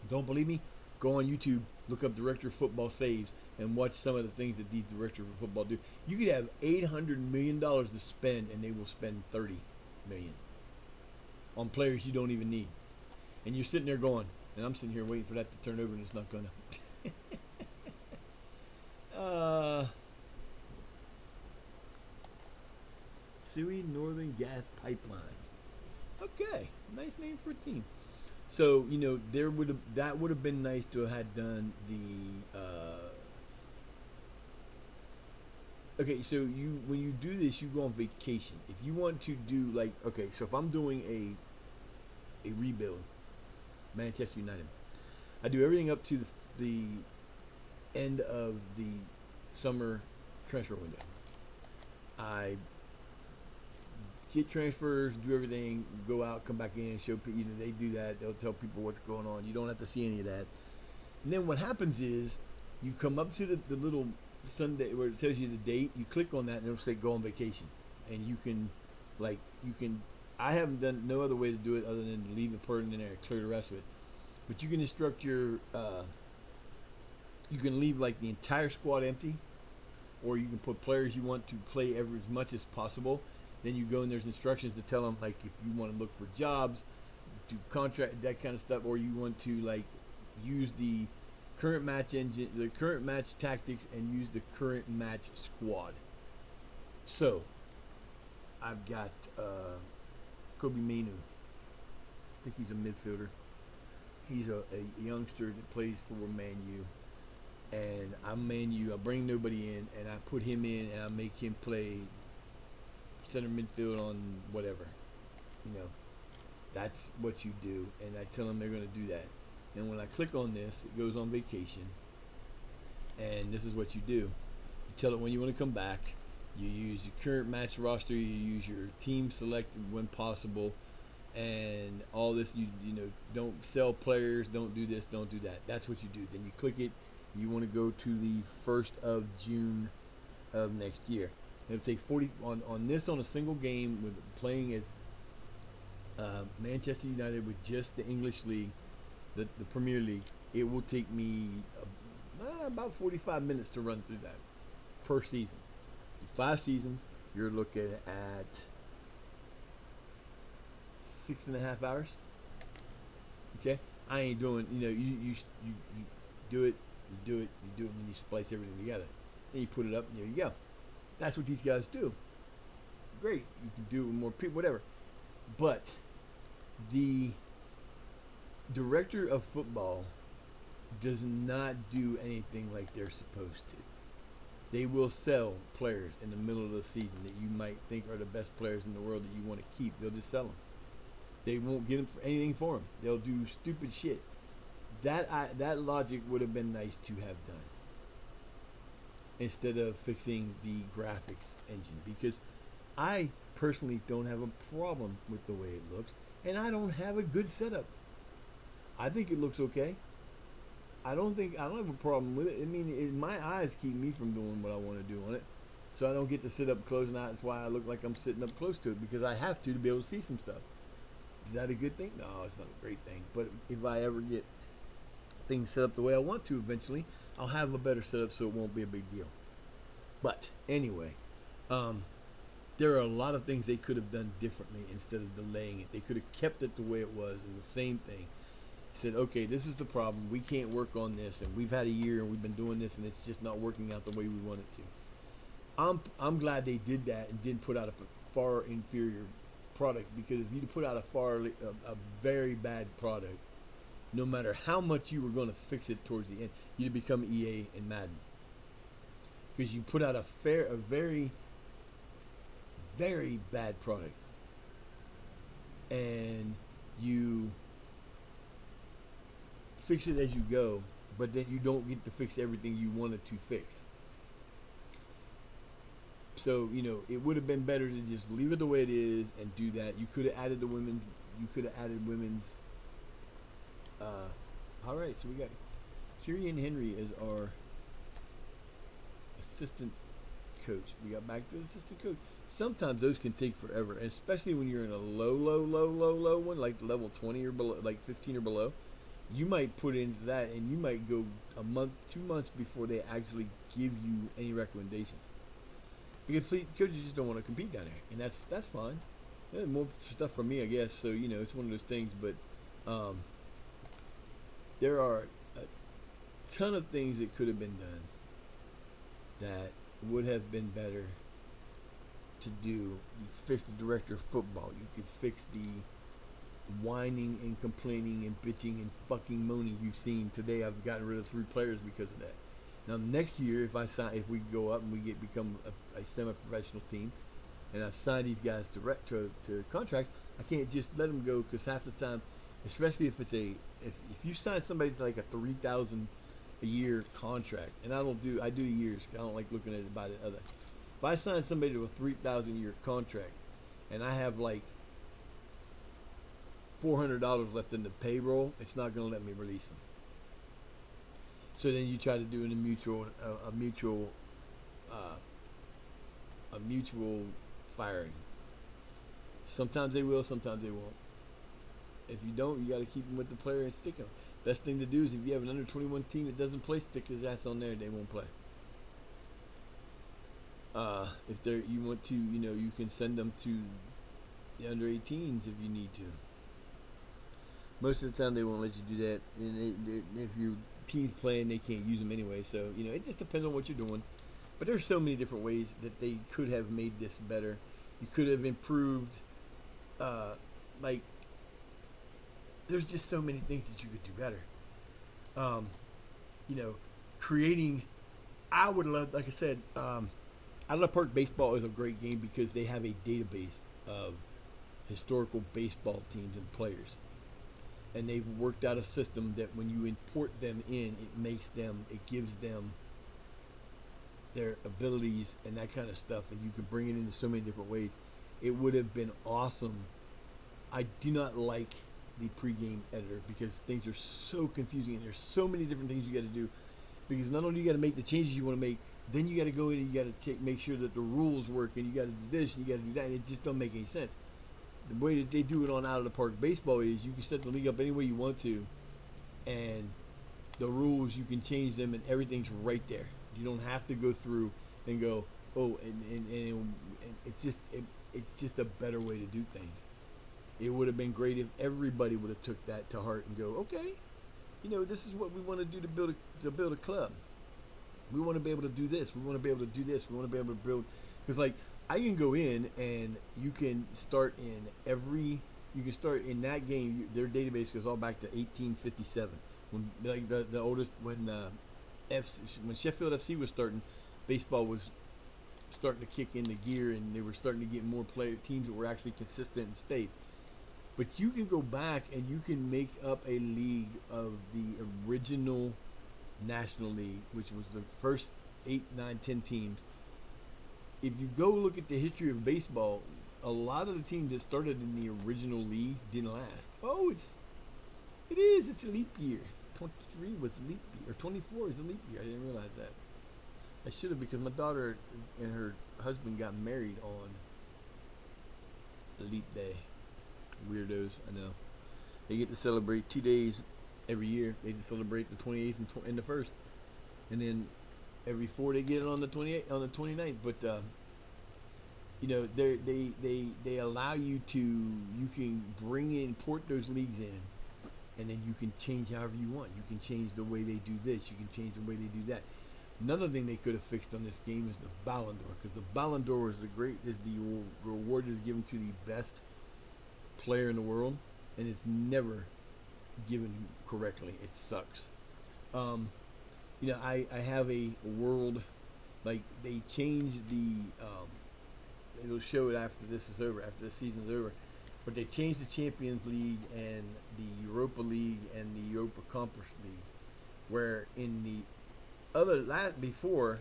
Don't believe me? Go on YouTube, look up director of football saves, and watch some of the things that these directors of football do. You could have $800 million to spend, and they will spend $30 million on players you don't even need. And you're sitting there going, and I'm sitting here waiting for that to turn over, and it's not going to. Sui Northern Gas Pipelines. Okay, nice name for a team. So that would have been nice to have had done the. Okay, so when you do this, you go on vacation. If you want to do like, okay, so if I'm doing a rebuild, Manchester United, I do everything up to the end of the summer transfer window. I get transfers, do everything, go out, come back in, show people. They do that. They'll tell people what's going on. You don't have to see any of that. And then what happens is you come up to the little Sunday where it tells you the date. You click on that and it'll say go on vacation. And you can, I haven't done no other way to do it other than to leave the person in there and clear the rest of it. But you can instruct you can leave like the entire squad empty, or you can put players you want to play as much as possible. Then you go and there's instructions to tell them like if you want to look for jobs, do contract, that kind of stuff, or you want to like use the current match engine, the current match tactics, and use the current match squad. So I've got Kobe Mainu. I think he's a midfielder. He's a youngster that plays for Man U. And I'm Man U. I bring nobody in, and I put him in, and I make him play center midfield on whatever. That's what you do. And I tell them they're going to do that. And when I click on this, it goes on vacation. And this is what you do. You tell it when you want to come back. You use your current match roster. You use your team select when possible. And all this, you don't sell players. Don't do this. Don't do that. That's what you do. Then you click it. You want to go to the 1st of June of next year. And it'll take 40 on this on a single game with playing as Manchester United with just the English League, the Premier League. It will take me about 45 minutes to run through that per season. 5 seasons, you're looking at 6.5 hours. Okay, I ain't doing. You do it. You do it, and then you splice everything together. Then you put it up, and there you go. That's what these guys do. Great. You can do it with more people, whatever. But the director of football does not do anything like they're supposed to. They will sell players in the middle of the season that you might think are the best players in the world that you want to keep. They'll just sell them. They won't get them for anything for them. They'll do stupid shit. That logic would have been nice to have done instead of fixing the graphics engine, because I personally don't have a problem with the way it looks, and I don't have a good setup. I think it looks okay. I don't have a problem with it. I mean, my eyes keep me from doing what I want to do on it, so I don't get to sit up close, and that's why I look like I'm sitting up close to it, because I have to be able to see some stuff. Is that a good thing? No, it's not a great thing. But if I ever get things set up the way I want to eventually, I'll have a better setup, so it won't be a big deal. But anyway, there are a lot of things they could have done differently instead of delaying it. They could have kept it the way it was, and the same thing. Said, okay, this is the problem. We can't work on this, and we've had a year, and we've been doing this, and it's just not working out the way we want it to. I'm glad they did that and didn't put out a far inferior product, because if you put out a very bad product, no matter how much you were going to fix it towards the end, you'd become EA and Madden, because you put out a very, very bad product, and you fix it as you go, but then you don't get to fix everything you wanted to fix. So, it would have been better to just leave it the way it is and do that. You could have added women's. All right, so we got Kyrian Henry as our assistant coach. We got back to the assistant coach. Sometimes those can take forever, especially when you're in a low one, like level 20 or below, like 15 or below. You might put into that, and you might go a month, 2 months before they actually give you any recommendations. Because coaches just don't want to compete down there, and that's fine. Yeah, more stuff from me, I guess. So it's one of those things. But there are a ton of things that could have been done that would have been better to do. You could fix the director of football. You could fix the whining and complaining and bitching and fucking moaning you've seen today. I've gotten rid of 3 players because of that. Now next year, if we go up and we become a semi-professional team, and I've signed these guys to contracts, I can't just let them go, because half the time, especially if if you sign somebody to like a $3,000 a year contract, and I do years. I don't like looking at it by the other. If I sign somebody to a $3,000 a year contract, and I have like $400 left in the payroll, it's not going to let me release them. So then you try to do a mutual firing. Sometimes they will, sometimes they won't. If you don't, you got to keep them with the player and stick them. Best thing to do is, if you have an under 21 team that doesn't play, stick his ass on there. They won't play. If you want to, you can send them to the under 18s if you need to. Most of the time, they won't let you do that. And if your team's playing, they can't use them anyway. So, it just depends on what you're doing. But there's so many different ways that they could have made this better. You could have improved, there's just so many things that you could do better. Creating, I would love, like I said, Outlaw Park Baseball is a great game because they have a database of historical baseball teams and players. And they've worked out a system that when you import them in, it gives them their abilities and that kind of stuff, and you can bring it into so many different ways. It would have been awesome. I do not like the pregame editor because things are so confusing, and there's so many different things you got to do. Because not only you got to make the changes you want to make, then you got to go in and you got to make sure that the rules work, and you got to do this and you got to do that, and it just don't make any sense. The way that they do it on Out of the Park Baseball is you can set the league up any way you want to, and the rules, you can change them, and everything's right there. You don't have to go through and go, and it's just a better way to do things. It would have been great if everybody would have took that to heart and go, okay, this is what we want to do to build a club. We want to be able to do this. We want to be able to do this. We want to be able to build, because I can go in and you can start in every. You can start in that game. Their database goes all back to 1857 when like the oldest when Sheffield FC was starting, baseball was starting to kick into gear and they were starting to get more teams that were actually consistent and state. But you can go back and you can make up a league of the original National League, which was the first 8, 9, 10 teams. If you go look at the history of baseball, a lot of the teams that started in the original leagues didn't last. Oh, it is. It's a leap year. 23 was a leap year, or 24 is a leap year. I didn't realize that. I should have, because my daughter and her husband got married on leap day. Weirdos, I know. They get to celebrate 2 days every year. They just celebrate the 28th and the 1st, and then every 4 they get it on the 28th, on the 29th. But you know, they allow you to, you can import those leagues in, and then you can change however you want. You can change the way they do this. You can change the way they do that. Another thing they could have fixed on this game is the Ballon d'Or, because the Ballon d'Or is the reward is given to the best player in the world, and it's never given correctly. It sucks. You know, I have a world, like, they changed the it'll show it after this is over, after the season's over, but they changed the Champions League and the Europa League and the Europa Conference League, where in the before,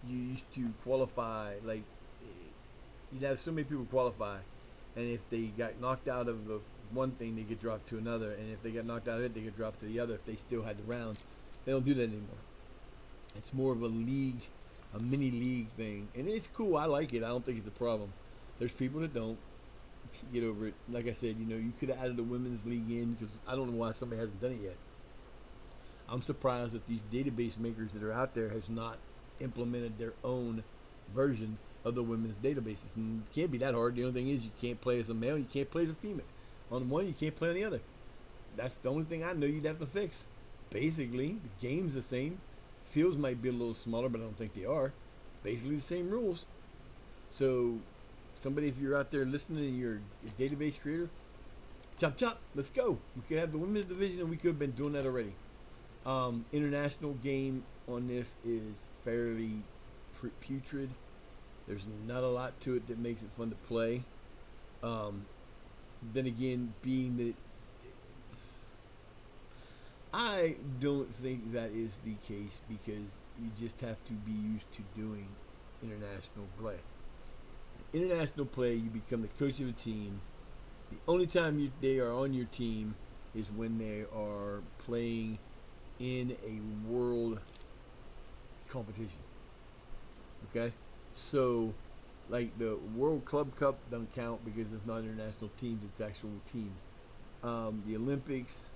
you used to qualify, like, you'd have so many people qualify, and if they got knocked out of the one thing, they get dropped to another, and if they got knocked out of it, they get dropped to the other if they still had the rounds. They don't do that anymore. It's more of a league, a mini league thing, and it's cool. I like it. I don't think it's a problem. There's people that don't. Get over it. Like I said, you know, you could have added the women's league in, because I don't know why somebody hasn't done it yet. I'm surprised that these database makers that are out there has not implemented their own version of the women's databases. And it can't be that hard. The only thing is, you can't play as a male, you can't play as a female. On one, you can't play on the other. That's the only thing I know you'd have to fix. Basically, the game's the same. Fields might be a little smaller, but I don't think they are. Basically the same rules. So, somebody, if you're out there listening and you're a database creator, chop chop, let's go. We could have the women's division, and we could have been doing that already. International game on this is fairly putrid. There's not a lot to it that makes it fun to play. Then again, being that I don't think that is the case, because you just have to be used to doing international play. International play, you become the coach of a team. The only time they are on your team is when they are playing in a world competition. Okay? So, like, the World Club Cup don't count because it's not international teams, it's actual team. The Olympics,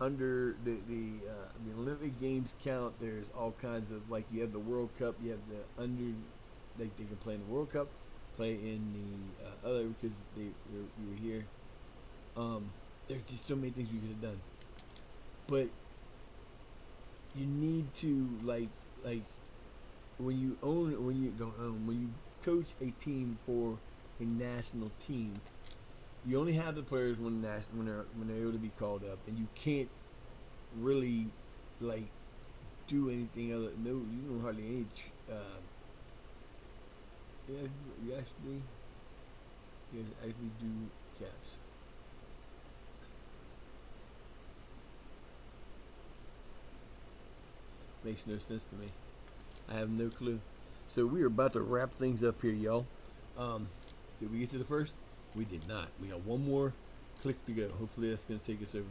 under the Olympic Games count. There's all kinds of, like, you have the World Cup, you have the like, they can play in the World Cup, play in the other, because you were here. There's just so many things we could have done, but you need to, like when you coach a team for a national team, you only have the players when they're able to be called up, and you can't really, like, do anything other. No, you don't hardly any. You actually do caps. Makes no sense to me. I have no clue. So we are about to wrap things up here, y'all. Did we get to the first? We did not. We got one more click to go. Hopefully that's going to take us over.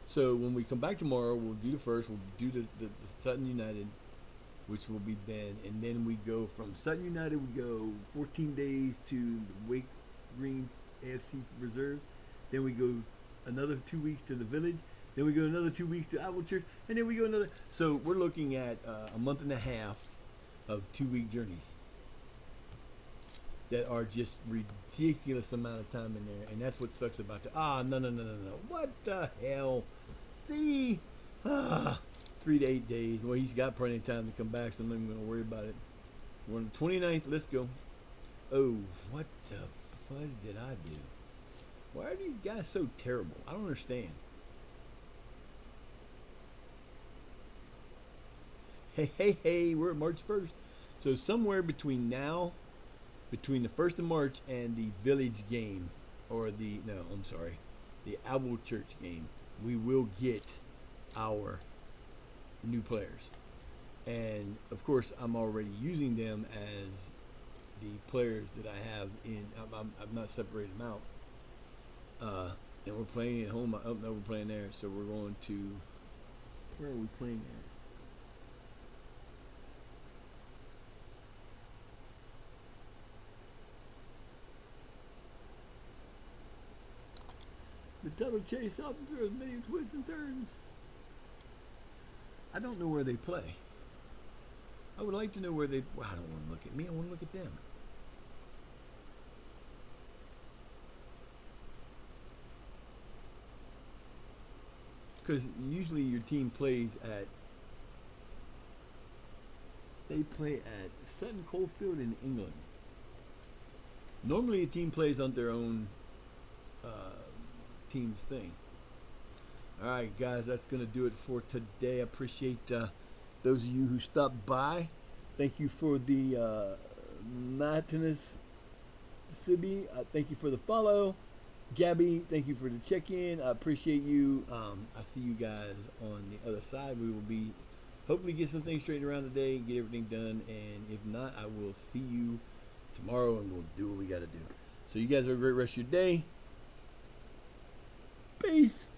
So when we come back tomorrow, we'll do the first. We'll do the Sutton United, which will be then. And then we go from Sutton United, we go 14 days to the Wake Green AFC Reserve. Then we go another 2 weeks to the Village. Then we go another 2 weeks to Apple Church. And then we go another. So we're looking at a month and a half of 2-week journeys that are just ridiculous amount of time in there. And that's what sucks about it. No. What the hell? See? 3 to 8 days. Well, he's got plenty of time to come back, so I'm not even going to worry about it. We're on the 29th. Let's go. Oh, what the fudge did I do? Why are these guys so terrible? I don't understand. Hey, we're at March 1st. So somewhere between now, between the 1st of March and the village game, or the Owl Church game, we will get our new players. And of course, I'm already using them as the players that I have in. I've not separated them out. And we're playing at home. Oh no, we're playing there. So we're going to. Where are we playing at? The tunnel chase up through as many twists and turns. I don't know where they play. I would like to know where they. Well, I don't want to look at me. I want to look at them. Because usually your team plays at. They play at Sutton Coldfield in England. Normally a team plays on their own team's thing. Alright guys, that's going to do it for today. I appreciate those of you who stopped by. Thank you for the Martinez Sibi. Thank you for the follow. Gabby, thank you for the check-in. I appreciate you. I see you guys on the other side. We will be hopefully get some things straightened around today, get everything done, and if not, I will see you tomorrow and we'll do what we got to do. So you guys have a great rest of your day. Peace.